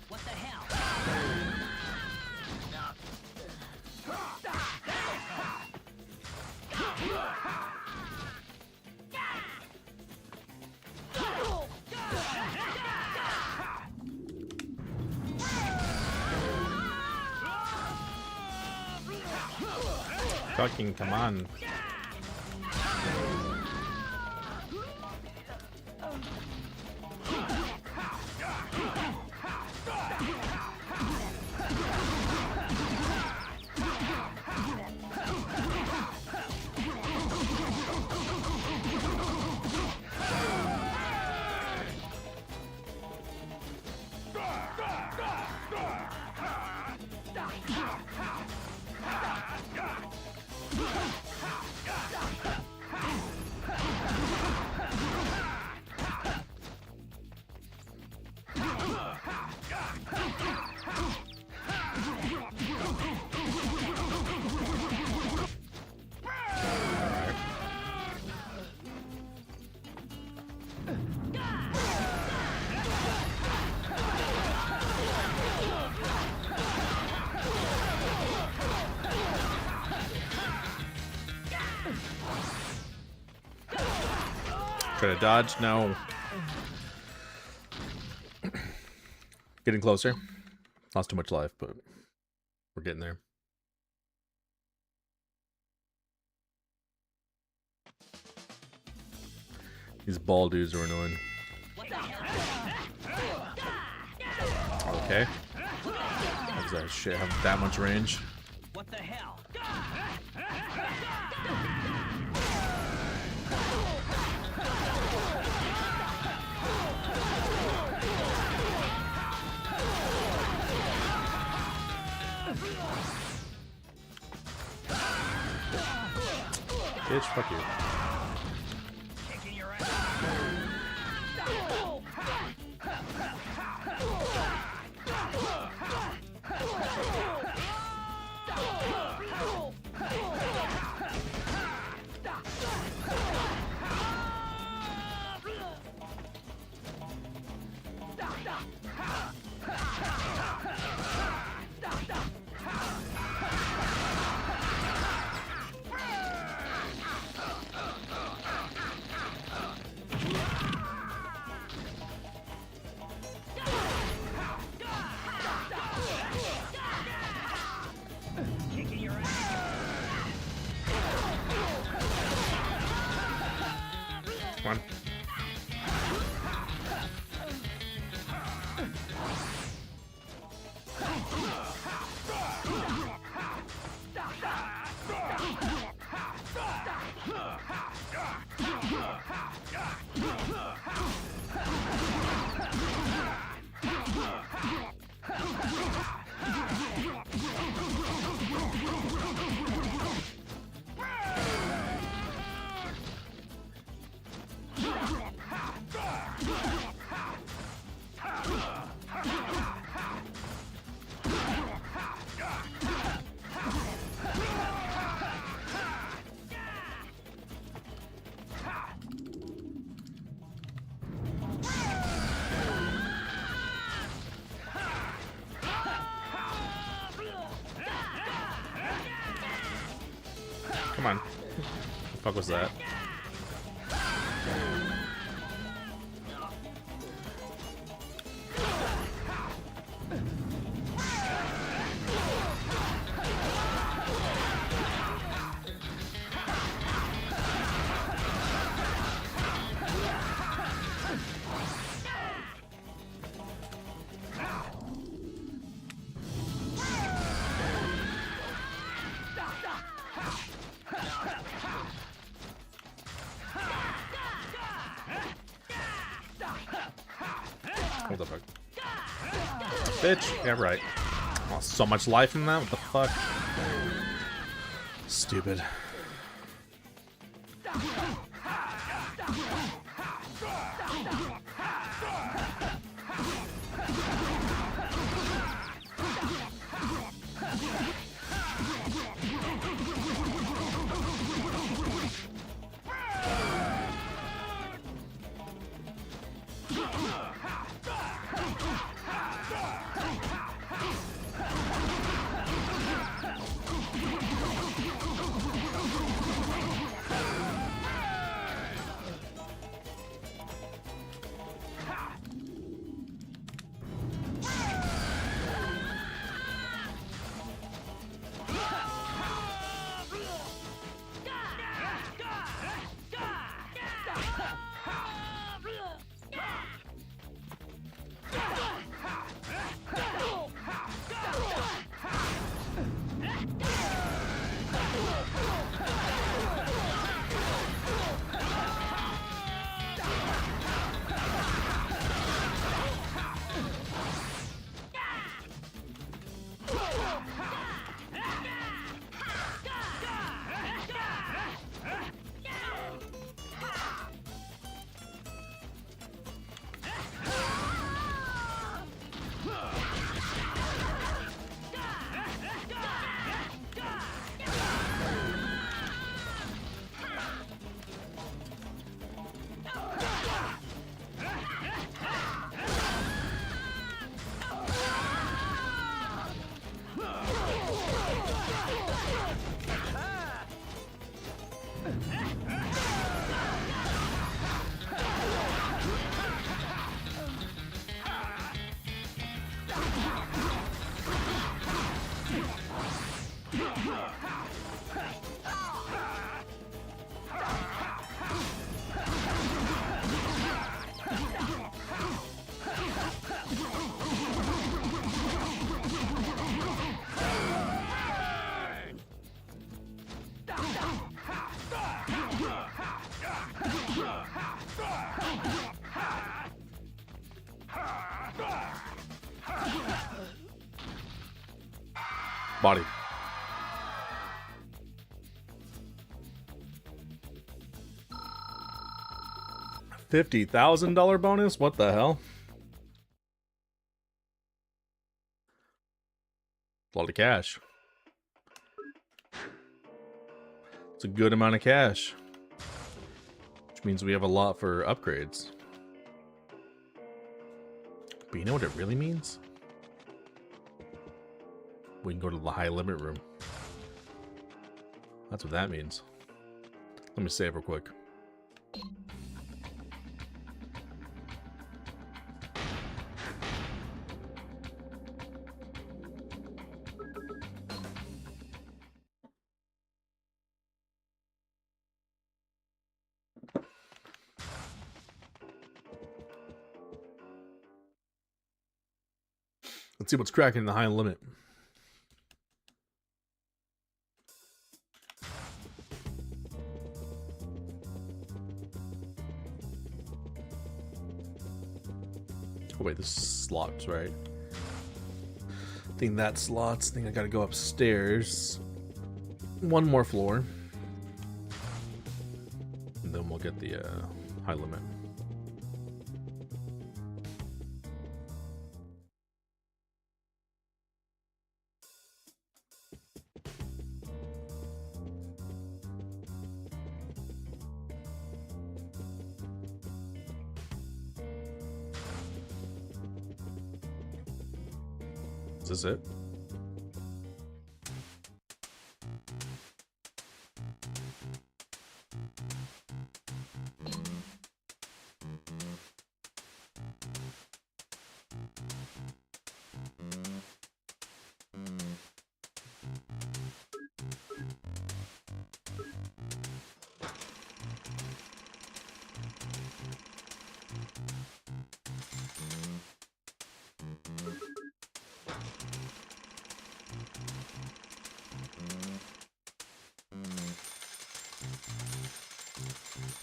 What the hell? Fucking come on. Try to dodge. No. Getting closer. Lost too much life, but we're getting there. These ball dudes are annoying. What the hell? Okay. How does that shit have that much range? What the hell? Bitch, fuck you. on. Come on. What the fuck was that? What the fuck? Bitch! Yeah, right. Oh, so much life in that? What the fuck? Stupid. Body. $50,000 bonus? What the hell? A lot of cash. It's a good amount of cash. Which means we have a lot for upgrades. But you know what it really means? We can go to the high limit room. That's what that means. Let me save real quick. Let's see what's cracking in the high limit. Oh wait, this slots, right? I think that slots. I think I gotta go upstairs. One more floor. And then we'll get the high limit. Is this it?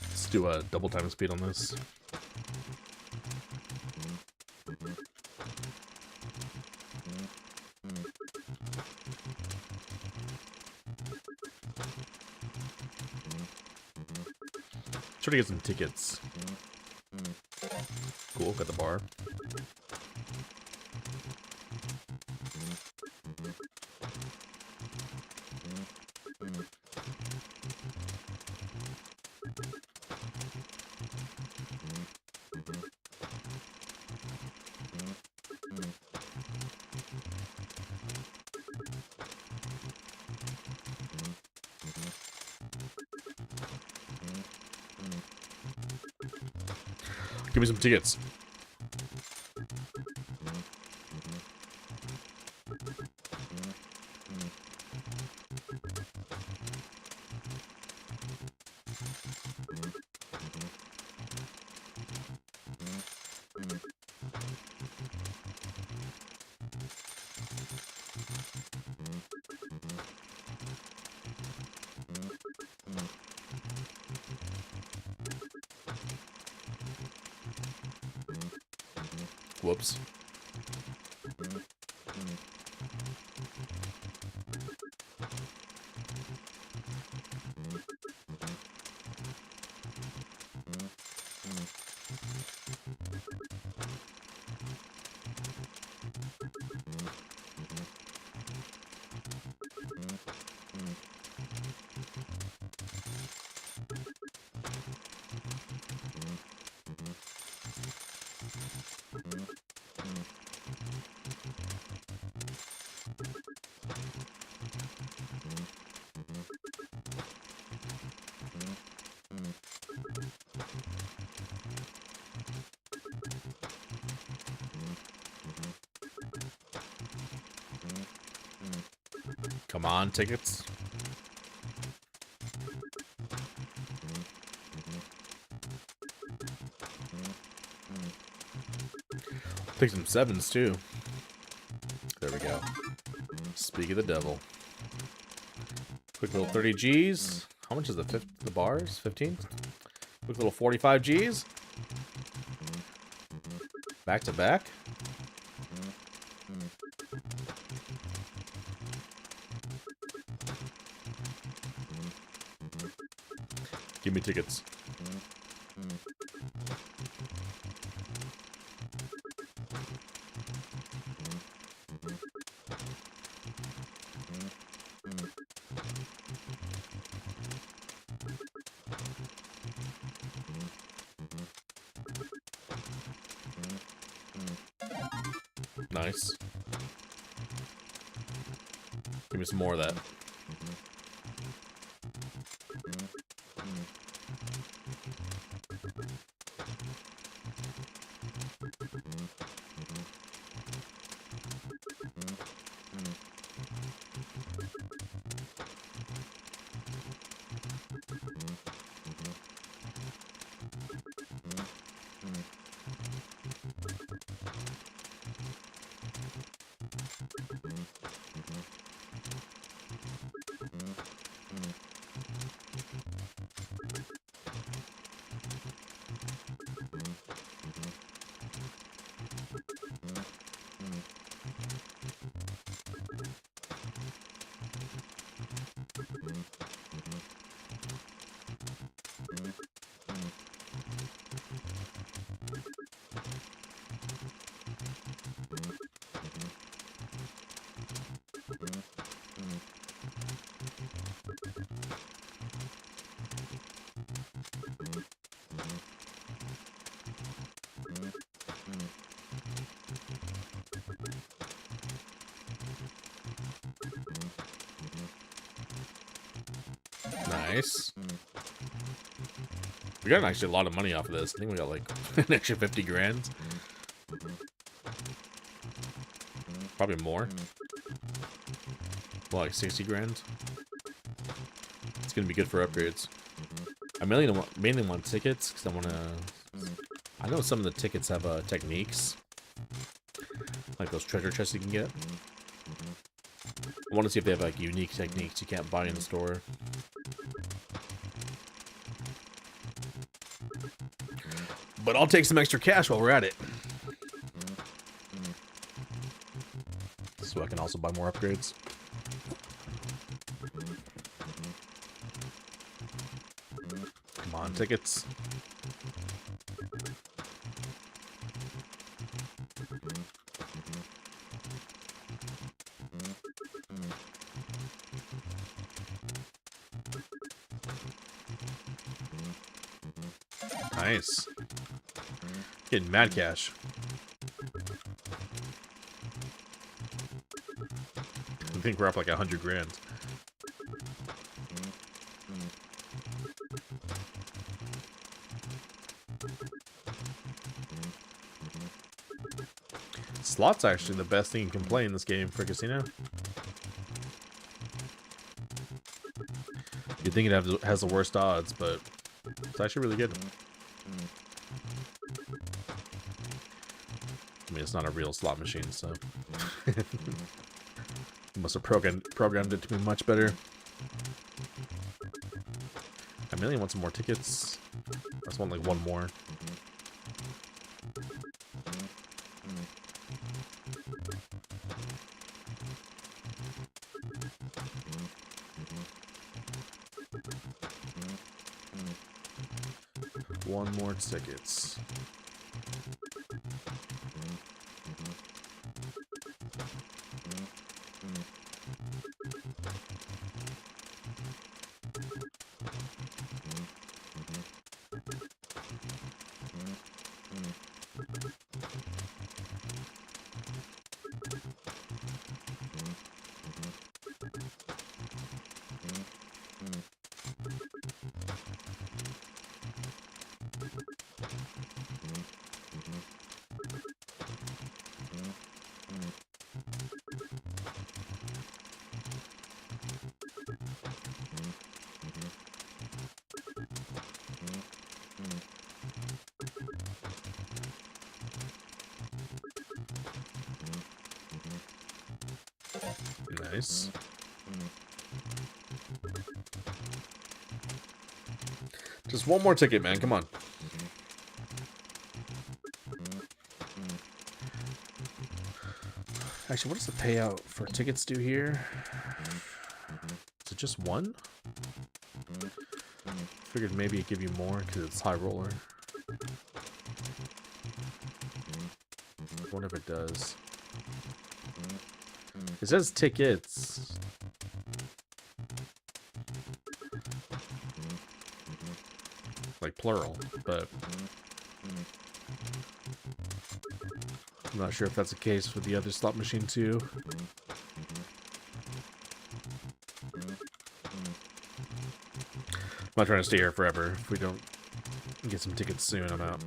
Let's do a double time speed on this. Try to get some tickets. Cool, got the bar. Give me some tickets. Whoops. Come on, tickets. Take some sevens too. There we go. Speak of the devil. Quick little 30 G's. How much is the bars? 15? Quick little 45 G's. Back to back. Give me tickets. Nice. Give me some more of that. Nice. We got actually a lot of money off of this. I think we got like an extra 50 grand. Probably more. Well, like 60 grand. It's gonna be good for upgrades. I mainly want tickets because I want to. I know some of the tickets have techniques, like those treasure chests you can get. I want to see if they have like unique techniques you can't buy in the store. But I'll take some extra cash while we're at it. So I can also buy more upgrades. Come on, tickets. Nice. Getting mad cash. I think we're up like 100 grand. Slots actually the best thing you can play in this game for casino. You'd think it has the worst odds, but it's actually really good. I mean, it's not a real slot machine, so you must have programmed it to be much better. I really want some more tickets. I just want like one more. One more tickets. Nice. Just one more ticket, man. Come on. Actually, what does the payout for tickets do here? Is it just one? Figured maybe it'd give you more because it's high roller. I wonder if it does. It says tickets. Like plural, but I'm not sure if that's the case with the other slot machine too. I'm not trying to stay here forever. If we don't get some tickets soon, I'm out.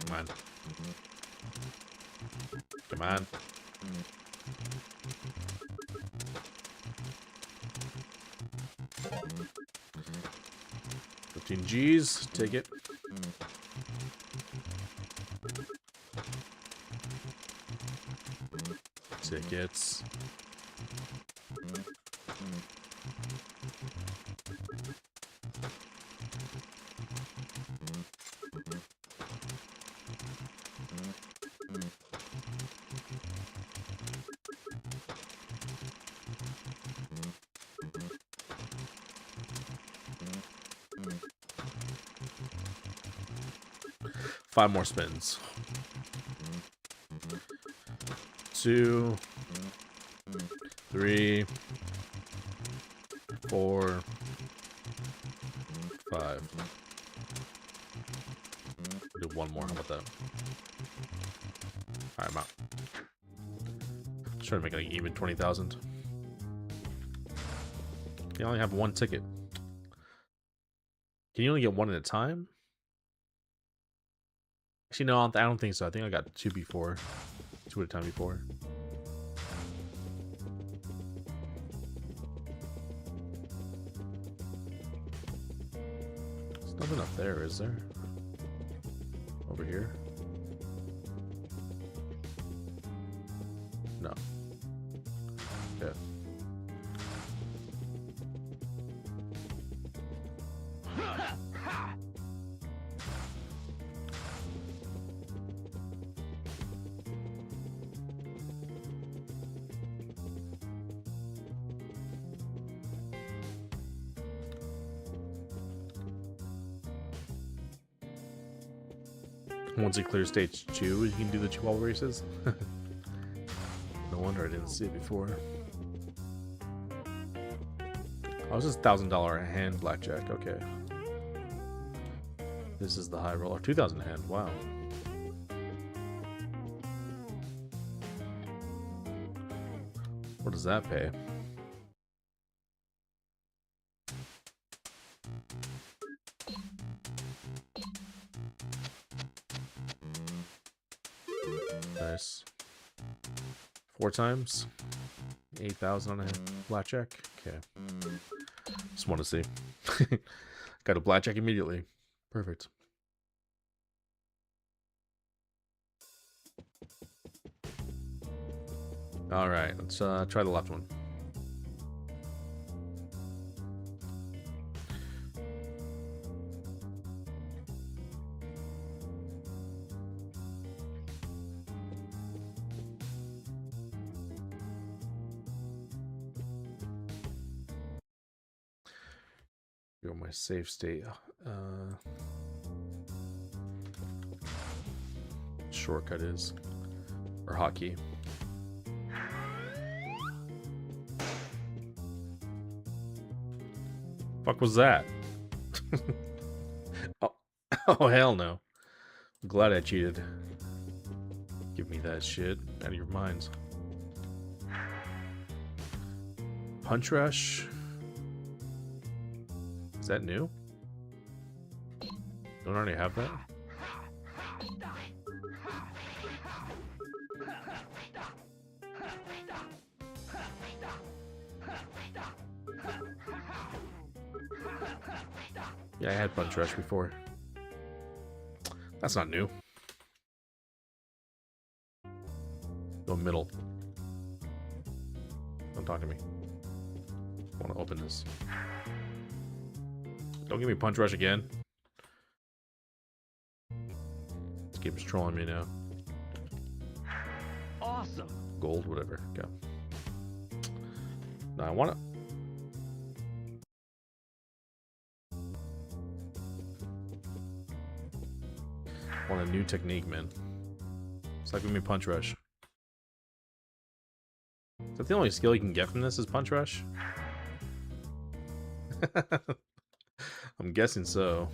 Come on. Come on. $15 Gs, take it. Tickets. Five more spins. 2, 3, 4, 5. Do one more. How about that? Alright, I'm out. Just trying to make it like even 20,000. You only have one ticket. Can you only get one at a time? Actually, no, I don't think so. I think I got 2 before. 2 at a time before. There's nothing up there, is there? Over here? No. Yeah. Once you clear stage 2, you can do the 2 wall races. No wonder I didn't see it before. Oh, this is $1,000 hand blackjack. Okay. This is the high roller. 2,000 hand. Wow. What does that pay? Nice. 4 times. 8,000 on a blackjack. Okay. Just want to see. Got a blackjack immediately. Perfect. All right, let's try the left one. Go my save state. Shortcut is, or hotkey. Fuck was that? Oh hell no! I'm glad I cheated. Give me that shit out of your minds. Punch Rush. Is that new? Don't already have that? Yeah, I had Punch Rush before. That's not new. Go middle. Don't talk to me. I want to open this. Don't give me Punch Rush again. This game's trolling me now. Awesome. Gold, whatever. Go. No, I want to. Want a new technique, man. It's like give me Punch Rush. Is that the only skill you can get from this is Punch Rush? I'm guessing so.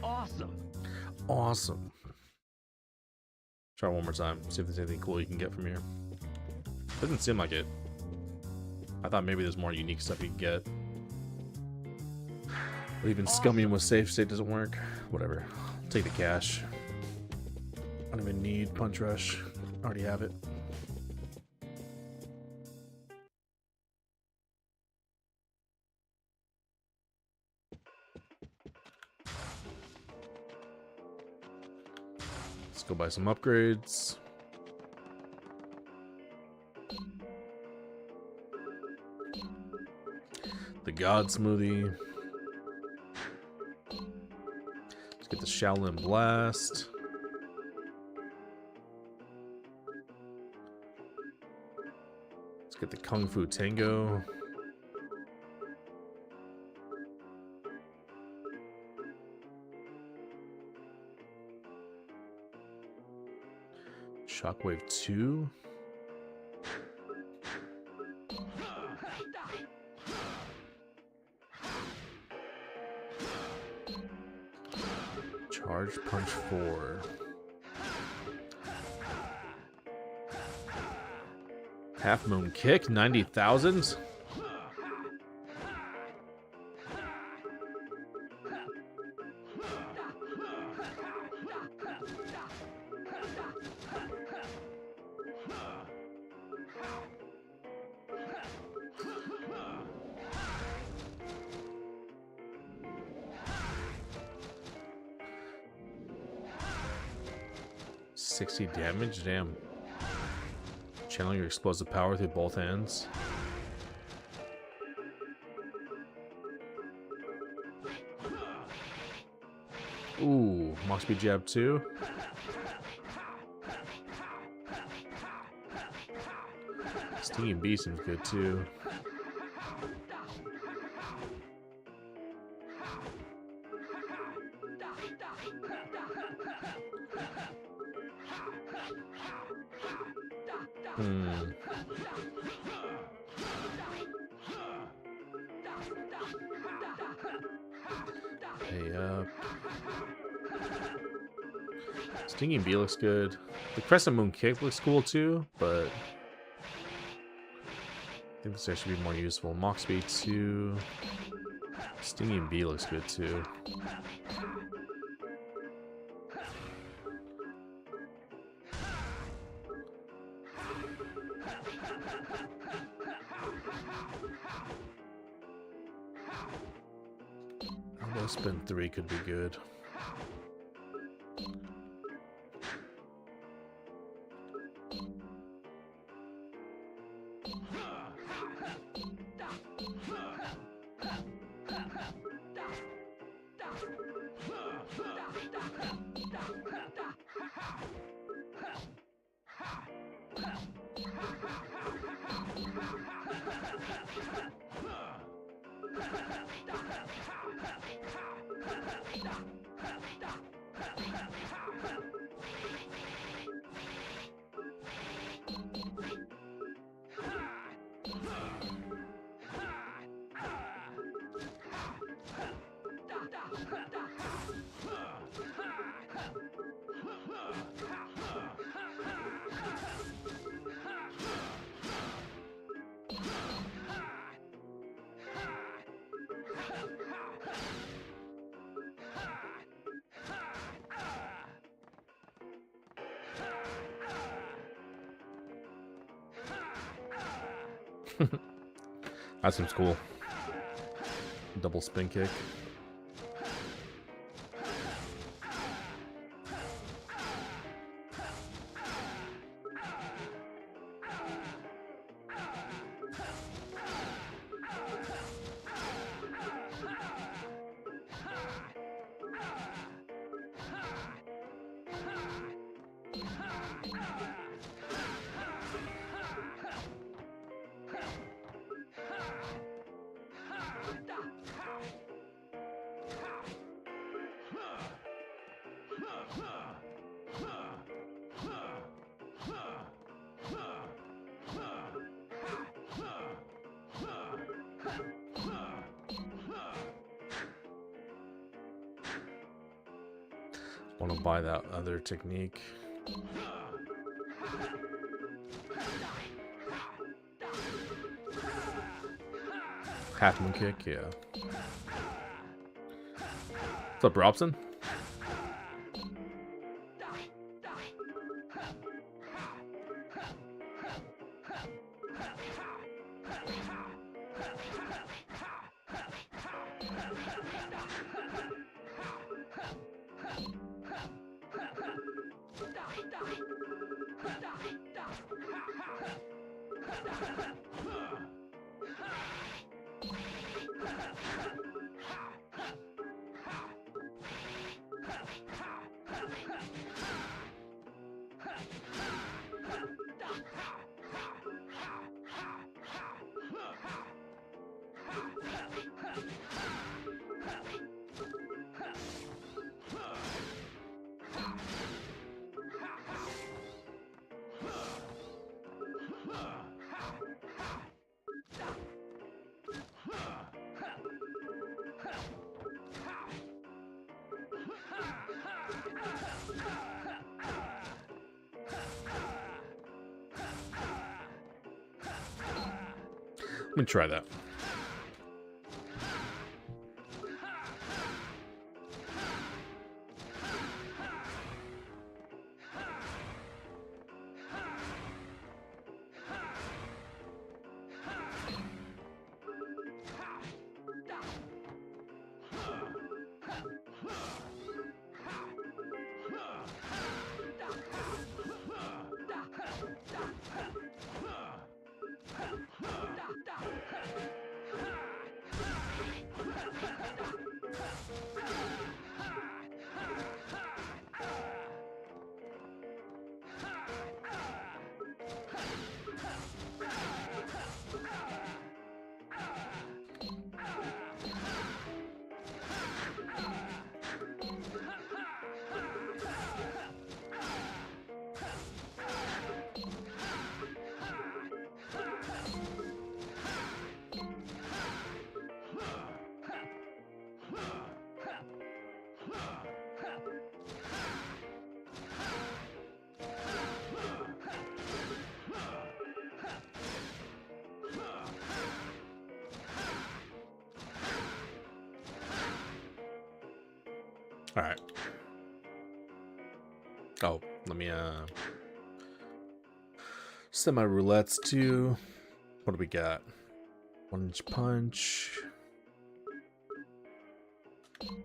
Awesome. Awesome. Try one more time. See if there's anything cool you can get from here. Doesn't seem like it. I thought maybe there's more unique stuff you can get. But even scumming with safe state doesn't work. Whatever. I'll take the cash. I don't even need Punch Rush. I already have it. Let's go buy some upgrades. The God Smoothie. Let's get the Shaolin Blast. Let's get the Kung Fu Tango. Shockwave 2. Charge punch 4. Half moon kick, 90,000. $60 damage, damn. Channel your explosive power through both hands. Ooh, Mach speed jab 2. Stinging Bee seems good too. Pay up. Stinging Bee looks good. The Crescent Moon kick looks cool too, but I think this actually be more useful. Mach speed 2. Stinging Bee looks good too. Although spin 3 could be good. That seems cool. Double spin kick. Want to buy that other technique. Half moon kick, yeah. What's up, Robson? Let me try that. All right. Oh, let me set my roulettes to, what do we got? 1-inch punch.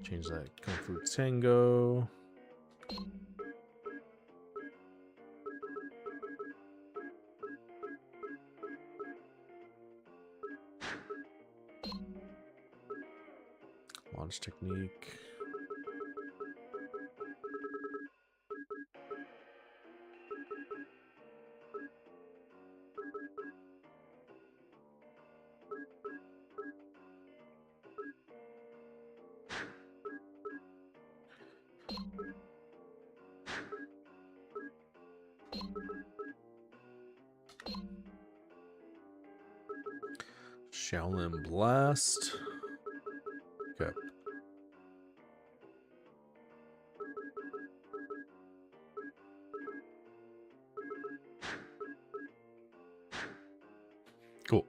Change that Kung Fu Tango. Launch technique. Shaolin Blast. Okay. Cool.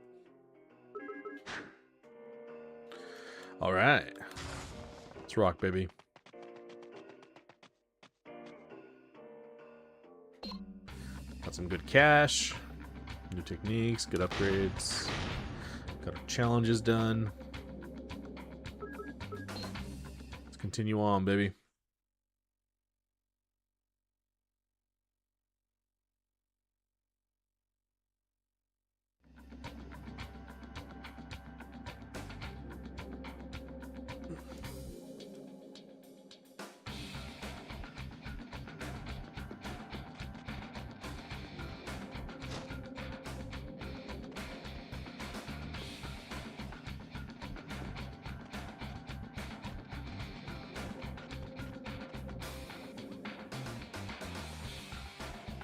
All right. Let's rock, baby. Got some good cash, new techniques, good upgrades. Got our challenges done. Let's continue on, baby.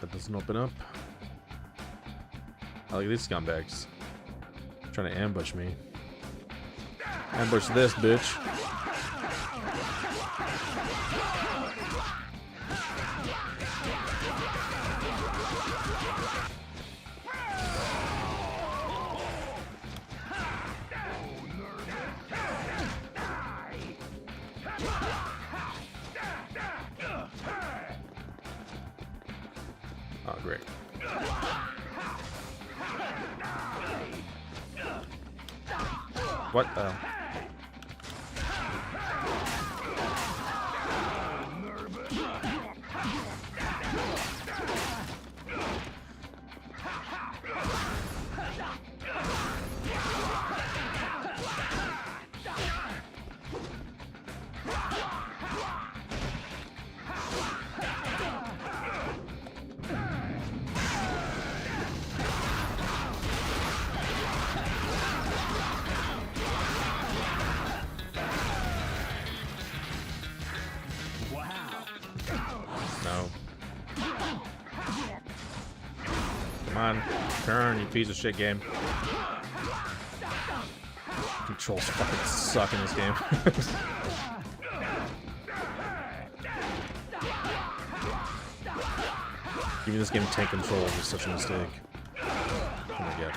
That doesn't open up. I like these scumbags. Trying to ambush me. Ambush this, bitch. Oh, great. What the? No. Come on, turn, you piece of shit game. Controls fucking suck in this game. Giving this game tank control was such a mistake. Oh my god.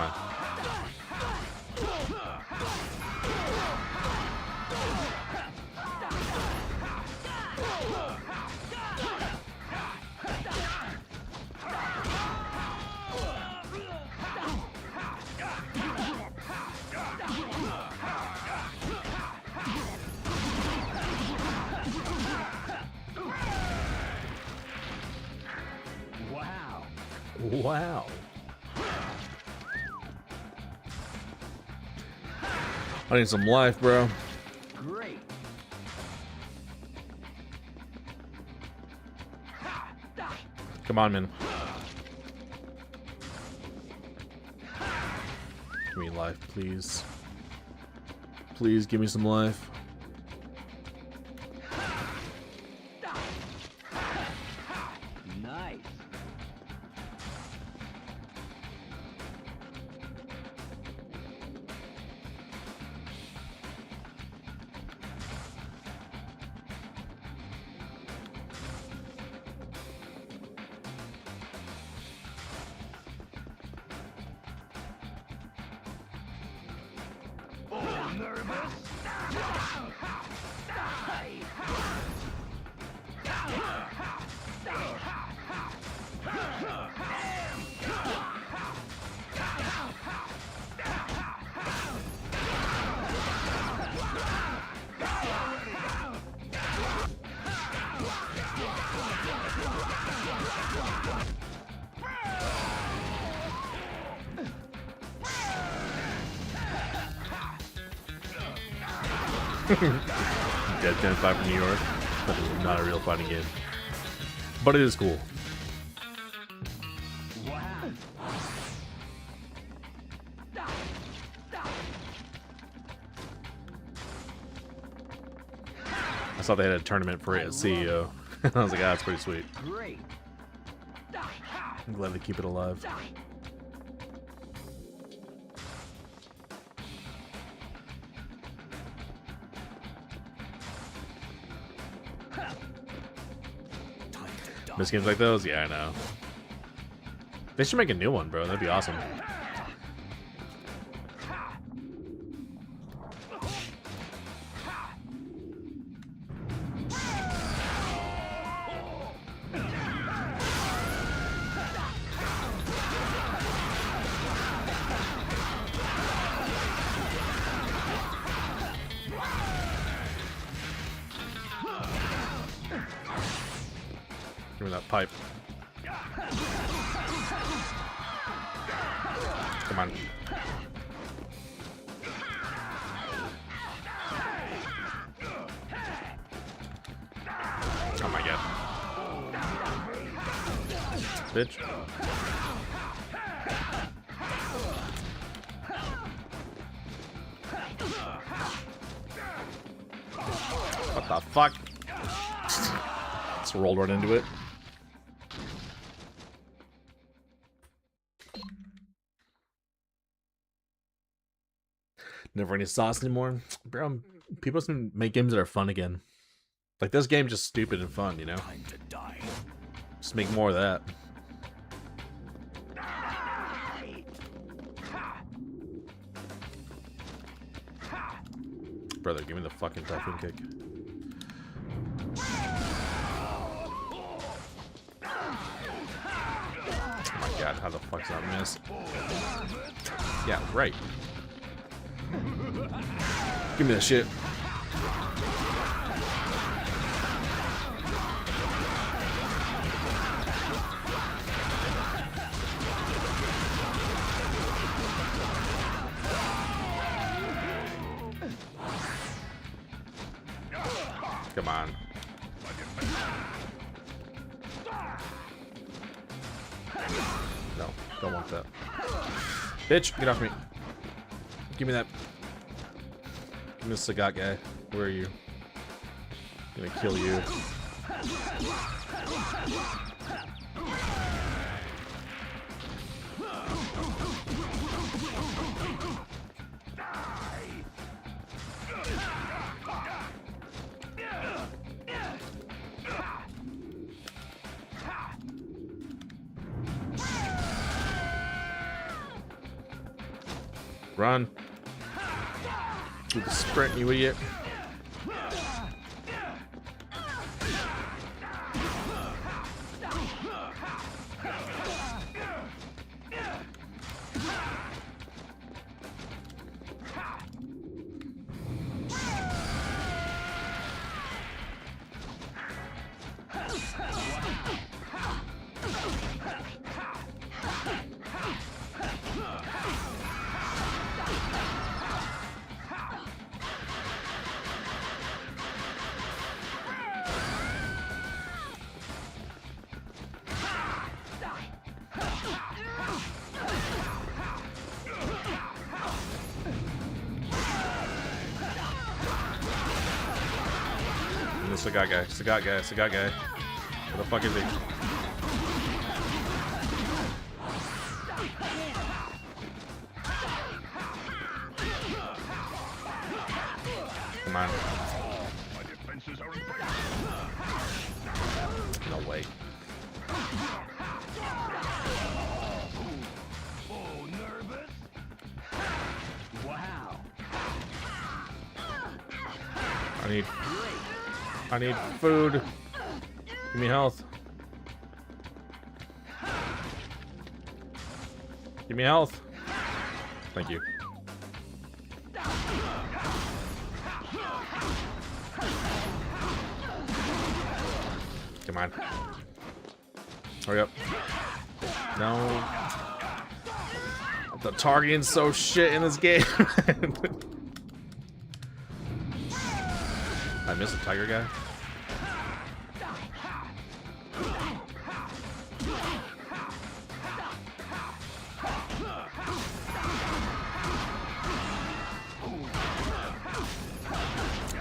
Come on. Wow. Wow. I need some life, bro. Great. Come on, man. Give me life, please. Please give me some life. Nice. Oh, nervous? Dead 10 5 from New York. That is not a real fighting game. But it is cool. Wow. I saw they had a tournament for it at CEO. I was like, ah, that's pretty sweet. Great. I'm glad they keep it alive. Miss games like those? Yeah, I know. They should make a new one, bro. That'd be awesome. Give me that pipe. Come on. Oh my god. Bitch. What the fuck? Just rolled right into it. Never any sauce anymore. Bro, people just make games that are fun again. Like, this game's just stupid and fun, you know? Time to die. Just make more of that. Brother, give me the fucking typhoon kick. Oh my god, how the fuck's that miss? Yeah, right. Give me that shit. Come on. No, don't want that. Bitch, get off me. Give me that. Give me the Sagat guy. Where are you? I'm gonna kill you. Run. Do the sprint, you idiot. Sagat guy, Sagat guy, Sagat guy. Where the fuck is he? Come on. No way. Oh, nervous? Wow. I need food. Give me health. Give me health. Thank you. Come on. Hurry up. No. The targeting's so shit in this game. I missed a tiger guy.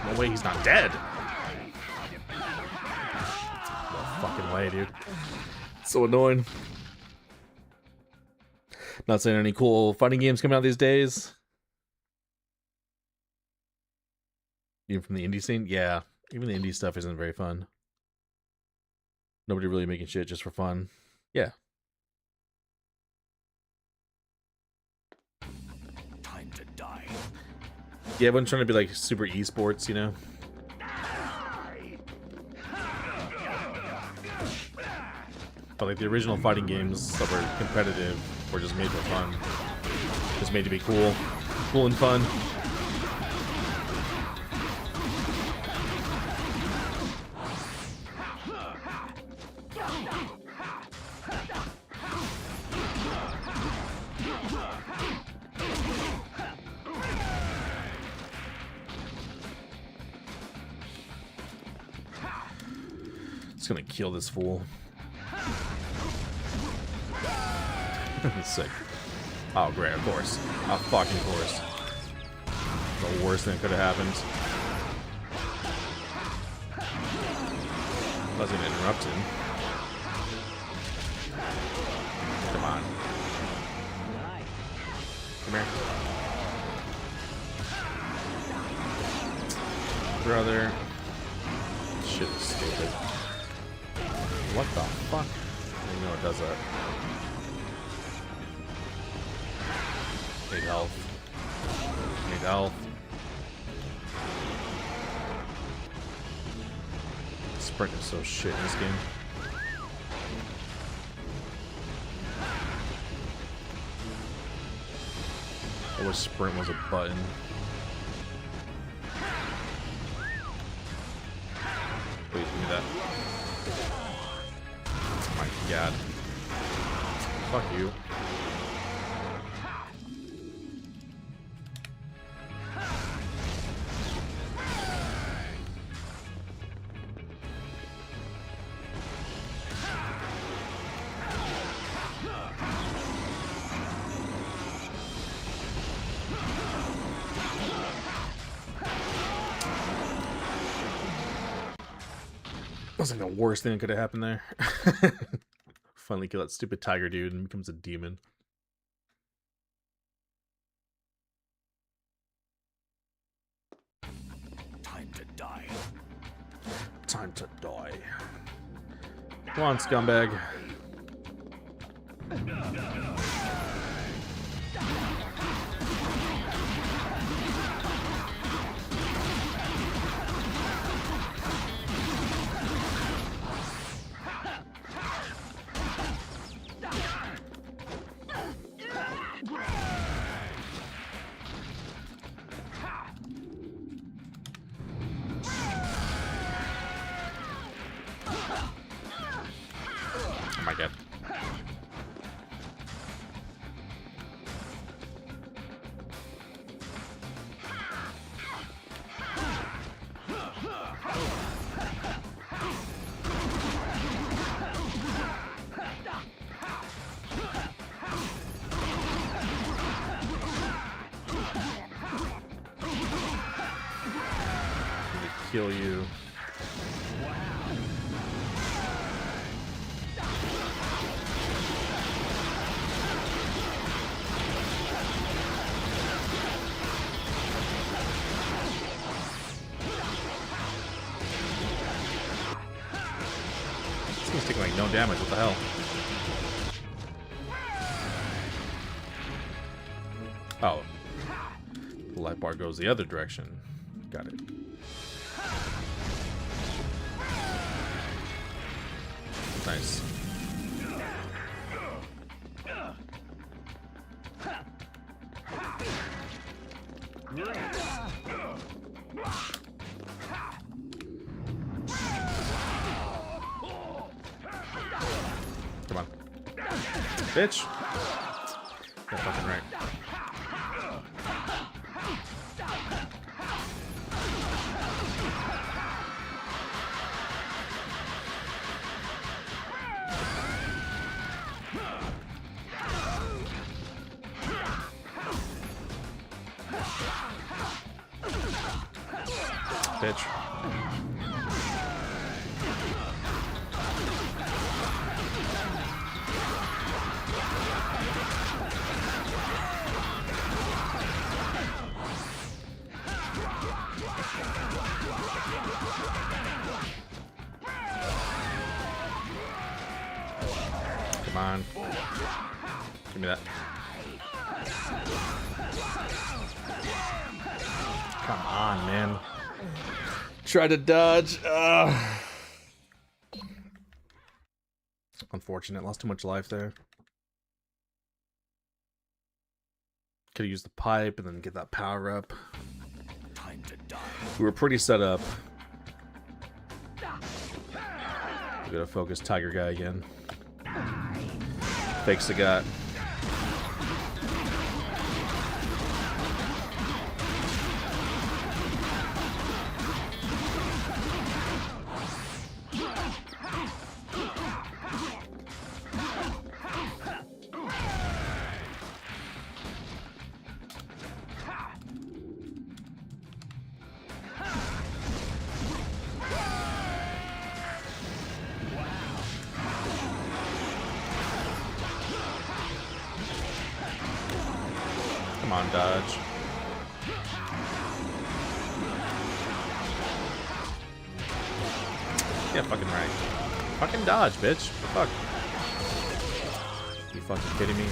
No way he's not dead. No fucking way, dude. So annoying. Not saying any cool fighting games coming out these days. Even from the indie scene? Yeah. Even the indie stuff isn't very fun. Nobody really making shit just for fun. Yeah. Time to die. Yeah, everyone's trying to be like super esports, you know? But like the original fighting games that were competitive were just made for fun. Just made to be cool. Cool and fun. Gonna kill this fool. Sick. Oh great, of course. Of fucking course. The worst thing that could have happened. Wasn't interrupted. Come on. Come here. Brother. Shit is stupid. What the fuck? I didn't know it does that. Need health. Need health. Sprint is so shit in this game. I wish sprint was a button. Please give me that. Oh my god. Fuck you. That was like the worst thing that could have happened there. Finally kill that stupid tiger dude and becomes a demon. Time to die. Time to die. Come on, scumbag. heal you. This thing's taking like no damage. What the hell? Oh. The light bar goes the other direction. Got it. Nice. Come on. Bitch! Yeah, fucking right. Bitch. Come on. Give me that. Come on, man. Try to dodge. Unfortunate. Lost too much life there. Could have used the pipe and then get that power up. Time to die. We were pretty set up. We gotta focus Tiger Guy again. Fakes the gut. Come on, dodge. Yeah, fucking right. Fucking dodge, bitch. What the fuck? You fucking kidding me?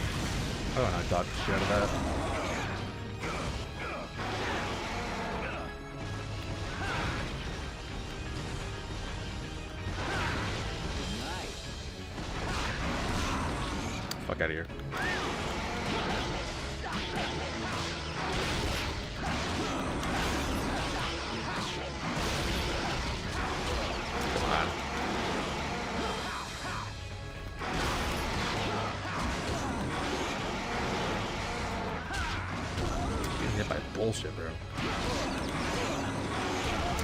I don't know how to dodge the shit out of that. Fuck out of here. Come on. Getting hit by bullshit, bro.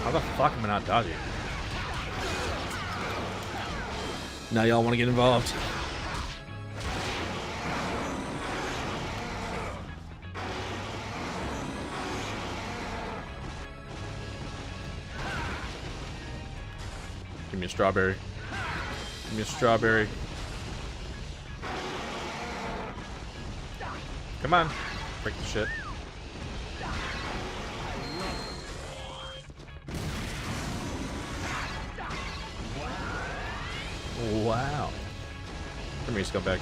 How the fuck am I not dodging? Now y'all want to get involved. Give me a strawberry. Give me a strawberry. Come on. Break the shit. Wow. Come here, scumbag.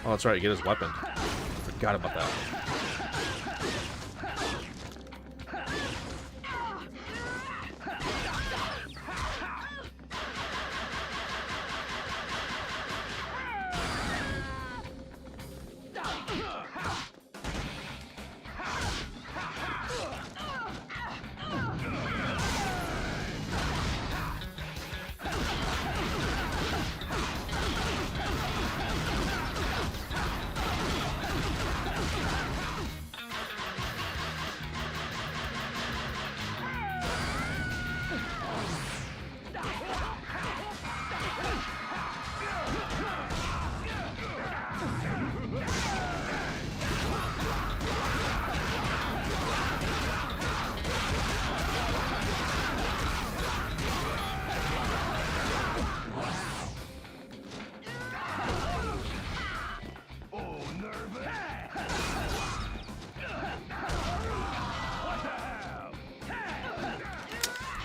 Oh, that's right, get his weapon. Forgot about that.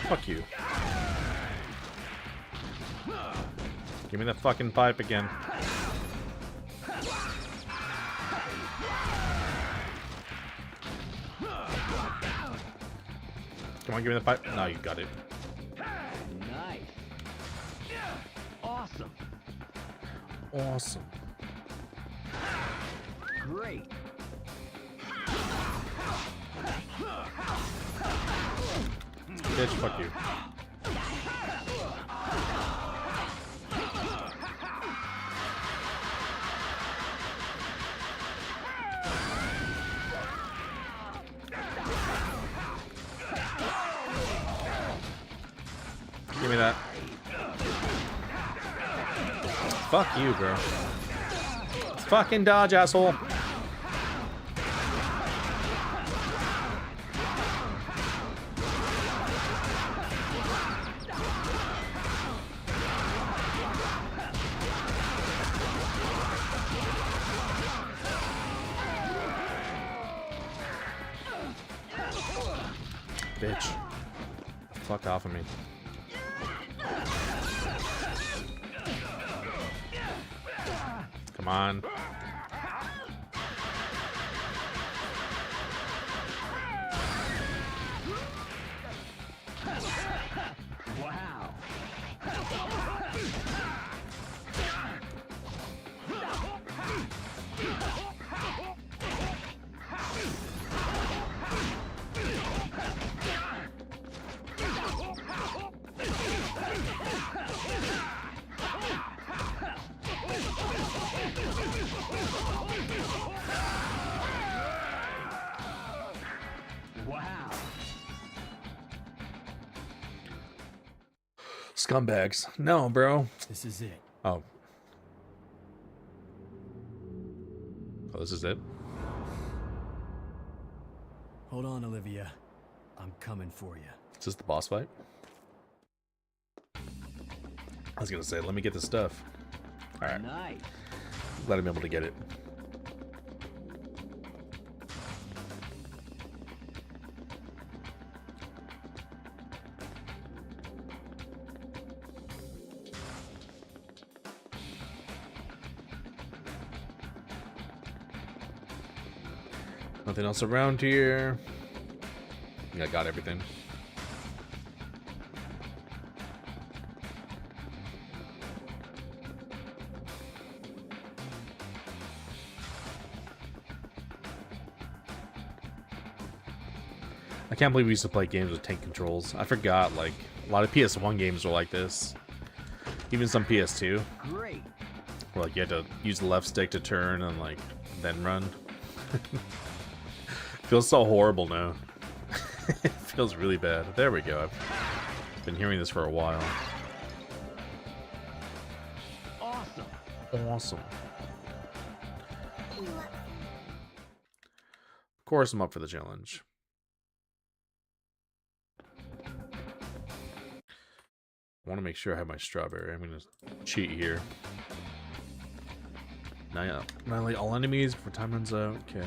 Fuck you. Give me that fucking pipe again. Come on, give me the pipe. No, you got it. Nice. Awesome. Awesome. Great. Bitch, fuck you. Give me that. Fuck you, bro. Fucking dodge, asshole. Bitch. Fuck off of me. Come on. Wow. Wow. Scumbags. No, bro. This is it. Oh. Oh, this is it? Hold on, Olivia. I'm coming for you. Is this the boss fight? I was gonna say, let me get this stuff. Alright. Nice. Glad I'm able to get it. Nothing else around here. Yeah, I got everything. I can't believe we used to play games with tank controls. I forgot, like, a lot of PS1 games were like this. Even some PS2. Great. Where, like, you had to use the left stick to turn and, like, then run. Feels so horrible now. It feels really bad. There we go. I've been hearing this for a while. Awesome. Awesome. Of course, I'm up for the challenge. I want to make sure I have my strawberry. I'm going to cheat here. Annihilate all enemies before time runs out. Okay.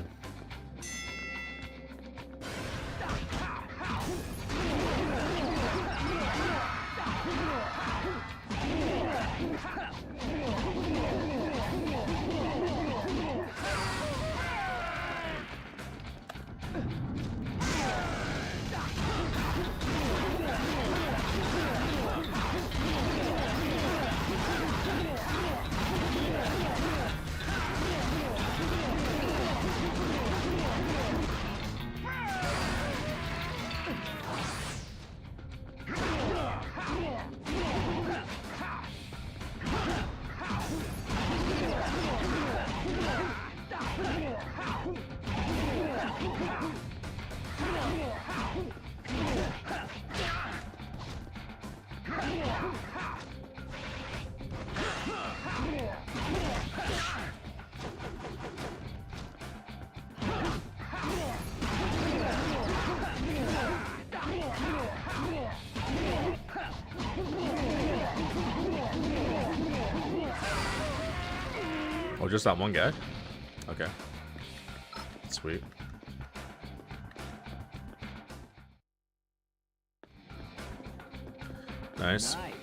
Oh, just that one guy? Okay. Sweet. Nice. Night.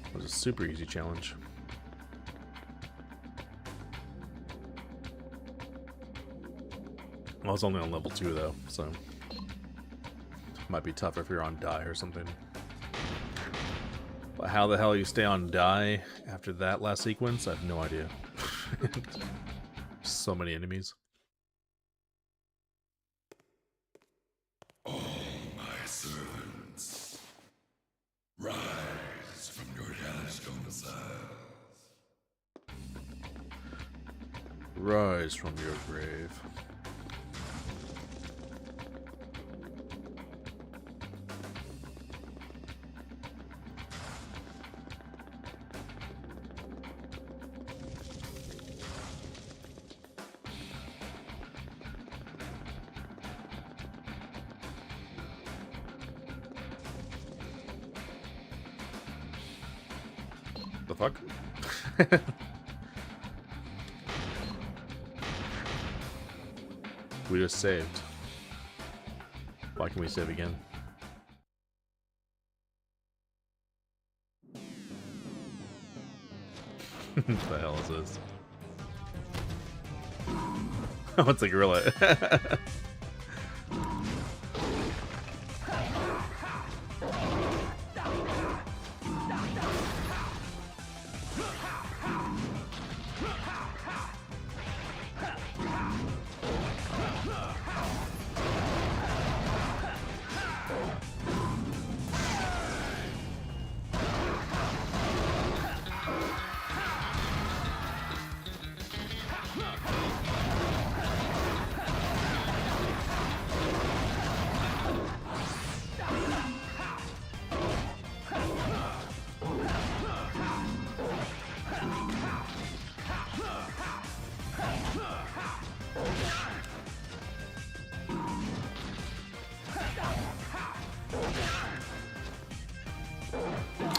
It was a super easy challenge. Well, it's only on level 2 though, so might be tough if you're on die or something. But how the hell you stay on die after that last sequence, I have no idea. So many enemies. All my servants, rise from your hellish domiciles. Rise from your grave. The fuck? We just saved. Why can we save again? What the hell is this? Oh, it's a gorilla.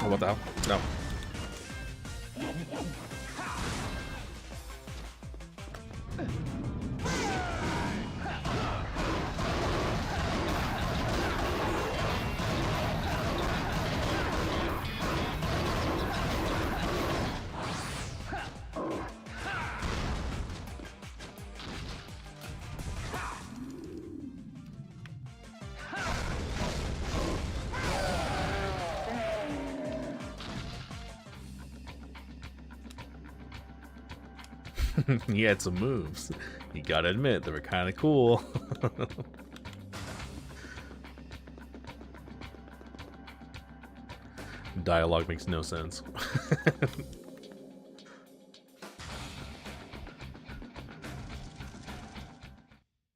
Oh, what the hell? No. He had some moves. You gotta admit, they were kind of cool. Dialogue makes no sense.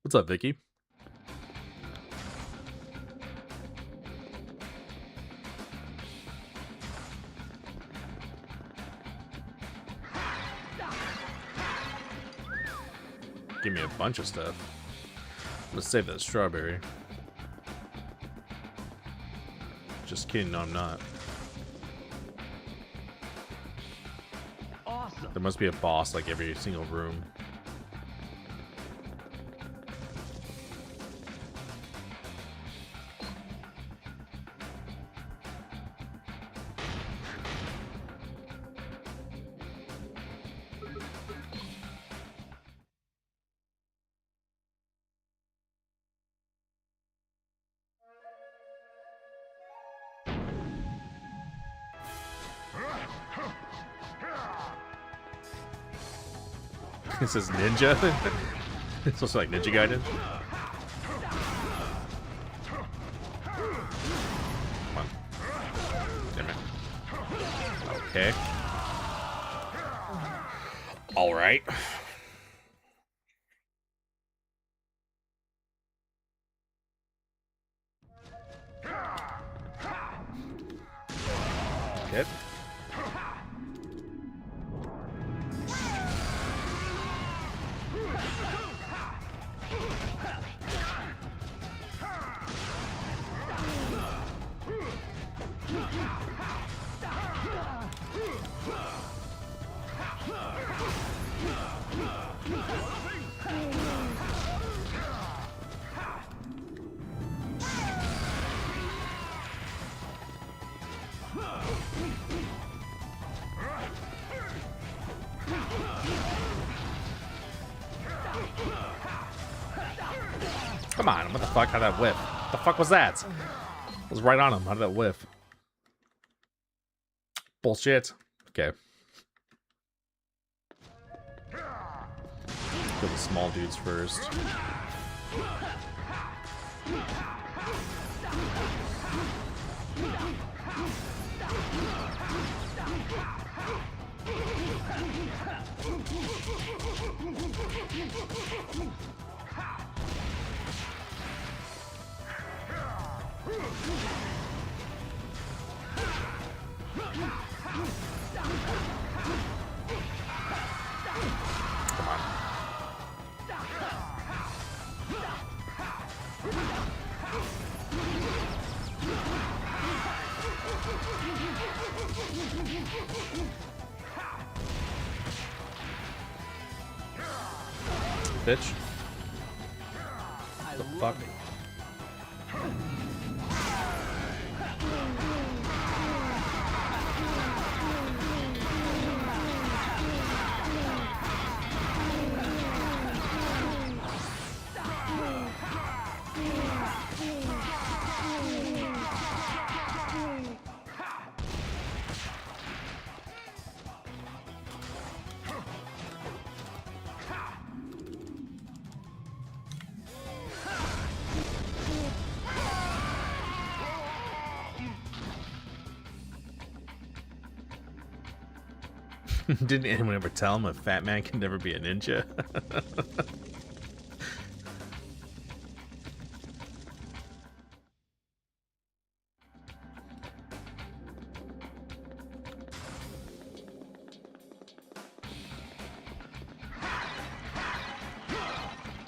What's up, Vicky? Give me a bunch of stuff. Let's save that strawberry. Just kidding, no, I'm not. Awesome. There must be a boss like every single room. This is Ninja. It's also like Ninja Gaiden. Come on. Damn it. Okay. All right. Hit. Come on, what the fuck? How'd that whiff? What the fuck was that? I was right on him. How did that whiff? Bullshit. Okay. Kill the small dudes first. Come on. Bitch. The fuck? Didn't anyone ever tell him a fat man can never be a ninja?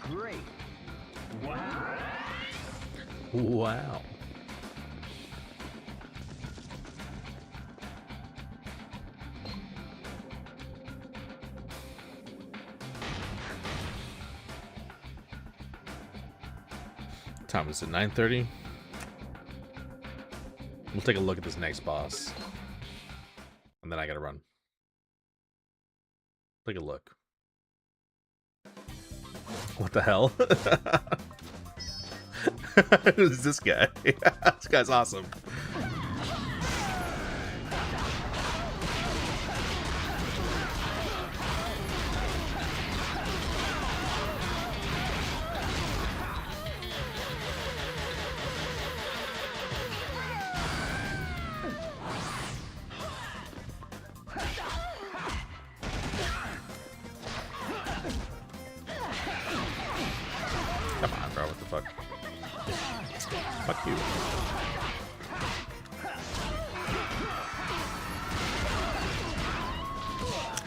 Great. Wow. Wow. Time is it? 9:30. We'll take a look at this next boss, and then I gotta run. Take a look. What the hell? Who's this guy? This guy's awesome. Come on, bro. What the fuck? Fuck you.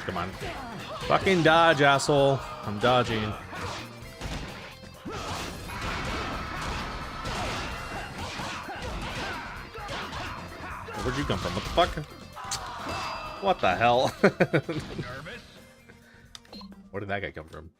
Come on. Fucking dodge, asshole. I'm dodging. Where'd you come from? What the fuck? What the hell? Nervous? Where did that guy come from?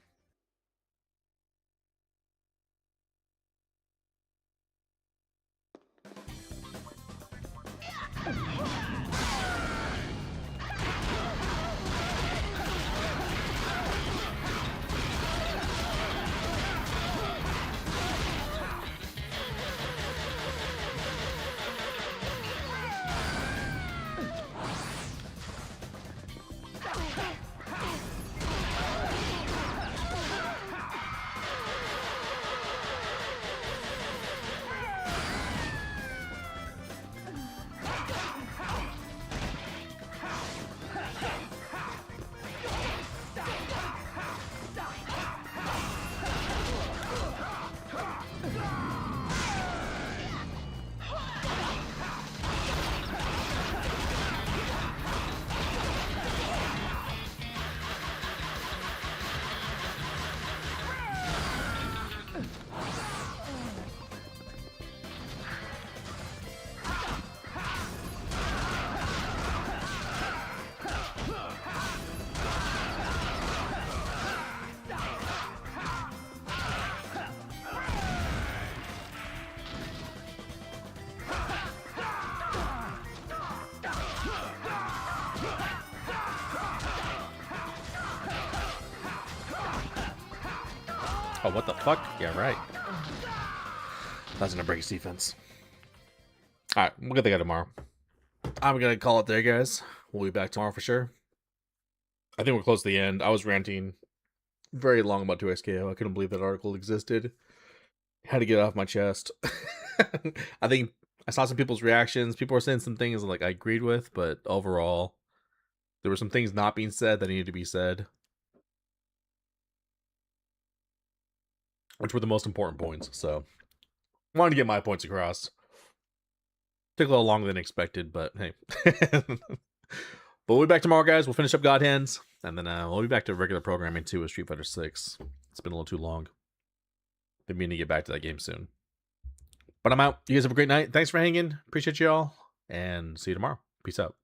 Oh, what the fuck? Yeah, right. That's gonna break his defense. All right, we'll get the guy tomorrow. I'm gonna call it there, guys. We'll be back tomorrow for sure. I think we're close to the end. I was ranting very long about 2XKO. I couldn't believe that article existed. Had to get it off my chest. I think I saw some people's reactions. People were saying some things like I agreed with, but overall, there were some things not being said that needed to be said, which were the most important points. So, I wanted to get my points across. Took a little longer than expected, but hey. But we'll be back tomorrow, guys. We'll finish up God Hands, and then we'll be back to regular programming too with Street Fighter 6. It's been a little too long. Been meaning to get back to that game soon. But I'm out. You guys have a great night. Thanks for hanging. Appreciate y'all, and see you tomorrow. Peace out.